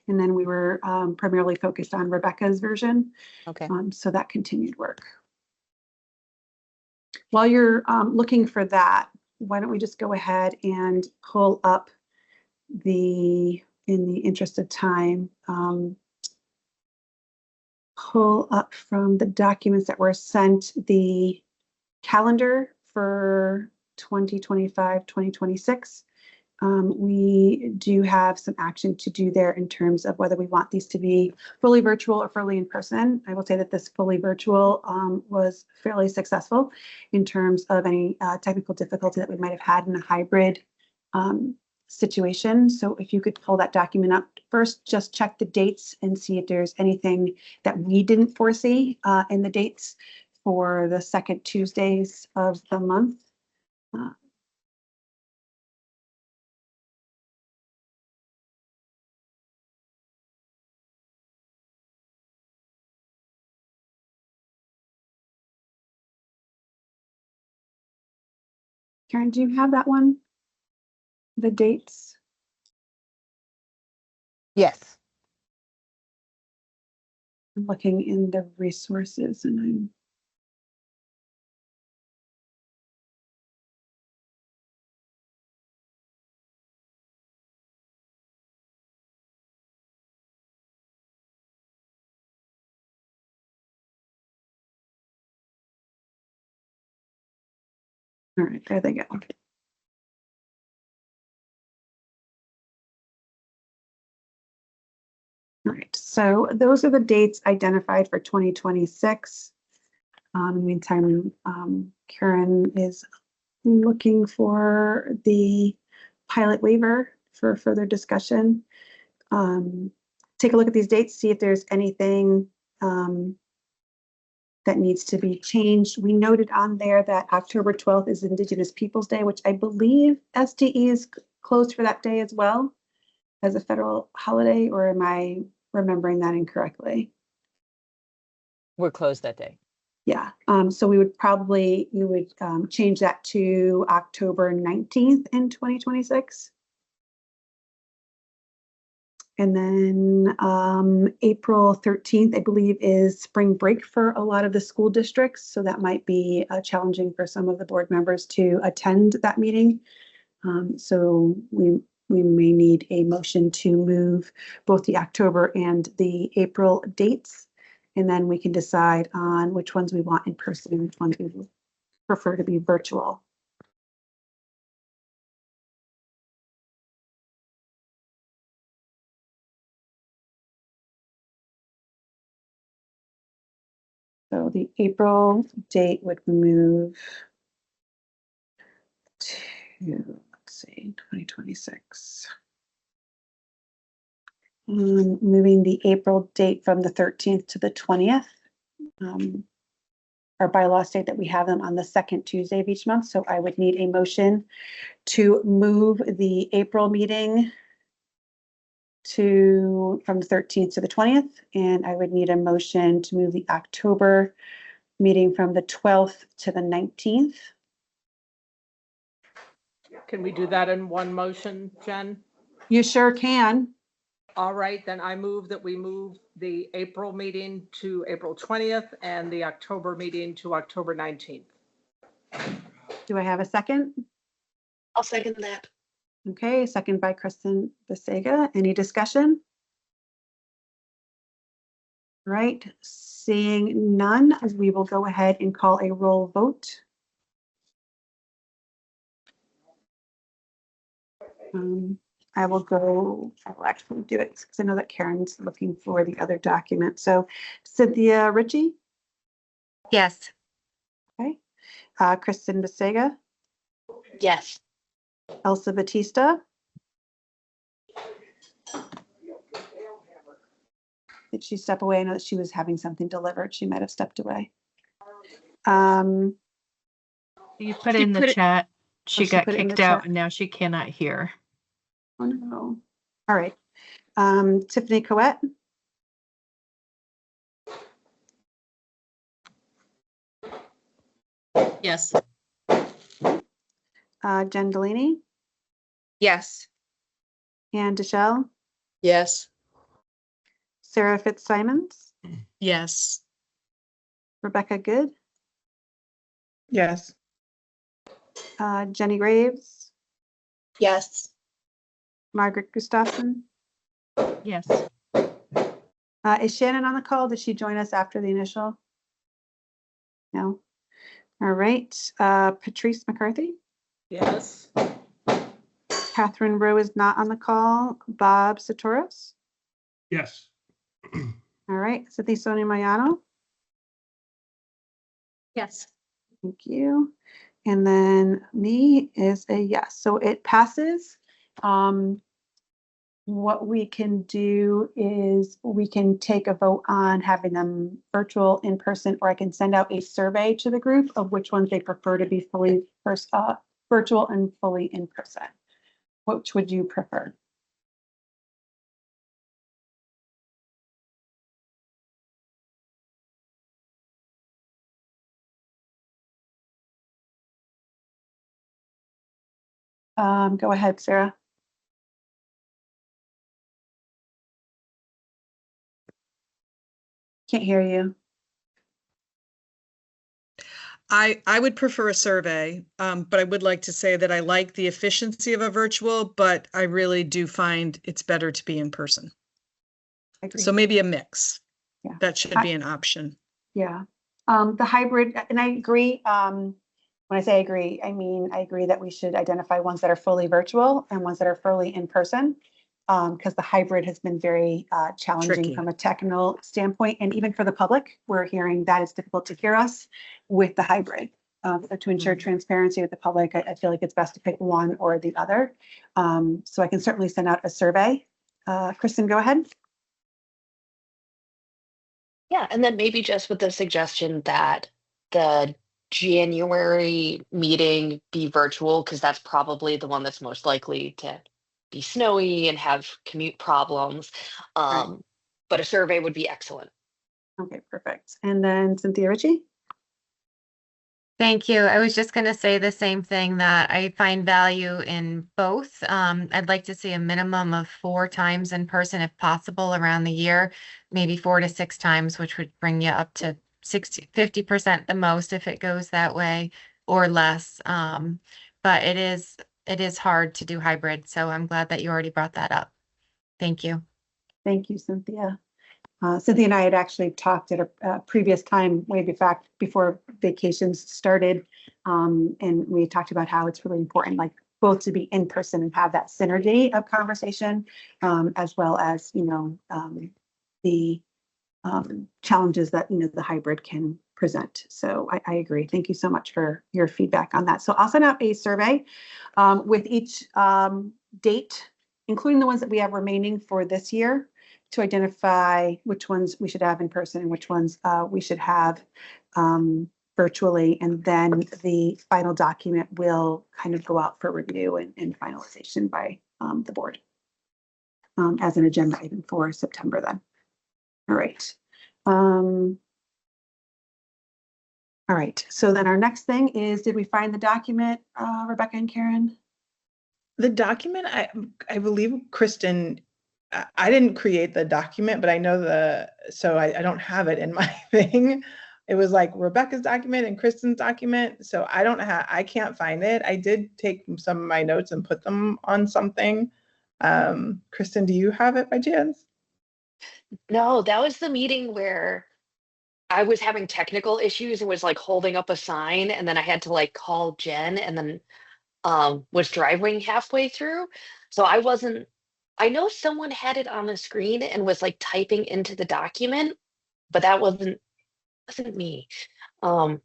And then we were primarily focused on Rebecca's version. Okay. So that continued work. While you're looking for that, why don't we just go ahead and pull up in the interest of time, pull up from the documents that were sent the calendar for 2025, 2026. We do have some action to do there in terms of whether we want these to be fully virtual or fully in person. I will say that this fully virtual was fairly successful in terms of any technical difficulty that we might have had in a hybrid situation. So if you could pull that document up first, just check the dates and see if there's anything that we didn't foresee in the dates for the second Tuesdays of the month. Karen, do you have that one? The dates? Yes. I'm looking in the resources and I'm all right, there they go. All right, so those are the dates identified for 2026. In the meantime, Karen is looking for the pilot waiver for further discussion. Take a look at these dates, see if there's anything that needs to be changed. We noted on there that October 12th is Indigenous Peoples Day, which I believe SDE is closed for that day as well as a federal holiday, or am I remembering that incorrectly? We're closed that day. Yeah, so we would probably, you would change that to October 19th in 2026. And then April 13th, I believe, is spring break for a lot of the school districts. So that might be challenging for some of the board members to attend that meeting. So we may need a motion to move both the October and the April dates. And then we can decide on which ones we want in person and which ones we would prefer to be virtual. So the April date would move to, let's see, 2026. Moving the April date from the 13th to the 20th. Our bylaw state that we have them on the second Tuesday of each month. So I would need a motion to move the April meeting from the 13th to the 20th. And I would need a motion to move the October meeting from the 12th to the 19th. Can we do that in one motion, Jen? You sure can. All right, then I move that we move the April meeting to April 20th and the October meeting to October 19th. Do I have a second? I'll second that. Okay, second by Kristen Besega. Any discussion? Right, seeing none, we will go ahead and call a roll vote. I will actually do it because I know that Karen's looking for the other document. So Cynthia Ritchie? Yes. Okay. Kristen Besega? Yes. Elsa Batista? Did she step away? I know that she was having something delivered. She might have stepped away. You put it in the chat. She got put it in the kicked out chat. and now she cannot hear. Oh no. All right. Tiffany Coette? Yes. Jen Delaney? Yes. Ann Deschelle? Yes. Sarah Fitzsimons? Yes. Rebecca Good? Yes. Jenny Graves? Yes. Margaret Gustafson? Yes. Is Shannon on the call? Did she join us after the initial? No. All right. Patrice McCarthy? Yes. Catherine Rowe is not on the call. Bob Satoros? Yes. All right. Cynthia Sonia Mayano? Yes. Thank you. And then me is a yes. So it passes. What we can do is we can take a vote on having them virtual, in person, or I can send out a survey to the group of which ones they prefer to be fully virtual and fully in person. Which would you prefer? Go ahead, Sarah. Can't hear you. I would prefer a survey, but I would like to say that I like the efficiency of a virtual, but I really do find it's better to be in person. So maybe a mix. Yeah. That should be an option. Yeah. The hybrid, and I agree. When I say agree, I mean, I agree that we should identify ones that are fully virtual and ones that are fully in person. Because the hybrid has been very challenging Tricky. from a technical standpoint. And even for the public, we're hearing that it's difficult to hear us with the hybrid. So to ensure transparency with the public, I feel like it's best to pick one or the other. So I can certainly send out a survey. Kristen, go ahead. Yeah, and then maybe just with the suggestion that the January meeting be virtual, because that's probably the one that's most likely to be snowy and have commute problems. But a survey would be excellent. Okay, perfect. And then Cynthia Ritchie. Thank you. I was just going to say the same thing, that I find value in both. I'd like to see a minimum of 4 times in person if possible around the year, maybe 4 to 6 times, which would bring you up to 50% the most if it goes that way, or less. But it is hard to do hybrid. So I'm glad that you already brought that up. Thank you. Thank you, Cynthia. Cynthia and I had actually talked at a previous time, way back before vacations started. And we talked about how it's really important, like both to be in person and have that synergy of conversation, as well as, the challenges that, the hybrid can present. So I agree. Thank you so much for your feedback on that. So I'll send out a survey with each date, including the ones that we have remaining for this year, to identify which ones we should have in person and which ones we should have virtually. And then the final document will kind of go out for review and finalization by the board as an agenda item for September then. All right. All right. So then our next thing is, did we find the document, Rebecca and Karen? The document, I believe Kristen, I didn't create the document, but I know so I don't have it in my thing. It was like Rebecca's document and Kristen's document. So I can't find it. I did take some of my notes and put them on something. Kristen, do you have it by chance? No, that was the meeting where I was having technical issues and was like holding up a sign, and then I had to like call Jen, and then was driving halfway through. So I know someone had it on the screen and was like typing into the document, but that wasn't me. I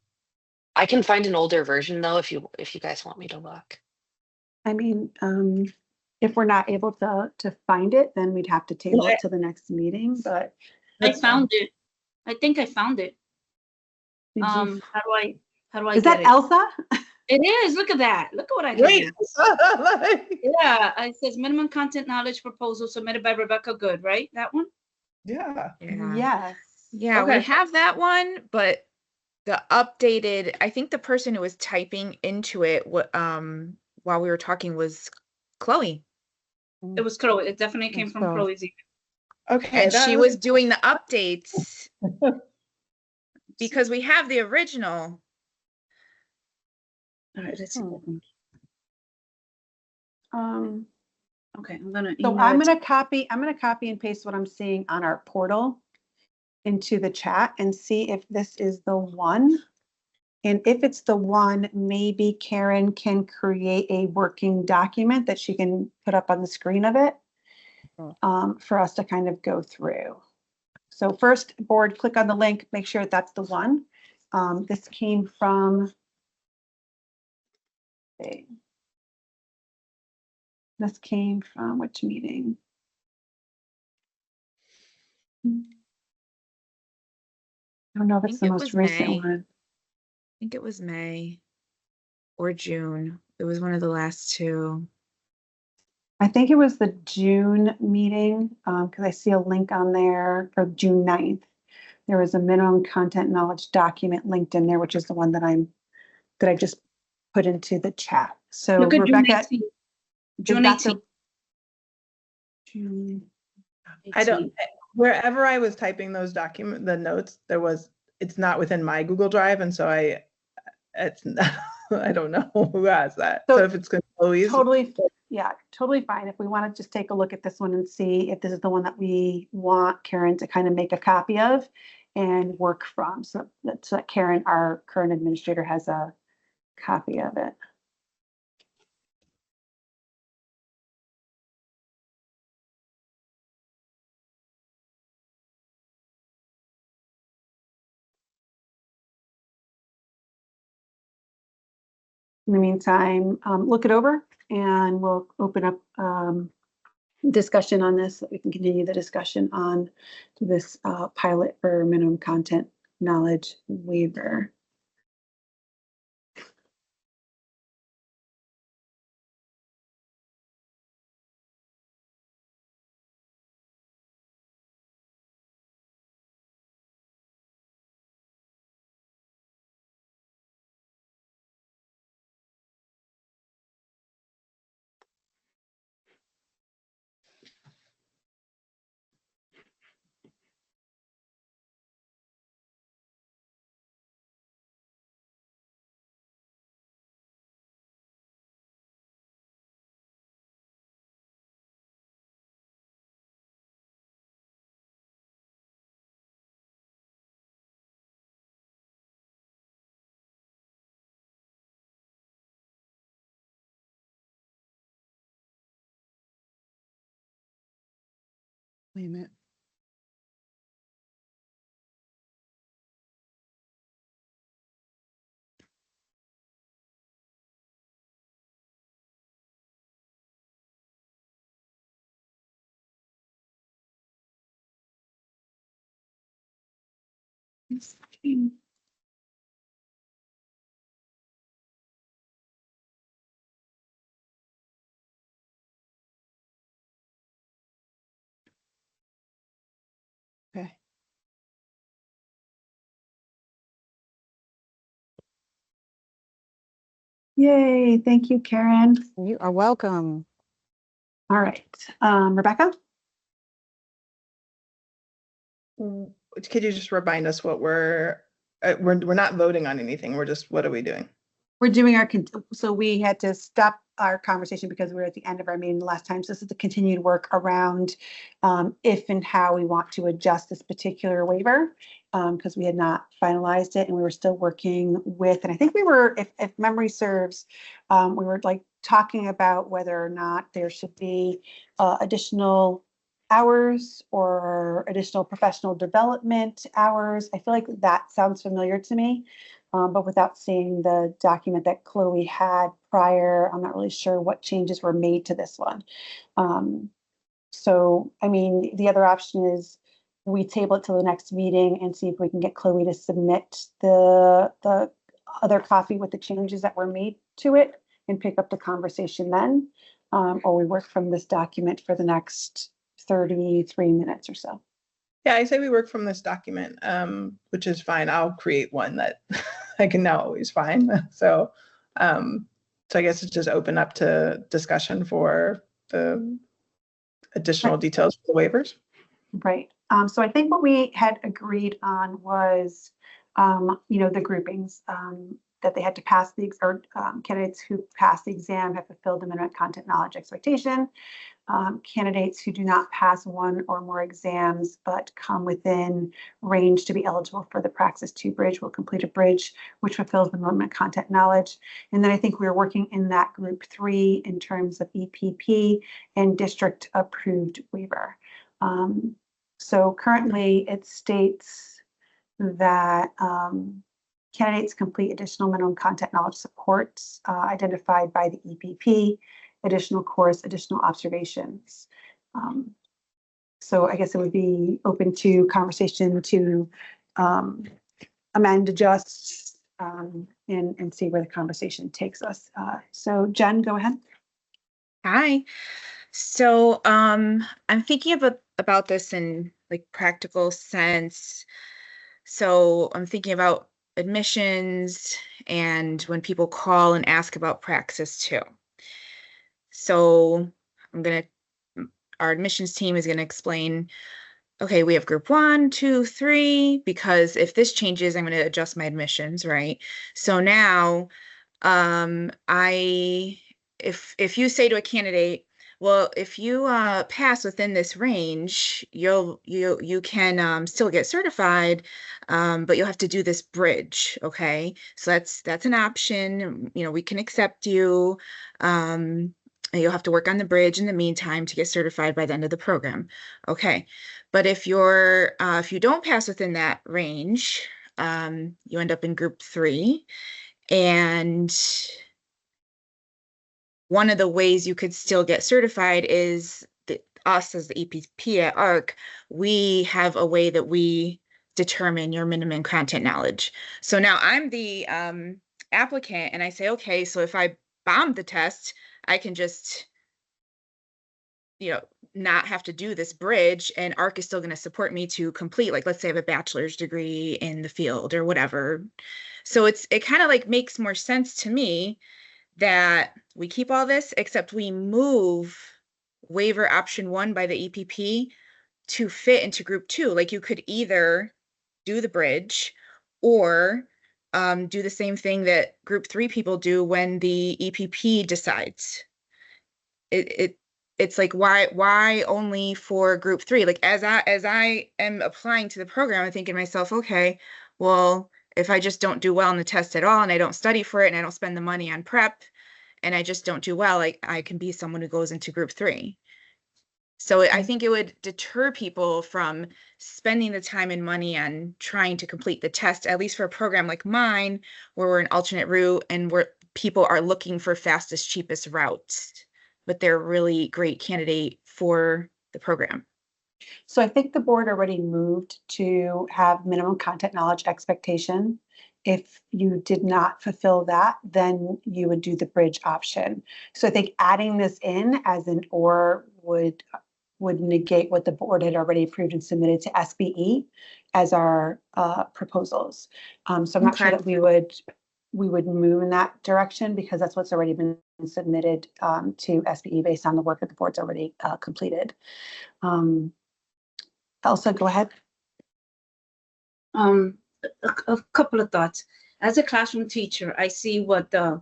can find an older version though if you guys want me to look. I mean, if we're not able to find it, then we'd have to table it to the next meeting, but. I found it. I think I found it. How do I Is get that it? Elsa? It is. Look at that. Look at what I can Wait. do. Yeah, it says minimum content knowledge proposal submitted by Rebecca Good, right? That one? Yeah. Yes. Yeah, Okay. we have that one, but the updated, I think the person who was typing into it while we were talking was Chloe. It was Chloe. It definitely came from Chloe's email. Okay. And she was doing the updates because we have the original. All right, let's see. Um, Okay, I'm gonna so email I'm it. gonna copy and paste what I'm seeing on our portal into the chat and see if this is the one. And if it's the one, maybe Karen can create a working document that she can put up on the screen of it for us to kind of go through. So first, board, click on the link, make sure that's the one. This came from, which meeting? I don't know if it's the most recent one. I think it was May or June. It was one of the last two. I think it was the June meeting, because I see a link on there for June 9th. There was a minimum content knowledge document linked in there, which is the one that I just put into the chat. So Look at Rebecca, June 18th. June 18th. I don't, wherever I was typing those the notes, it's not within my Google Drive. And so I don't know who has that. So if it's Chloe's. Totally fine. If we want to just take a look at this one and see if this is the one that we want Karen to kind of make a copy of and work from. So that Karen, our current administrator, has a copy of it. In the meantime, look it over and we'll open up discussion on this so that we can continue the discussion on this pilot for minimum content knowledge waiver. Wait a minute. Okay. Yay, thank you, Karen. You are welcome. All right, Rebecca? Could you just remind us what we're not voting on anything. We're just, what are we doing? We're doing our, so we had to stop our conversation because we were at the end of our meeting the last time. So this is the continued work around if and how we want to adjust this particular waiver, because we had not finalized it and we were still working with, and I think we were, if memory serves, we were like talking about whether or not there should be additional hours or additional professional development hours. I feel like that sounds familiar to me. But without seeing the document that Chloe had prior, I'm not really sure what changes were made to this one. So, I mean, the other option is we table it till the next meeting and see if we can get Chloe to submit the other copy with the changes that were made to it and pick up the conversation then. Or we work from this document for the next 33 minutes or so. Yeah, I say we work from this document, which is fine. I'll create one that I can now always find. So, so I guess it's just open up to discussion for the additional details for the waivers. Right. So I think what we had agreed on was, you know, the groupings, that they had to pass the, or candidates who pass the exam have fulfilled the minimum content knowledge expectation. Candidates who do not pass one or more exams but come within range to be eligible for the Praxis 2 bridge will complete a bridge which fulfills the minimum content knowledge. And then I think we were working in that group 3 in terms of EPP and district approved waiver. So currently it states that candidates complete additional minimum content knowledge supports identified by the EPP, additional course, additional observations. So I guess it would be open to conversation to amend, adjust, and see where the conversation takes us. So Jen, go ahead. Hi. So I'm thinking about this in like practical sense. So I'm thinking about admissions and when people call and ask about Praxis 2. So our admissions team is gonna explain, okay, we have group 1, 2, 3, because if this changes, I'm gonna adjust my admissions, right? So now, if you say to a candidate, well, if you pass within this range, you can still get certified, but you'll have to do this bridge, okay? So that's an option. You know, we can accept you. You'll have to work on the bridge in the meantime to get certified by the end of the program, okay? But if you don't pass within that range, you end up in group 3, and one of the ways you could still get certified is us as the EPP at ARC, we have a way that we determine your minimum content knowledge. So now I'm the applicant and I say, okay, so if I bomb the test, I can just, you know, not have to do this bridge, and ARC is still going to support me to complete, like, let's say I have a bachelor's degree in the field or whatever. So it kind of like makes more sense to me that we keep all this, except we move waiver option 1 by the EPP to fit into group 2. Like you could either do the bridge or do the same thing that group 3 people do when the EPP decides. It's like, why only for group 3? Like as I am applying to the program, I'm thinking to myself, okay, well, if I just don't do well on the test at all and I don't study for it and I don't spend the money on prep and I just don't do well, like I can be someone who goes into group 3. So I think it would deter people from spending the time and money on trying to complete the test, at least for a program like mine, where we're an alternate route and where people are looking for fastest, cheapest routes, but they're a really great candidate for the program. So I think the board already moved to have minimum content knowledge expectation. If you did not fulfill that, then you would do the bridge option. So I think adding this in as an or would negate what the board had already approved and submitted to SBE as our proposals. So I'm not sure Okay. that we would move in that direction because that's what's already been submitted to SBE based on the work that the board's already completed. Elsa, go ahead. A couple of thoughts. As a classroom teacher, I see what the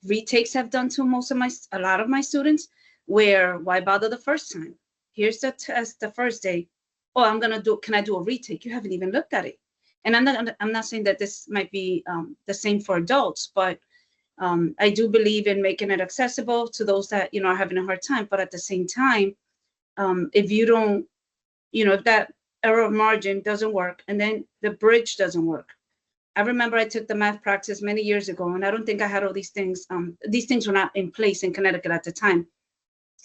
retakes have done to a lot of my students, where why bother the first time? Here's the test the first day. Oh, can I do a retake? You haven't even looked at it. And I'm not saying that this might be the same for adults, but I do believe in making it accessible to those that, are having a hard time. But at the same time, if you don't, if that error margin doesn't work and then the bridge doesn't work. I remember I took the math practice many years ago, and I don't think I had all these things. These things were not in place in Connecticut at the time.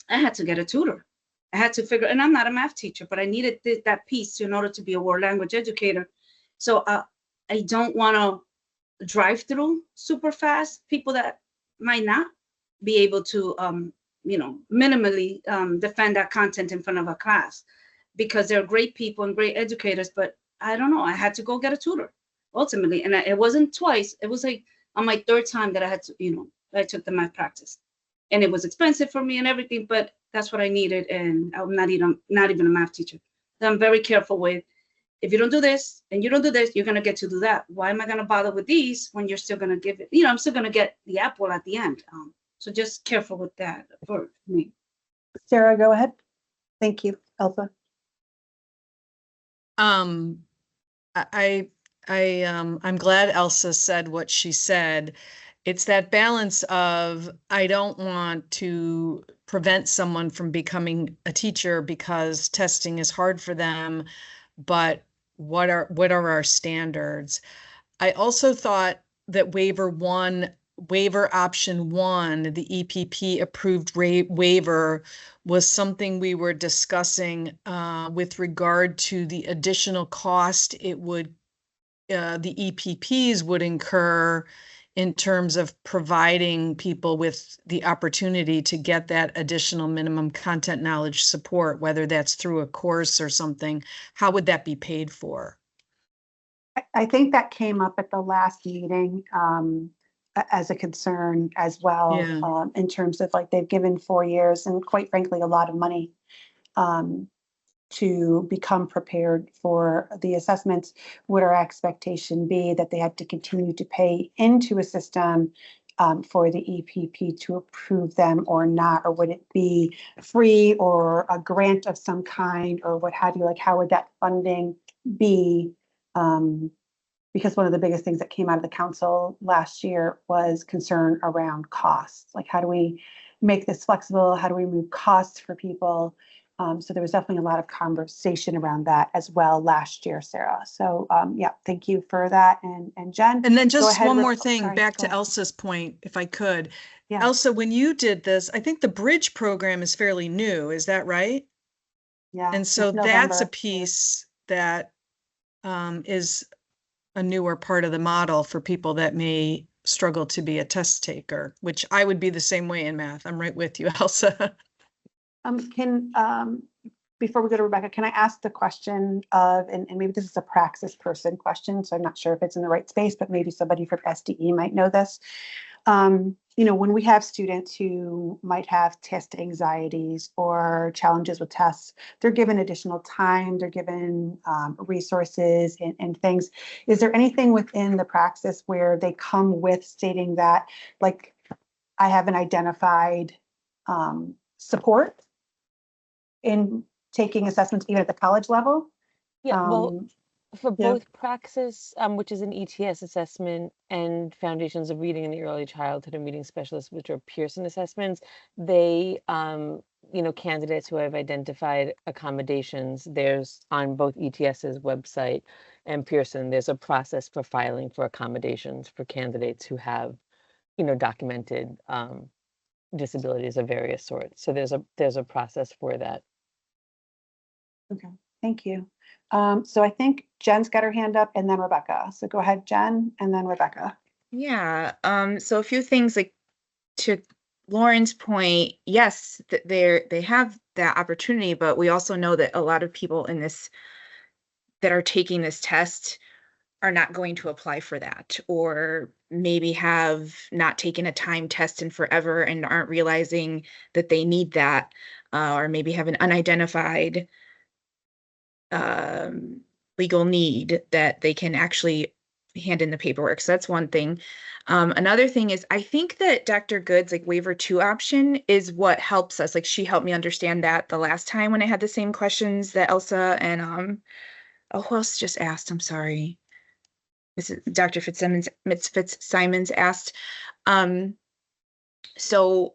I had to get a tutor. I had to figure, and I'm not a math teacher, but I needed that piece in order to be a world language educator. So I don't want to drive through super fast people that might not be able to, minimally defend that content in front of a class, because they're great people and great educators. But I don't know, I had to go get a tutor ultimately. And it wasn't twice. It was like on my third time that I had to, I took the math practice. And it was expensive for me and everything, but that's what I needed. And I'm not even a math teacher. So I'm very careful with, if you don't do this and you don't do this, you're going to get to do that. Why am I going to bother with these when you're still going to give it? I'm still going to get the apple at the end. So just careful with that for me. Sarah, go ahead. Thank you, Elsa. I'm glad Elsa said what she said. It's that balance of, I don't want to prevent someone from becoming a teacher because testing is hard for them, but what are our standards? I also thought that waiver option 1, the EPP approved waiver, was something we were discussing with regard to the additional cost the EPPs would incur in terms of providing people with the opportunity to get that additional minimum content knowledge support, whether that's through a course or something. How would that be paid for? I think that came up at the last meeting as a concern as well, Yeah. In terms of like they've given 4 years and quite frankly, a lot of money to become prepared for the assessments. Would our expectation be that they had to continue to pay into a system for the EPP to approve them or not? Or would it be free or a grant of some kind or what have you? Like, how would that funding be? Because one of the biggest things that came out of the council last year was concern around costs. Like, how do we make this flexible? How do we remove costs for people? So there was definitely a lot of conversation around that as well last year, Sarah. So yeah, thank you for that. And Jen. And then go just ahead one with- more thing, sorry, back go to ahead. Elsa's point, if I could. Yeah. Elsa, when you did this, I think the bridge program is fairly new, is that right? Yeah. And so since that's a November. piece that is a newer part of the model for people that may struggle to be a test taker, which I would be the same way in math. I'm right with you, Elsa. Before we go to Rebecca, can I ask the question of, and maybe this is a praxis person question, so I'm not sure if it's in the right space, but maybe somebody from SDE might know this. When we have students who might have test anxieties or challenges with tests, they're given additional time, they're given resources and things. Is there anything within the praxis where they come with stating that, like, I have an identified support in taking assessments even at the college level? Yeah, well, for yeah. both Praxis, which is an ETS assessment, and Foundations of Reading in the Early Childhood and Reading Specialists, which are Pearson assessments, they candidates who have identified accommodations, there's on both ETS's website and Pearson, there's a process for filing for accommodations for candidates who have, documented disabilities of various sorts. So there's a process for that. Okay, thank you. So I think Jen's got her hand up and then Rebecca. So go ahead, Jen, and then Rebecca. Yeah. So a few things, like to Lauren's point, yes, they have that opportunity, but we also know that a lot of people in this that are taking this test are not going to apply for that, or maybe have not taken a time test in forever and aren't realizing that they need that, or maybe have an unidentified legal need that they can actually hand in the paperwork. So that's one thing. Another thing is, I think that Dr. Good's like waiver 2 option is what helps us. Like, she helped me understand that the last time when I had the same questions that Elsa and who else just asked? I'm sorry. This is Dr. Fitzsimmons asked. So,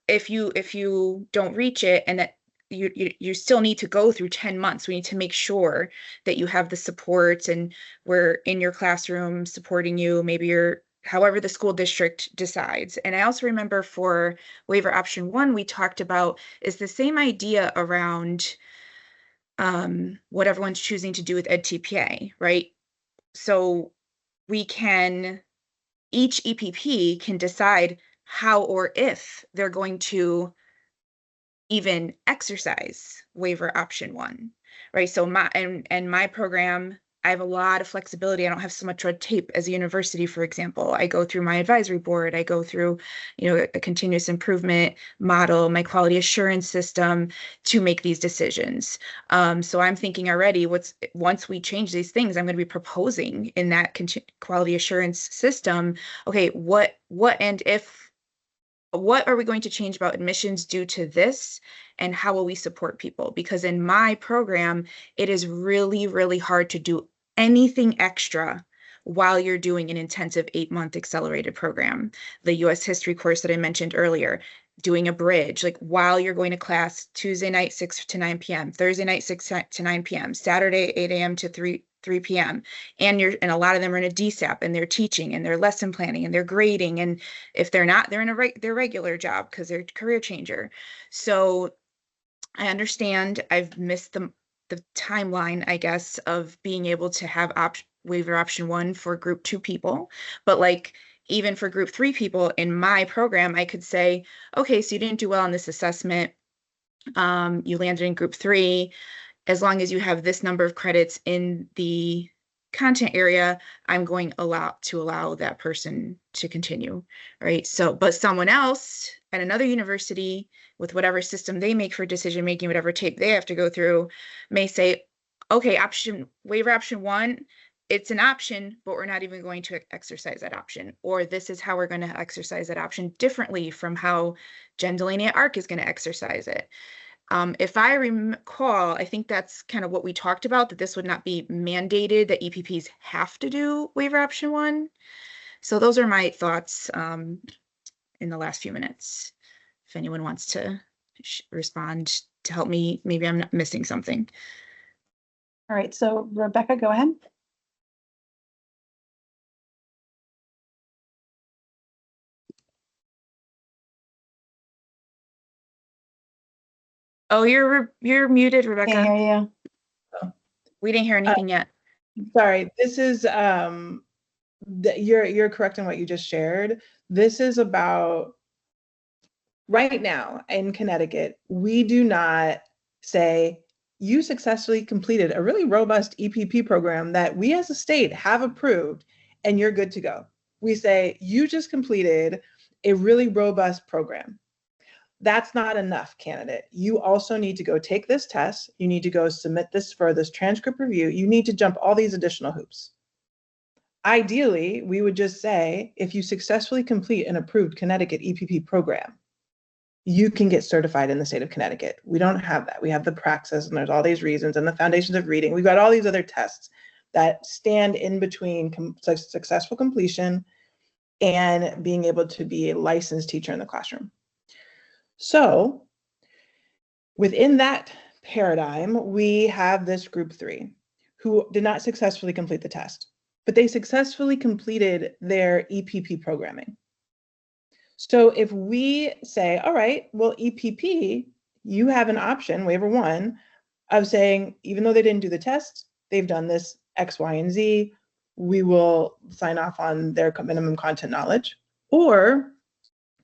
if you don't reach it, and that you still need to go through 10 months, we need to make sure that you have the support, and we're in your classroom supporting you. Maybe you're however the school district decides. And I also remember for waiver option 1, we talked about is the same idea around what everyone's choosing to do with EdTPA, right? So each EPP can decide how or if they're going to even exercise waiver option 1, right? So my program, I have a lot of flexibility. I don't have so much red tape as a university, for example. I go through my advisory board. I go through, a continuous improvement model, my quality assurance system to make these decisions. So I'm thinking already once we change these things, I'm going to be proposing in that quality assurance system, okay, what are we going to change about admissions due to this, and how will we support people? Because in my program, it is really, really hard to do anything extra while you're doing an intensive 8-month accelerated program. The US history course that I mentioned earlier, doing a bridge, like while you're going to class Tuesday night, 6 to 9 p.m., Thursday night, 6 to 9 p.m., Saturday, 8 a.m. to 3 p.m. And a lot of them are in a DSAP, and they're teaching, and they're lesson planning, and they're grading. And if they're not, they're in their regular job because they're a career changer. So I understand I've missed the timeline, I guess, of being able to have waiver option 1 for group 2 people. But like, even for group 3 people in my program, I could say, okay, so you didn't do well on this assessment. You landed in group 3. As long as you have this number of credits in the content area, I'm going to allow that person to continue, right? So, but someone else at another university with whatever system they make for decision making, whatever tape they have to go through, may say, okay, waiver option 1, it's an option, but we're not even going to exercise that option. Or this is how we're going to exercise that option differently from how Jen Delaney at ARC is going to exercise it. If I recall, I think that's kind of what we talked about, that this would not be mandated, that EPPs have to do waiver option 1. So those are my thoughts in the last few minutes. If anyone wants to respond to help me, maybe I'm not missing something. All right, so Rebecca, go ahead. Oh, you're muted, Rebecca. Can't hear you. We didn't hear anything yet. Sorry, this is you're correct in what you just shared. This is about right now in Connecticut, we do not say you successfully completed a really robust EPP program that we as a state have approved and you're good to go. We say you just completed a really robust program. That's not enough, candidate. You also need to go take this test. You need to go submit this for this transcript review. You need to jump all these additional hoops. Ideally, we would just say, if you successfully complete an approved Connecticut EPP program, you can get certified in the state of Connecticut. We don't have that. We have the Praxis, and there's all these reasons, and the Foundations of Reading. We've got all these other tests that stand in between successful completion and being able to be a licensed teacher in the classroom. So Within that paradigm, we have this group 3 who did not successfully complete the test, but they successfully completed their EPP programming. So if we say, all right, well, EPP, you have an option, waiver 1, of saying, even though they didn't do the test, they've done this X, Y, and Z, we will sign off on their minimum content knowledge. Or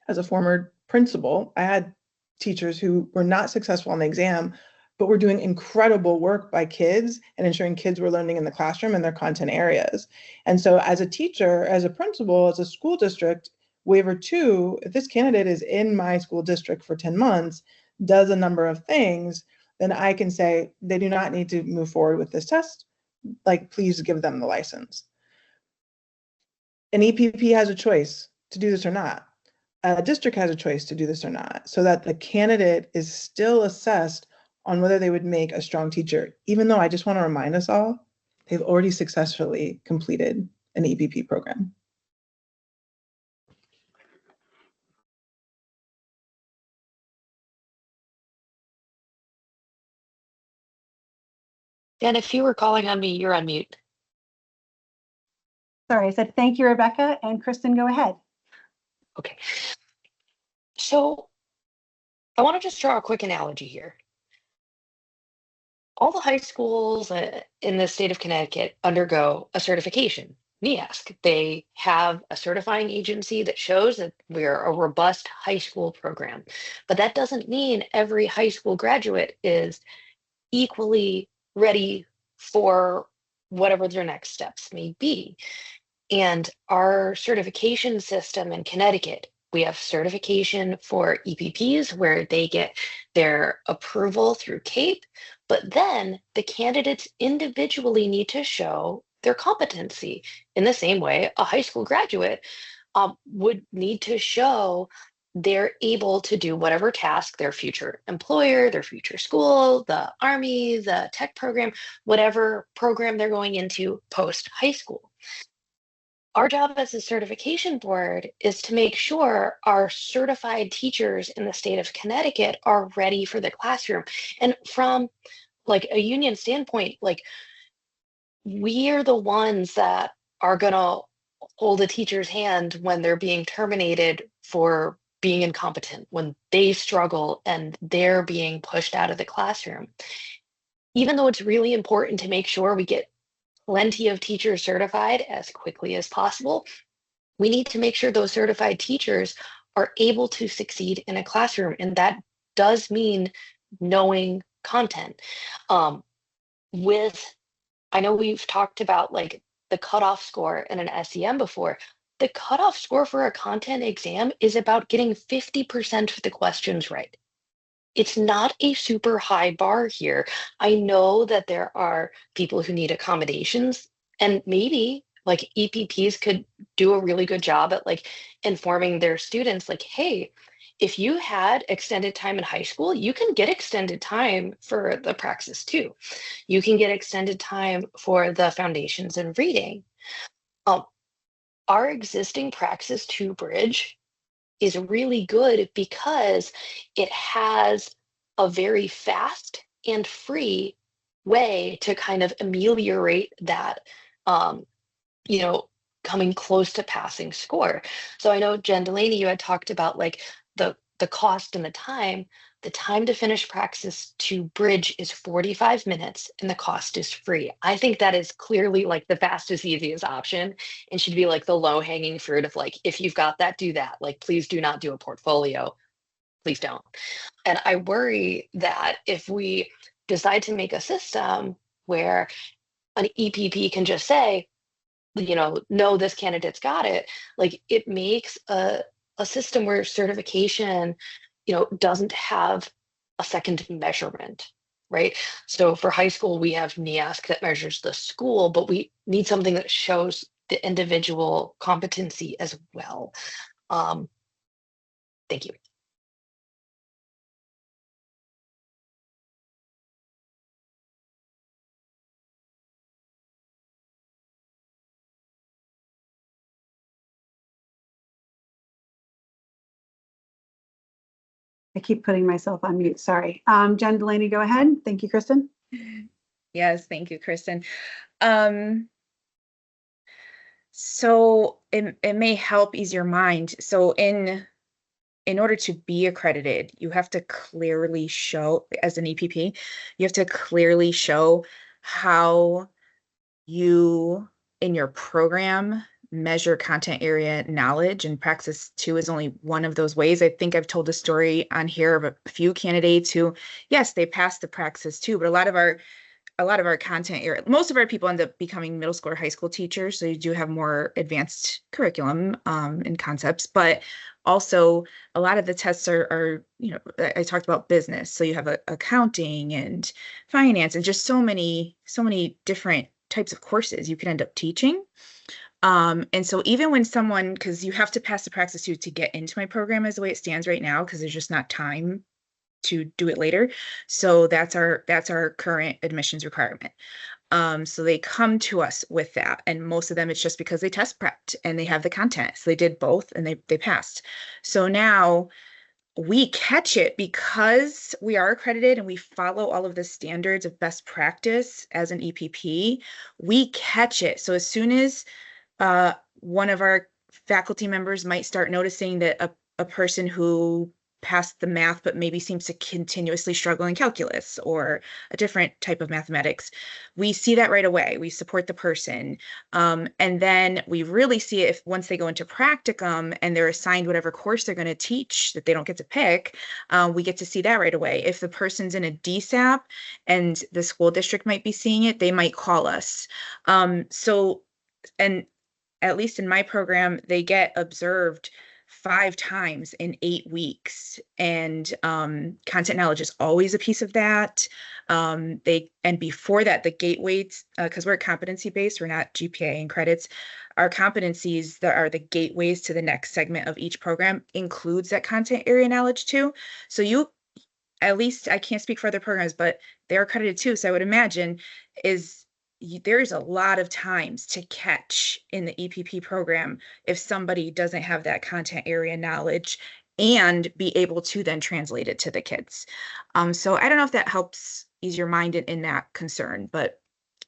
as a former principal, I had teachers who were not successful on the exam, but were doing incredible work by kids and ensuring kids were learning in the classroom in their content areas. And so as a teacher, as a principal, as a school district, waiver 2, if this candidate is in my school district for 10 months, does a number of things, then I can say they do not need to move forward with this test. Like, please give them the license. An EPP has a choice to do this or not. A district has a choice to do this or not, so that the candidate is still assessed on whether they would make a strong teacher, even though I just want to remind us all, they've already successfully completed an EPP program. Dan, if you were calling on me, you're on mute. Sorry, I said thank you, Rebecca, and Kristen, go ahead. Okay. So I want to just draw a quick analogy here. All the high schools in the state of Connecticut undergo a certification, NEASC. They have a certifying agency that shows that we're a robust high school program. But that doesn't mean every high school graduate is equally ready for whatever their next steps may be. And our certification system in Connecticut, we have certification for EPPs where they get their approval through CAPE, but then the candidates individually need to show their competency. In the same way, a high school graduate would need to show they're able to do whatever task their future employer, their future school, the Army, the tech program, whatever program they're going into post high school. Our job as a certification board is to make sure our certified teachers in the state of Connecticut are ready for the classroom. And from like a union standpoint, like we are the ones that are going to hold a teacher's hand when they're being terminated for being incompetent, when they struggle and they're being pushed out of the classroom. Even though it's really important to make sure we get plenty of teachers certified as quickly as possible, we need to make sure those certified teachers are able to succeed in a classroom. And that does mean knowing content. I know we've talked about like the cutoff score in an SEM before. The cutoff score for a content exam is about getting 50% of the questions right. It's not a super high bar here. I know that there are people who need accommodations, and maybe like EPPs could do a really good job at like informing their students like, hey, if you had extended time in high school, you can get extended time for the praxis too. You can get extended time for the foundations in reading. Our existing Praxis 2 bridge is really good because it has a very fast and free way to kind of ameliorate that, coming close to passing score. So I know, Jen Delaney, you had talked about like the cost and the time. The time to finish Praxis 2 bridge is 45 minutes and the cost is free. I think that is clearly like the fastest, easiest option and should be like the low hanging fruit of like, if you've got that, do that. Like, please do not do a portfolio. Please don't. And I worry that if we decide to make a system where an EPP can just say, no, this candidate's got it, like it makes a system where certification doesn't have a second measurement, right? So for high school, we have NEASC that measures the school, but we need something that shows the individual competency as well. Thank you. I keep putting myself on mute, sorry. Jen Delaney, go ahead. Thank you, Kristen. Yes, thank you, Kristen. So it may help ease your mind. So in order to be accredited, you have to clearly show, as an EPP, you have to clearly show how you, in your program, measure content area knowledge, and Praxis 2 is only one of those ways. I think I've told a story on here of a few candidates who, yes, they passed the Praxis 2, but a lot of our content area, most of our people end up becoming middle school or high school teachers. So you do have more advanced curriculum and concepts, but also a lot of the tests are, you know, I talked about business. So you have accounting and finance and just so many different types of courses you can end up teaching. And so even when someone, because you have to pass the Praxis 2 to get into my program as the way it stands right now, because there's just not time to do it later. So that's our current admissions requirement. So they come to us with that, and most of them it's just because they test prepped and they have the content. So they did both and they passed. So now we catch it because we are accredited and we follow all of the standards of best practice as an EPP. We catch it. So as soon as one of our faculty members might start noticing that a person who passed the math but maybe seems to continuously struggle in calculus or a different type of mathematics, we see that right away. We support the person. And then we really see it if once they go into practicum and they're assigned whatever course they're going to teach that they don't get to pick, we get to see that right away. If the person's in a DSAP and the school district might be seeing it, they might call us. And at least in my program, they get observed 5 times in 8 weeks, and content knowledge is always a piece of that. And before that, the gateways, because we're competency based, we're not GPA and credits. Our competencies that are the gateways to the next segment of each program includes that content area knowledge too. So you, at least I can't speak for other programs, but they're accredited too. So I would imagine there's a lot of times to catch in the EPP program if somebody doesn't have that content area knowledge and be able to then translate it to the kids. So I don't know if that helps ease your mind in that concern, but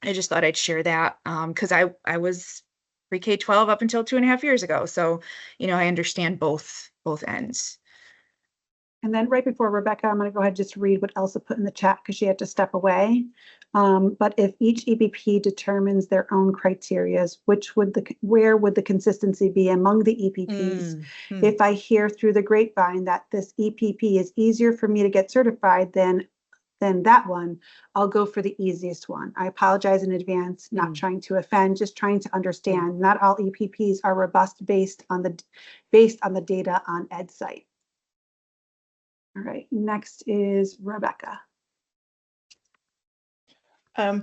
I just thought I'd share that because I was pre-K-12 up until 2.5 years ago. So, you know, I understand both ends. And then right before Rebecca, I'm going to go ahead and just read what Elsa put in the chat because she had to step away. But if each EPP determines their own criteria, where would the consistency be among the EPPs? If I hear through the grapevine that this EPP is easier for me to get certified than that one, I'll go for the easiest one. I apologize in advance, not trying to offend, just trying to understand. Not all EPPs are robust based on the data on EdSite. All right, next is Rebecca.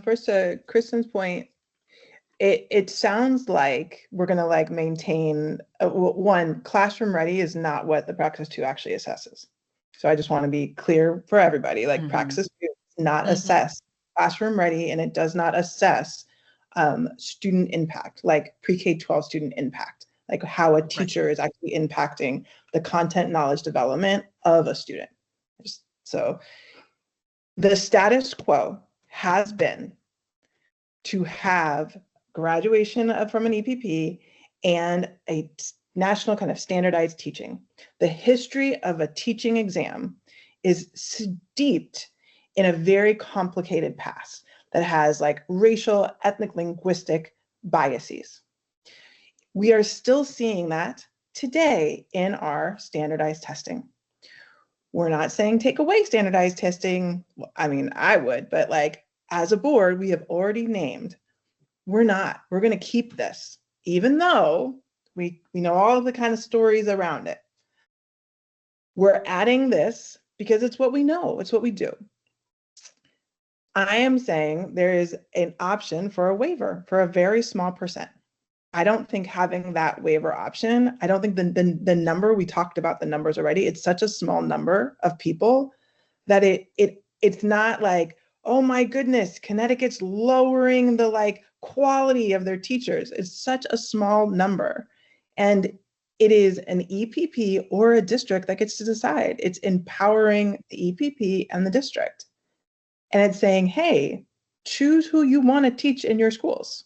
First, to Kristen's point, it sounds like we're going to maintain one, classroom ready is not what the Praxis 2 actually assesses. So I just want to be clear for everybody, Praxis 2 does not assess classroom ready, and it does not assess student impact, like pre-K-12 student impact, like how a teacher is actually impacting the content knowledge development of a student. So the status quo has been to have graduation from an EPP and a national kind of standardized teaching. The history of a teaching exam is steeped in a very complicated past that has racial, ethnic, linguistic biases. We are still seeing that today in our standardized testing. We're not saying take away standardized testing. I mean, I would, but as a board, we have already named, we're going to keep this, even though we know all of the kind of stories around it. We're adding this because it's what we know, it's what we do. I am saying there is an option for a waiver for a very small percent. I don't think having that waiver option, I don't think the number, we talked about the numbers already, it's such a small number of people that it's not oh my goodness, Connecticut's lowering the quality of their teachers. It's such a small number. And it is an EPP or a district that gets to decide. It's empowering the EPP and the district. And it's saying, hey, choose who you want to teach in your schools.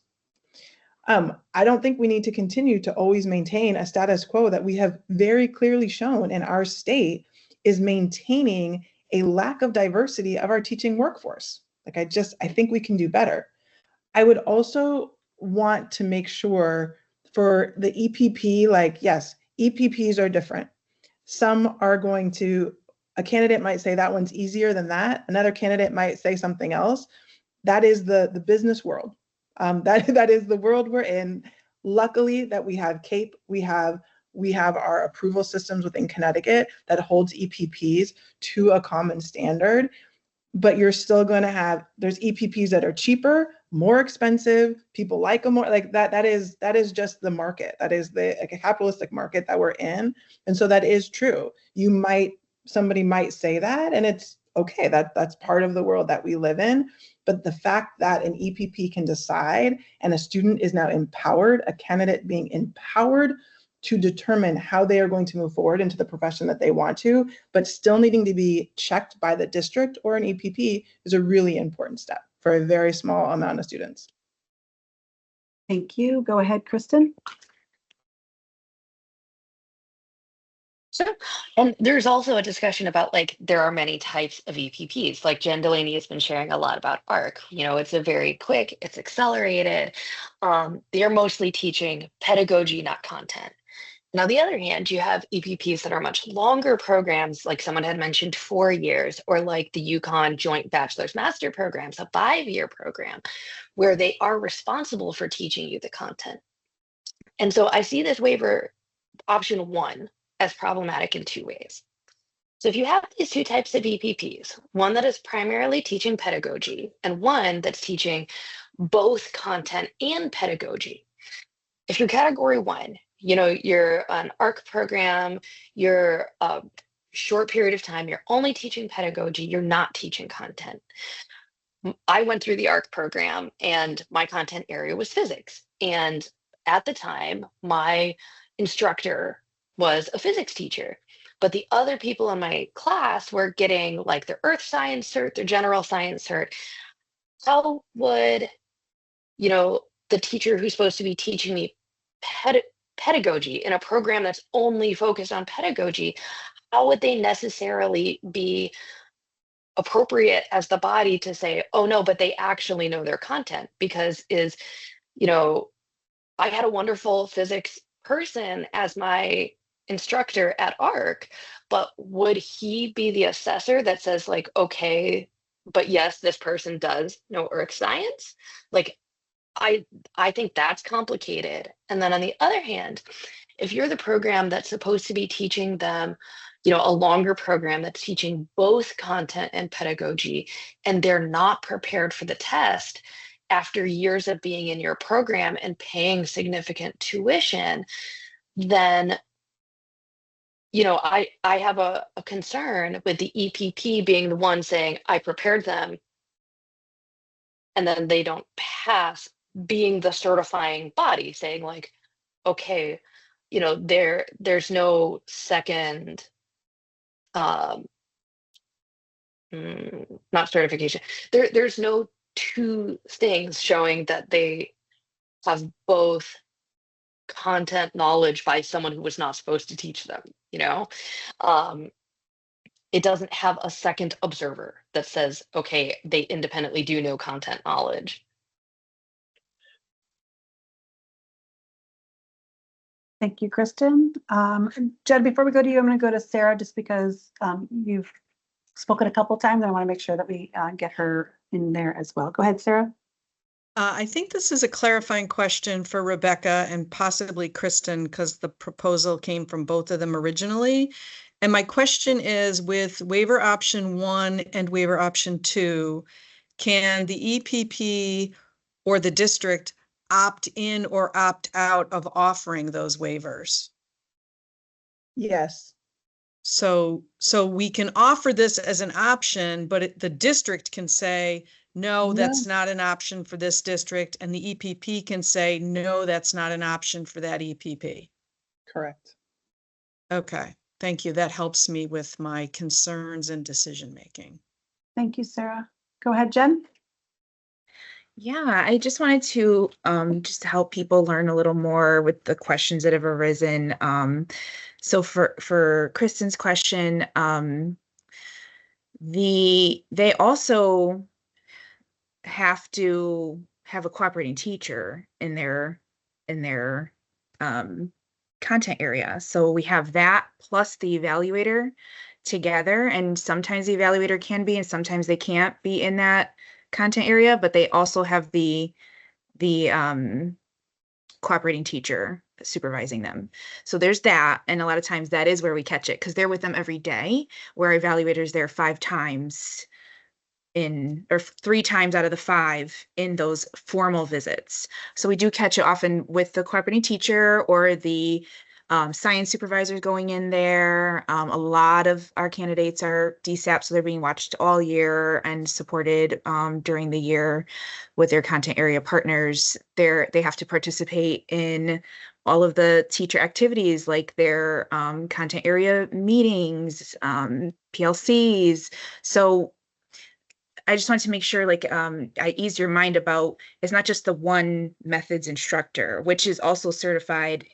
I don't think we need to continue to always maintain a status quo that we have very clearly shown in our state is maintaining a lack of diversity of our teaching workforce. Like I think we can do better. I would also want to make sure for the EPP, like, yes, EPPs are different. Some are going to, a candidate might say that one's easier than that. Another candidate might say something else. That is the business world. That is the world we're in. Luckily that we have CAPE, we have our approval systems within Connecticut that holds EPPs to a common standard, but you're still going to have, there's EPPs that are cheaper, more expensive, people like them more, like that is just the market. That is the like a capitalistic market that we're in. And so that is true. Somebody might say that, and it's okay, that's part of the world that we live in. But the fact that an EPP can decide and a student is now empowered, a candidate being empowered to determine how they are going to move forward into the profession that they want to, but still needing to be checked by the district or an EPP is a really important step for a very small amount of students. Thank you. Go ahead, Kristen. Sure. And there's also a discussion about like there are many types of EPPs. Like Jen Delaney has been sharing a lot about ARC. You know, it's a very quick, it's accelerated. They're mostly teaching pedagogy, not content. And on the other hand, you have EPPs that are much longer programs, like someone had mentioned 4 years, or like the UConn Joint Bachelor's Master programs, a 5-year program, where they are responsible for teaching you the content. And so I see this waiver option 1 as problematic in 2 ways. So if you have these 2 types of EPPs, one that is primarily teaching pedagogy and one that's teaching both content and pedagogy. If you're category 1, you know, you're an ARC program, you're a short period of time, you're only teaching pedagogy, you're not teaching content. I went through the ARC program and my content area was physics. And at the time, my instructor was a physics teacher, but the other people in my class were getting like their earth science cert, their general science cert. How would, you know, the teacher who's supposed to be teaching me pedagogy in a program that's only focused on pedagogy, how would they necessarily be appropriate as the body to say, oh no, but they actually know their content? Because you know, I had a wonderful physics person as my instructor at ARC, but would he be the assessor that says like, okay, but yes, this person does know earth science? Like, I think that's complicated. And then on the other hand, if you're the program that's supposed to be teaching them, you know, a longer program that's teaching both content and pedagogy, and they're not prepared for the test after years of being in your program and paying significant tuition, then, you know, I have a concern with the EPP being the one saying, I prepared them, and then they don't pass, being the certifying body saying like, okay, you know, there's no second, not certification. There's no 2 things showing that they have both content knowledge by someone who was not supposed to teach them, you know? It doesn't have a second observer that says, okay, they independently do know content knowledge. Thank you, Kristen. Jen, before we go to you, I'm going to go to Sarah just because you've spoken a couple times. And I want to make sure that we get her in there as well. Go ahead, Sarah. I think this is a clarifying question for Rebecca and possibly Kristen, because the proposal came from both of them originally. And my question is, with waiver option 1 and waiver option 2, can the EPP or the district opt in or opt out of offering those waivers? Yes. So we can offer this as an option, but the district can say, no, that's not an option for this district. And the EPP can say, no, that's not an option for that EPP. Correct. Okay, thank you. That helps me with my concerns and decision-making. Thank you, Sarah. Go ahead, Jen. Yeah, I just wanted to just help people learn a little more with the questions that have arisen. So for Kristen's question, they also have to have a cooperating teacher in their content area. So we have that plus the evaluator together, and sometimes the evaluator can be and sometimes they can't be in that content area, but they also have the cooperating teacher supervising them. So there's that, and a lot of times that is where we catch it because they're with them every day, where our evaluators there 5 times in, or 3 times out of the 5 in those formal visits. So we do catch it often with the cooperating teacher or the science supervisors going in there. A lot of our candidates are DSAP, so they're being watched all year and supported during the year with their content area partners. They have to participate in all of the teacher activities like their content area meetings, PLCs. So I just wanted to make sure, like, I ease your mind about it's not just the one methods instructor, which is also certified.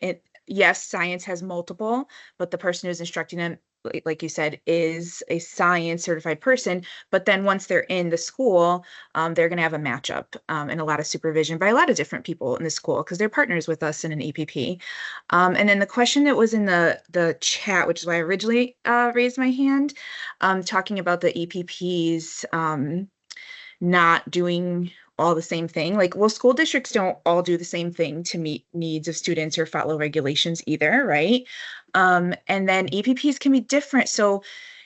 Yes, science has multiple, but the person who's instructing them, like you said, is a science certified person. But then once they're in the school, they're going to have a matchup and a lot of supervision by a lot of different people in the school because they're partners with us in an EPP. And then the question that was in the chat, which is why I originally raised my hand, talking about the EPPs not doing all the same thing. Like, well, school districts don't all do the same thing to meet needs of students or follow regulations either, right? And then EPPs can be different. So,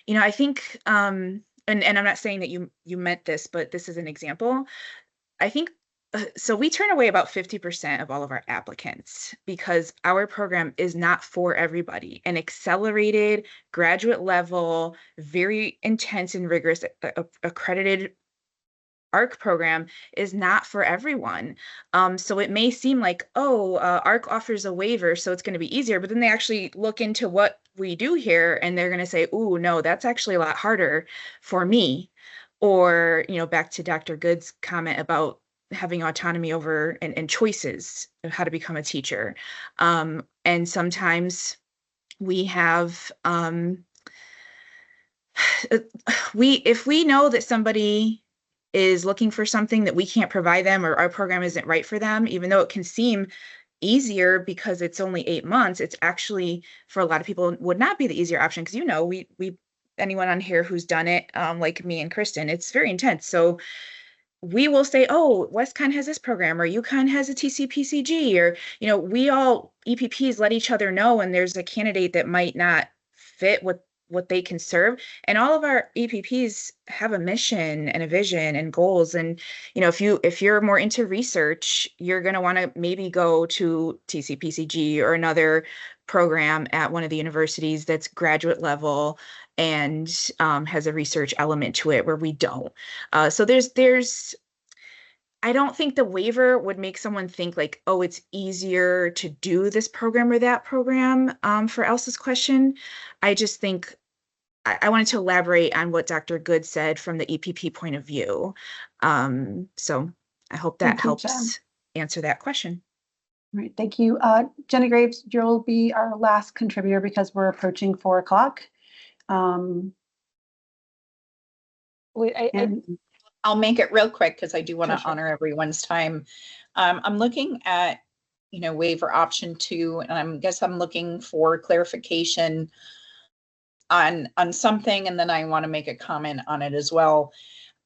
you know, I think, and I'm not saying that you meant this, but this is an example. I think, so we turn away about 50% of all of our applicants because our program is not for everybody. An accelerated, graduate level, very intense and rigorous, accredited ARC program is not for everyone. So it may seem like, oh, ARC offers a waiver, so it's going to be easier. But then they actually look into what we do here and they're going to say, oh, no, that's actually a lot harder for me. Or, you know, back to Dr. Good's comment about having autonomy over and choices of how to become a teacher. And sometimes we have, if we know that somebody is looking for something that we can't provide them or our program isn't right for them, even though it can seem easier because it's only 8 months, it's actually for a lot of people would not be the easier option because, you know, we anyone on here who's done it, like me and Kristen, it's very intense. So we will say, oh, WestCon has this program or UConn has a TCPCG, or, you know, we all EPPs let each other know when there's a candidate that might not fit what they can serve. And all of our EPPs have a mission and a vision and goals. And, you know, if you're more into research, you're going to want to maybe go to TCPCG or another program at one of the universities that's graduate level and has a research element to it where we don't. So there's I don't think the waiver would make someone think like, oh, it's easier to do this program or that program for Elsa's question. I just think I wanted to elaborate on what Dr. Good said from the EPP point of view. So I hope that helps answer that question. All right, thank you. Jenny Graves, you'll be our last contributor because we're approaching 4 o'clock. I'll make it real quick because I do want to honor everyone's time. I'm looking at, you know, waiver option 2, and I guess I'm looking for clarification on something, and then I want to make a comment on it as well.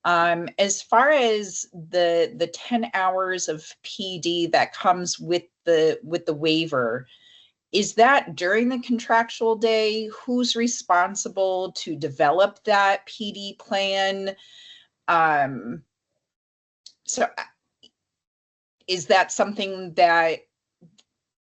As far as the 10 hours of PD that comes with the waiver, is that during the contractual day? Who's responsible to develop that PD plan? So is that something that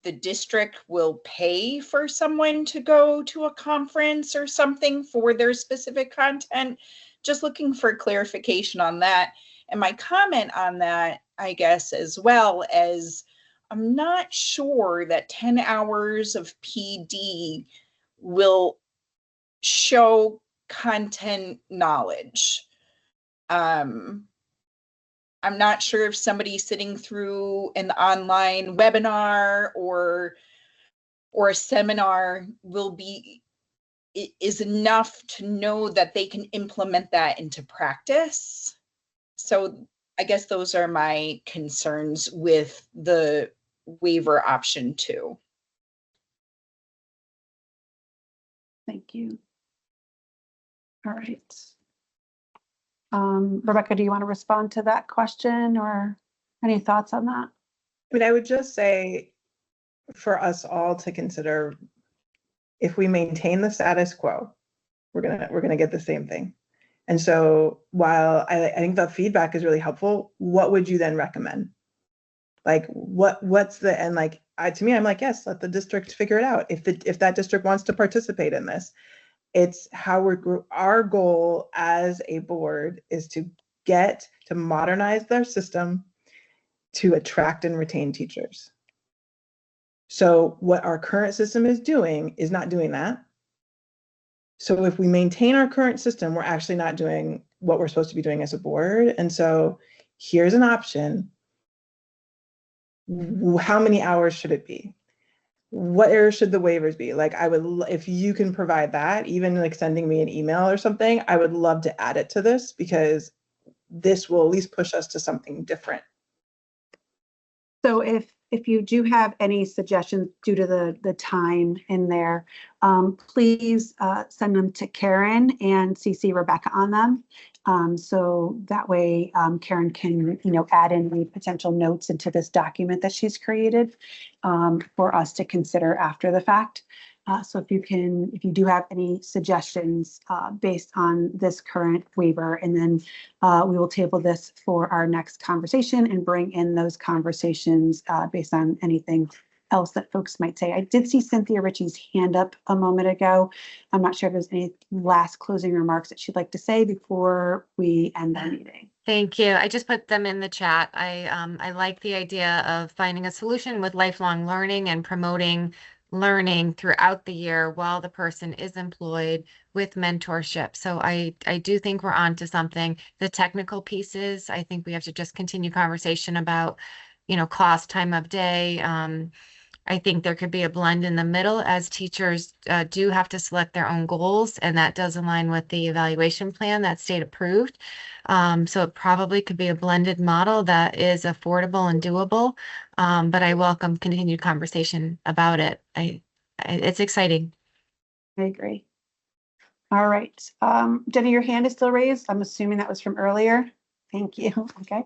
the district will pay for someone to go to a conference or something for their specific content? Just looking for clarification on that. And my comment on that, I guess, as well as I'm not sure that 10 hours of PD will show content knowledge. I'm not sure if somebody sitting through an online webinar or a seminar is enough to know that they can implement that into practice. So I guess those are my concerns with the waiver option 2. Thank you. All right. Rebecca, do you want to respond to that question or any thoughts on that? I mean, I would just say for us all to consider, if we maintain the status quo, we're gonna get the same thing. And so while I think the feedback is really helpful, what would you then recommend? Like what's the, and like to me, I'm like, yes, let the district figure it out. If that district wants to participate in this, it's how our goal as a board is to get to modernize their system to attract and retain teachers. So what our current system is doing is not doing that. So if we maintain our current system, we're actually not doing what we're supposed to be doing as a board. And so here's an option. How many hours should it be? What errors should the waivers be? Like if you can provide that, even like sending me an email or something, I would love to add it to this because this will at least push us to something different. So if you do have any suggestions due to the time in there, please send them to Karen and CC Rebecca on them. So that way Karen can, add in the potential notes into this document that she's created for us to consider after the fact. So if you do have any suggestions based on this current waiver, and then we will table this for our next conversation and bring in those conversations based on anything else that folks might say. I did see Cynthia Ritchie's hand up a moment ago. I'm not sure if there's any last closing remarks that she'd like to say before we end the meeting. Thank you. I just put them in the chat. I like the idea of finding a solution with lifelong learning and promoting learning throughout the year while the person is employed with mentorship. So I do think we're on to something. The technical pieces, I think we have to just continue conversation about, cost, time of day. I think there could be a blend in the middle as teachers do have to select their own goals, and that does align with the evaluation plan that's state approved. So it probably could be a blended model that is affordable and doable, but I welcome continued conversation about it. It's exciting. I agree. All right. Jenny, your hand is still raised. I'm assuming that was from earlier. Thank you. Okay.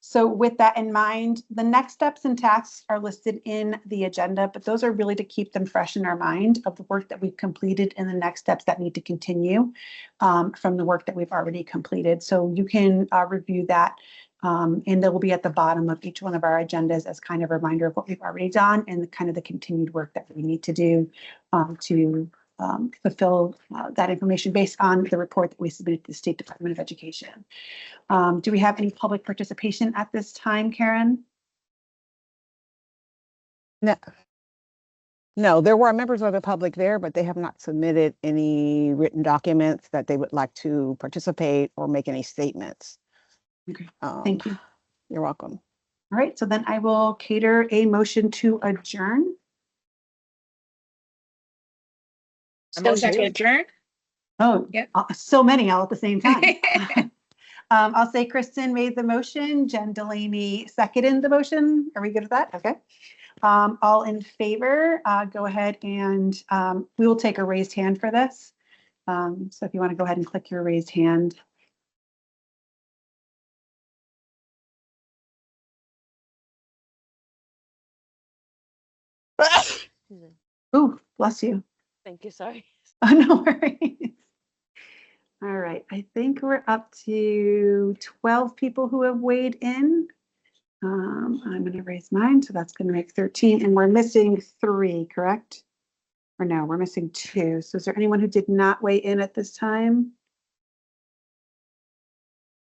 So with that in mind, the next steps and tasks are listed in the agenda, but those are really to keep them fresh in our mind of the work that we've completed and the next steps that need to continue from the work that we've already completed. So you can review that and they will be at the bottom of each one of our agendas as kind of a reminder of what we've already done and the kind of the continued work that we need to do to fulfill that information based on the report that we submitted to the State Department of Education. Do we have any public participation at this time, Karen? No, there were members of the public there, but they have not submitted any written documents that they would like to participate or make any statements. Okay, thank you. You're welcome. All right, so then I will cater a motion to adjourn. A motion to adjourn? Oh, Yep. So many all at the same time. I'll say Kristen made the motion, Jen Delaney seconded the motion. Are we good with that? Okay. All in favor, go ahead and we will take a raised hand for this. So if you want to go ahead and click your raised hand. Ooh, bless you. Thank you, sorry. Oh, no worries. All right, I think we're up to 12 people who have weighed in. I'm going to raise mine, so that's going to make 13, and we're missing 3, correct? Or no, we're missing 2. So is there anyone who did not weigh in at this time?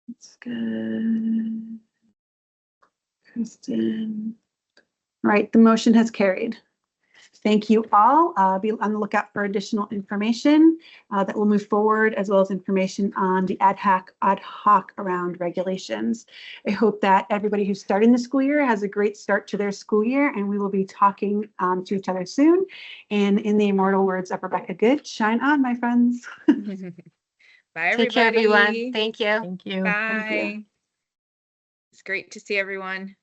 That's good. Kristen. All right, the motion has carried. Thank you all. Be on the lookout for additional information that will move forward, as well as information on the ad hoc around regulations. I hope that everybody who's starting the school year has a great start to their school year, and we will be talking to each other soon. And in the immortal words of Rebecca Good, shine on, my friends. Bye, Take care, everyone. everybody. Thank you. Thank you. Bye. It's great to see everyone.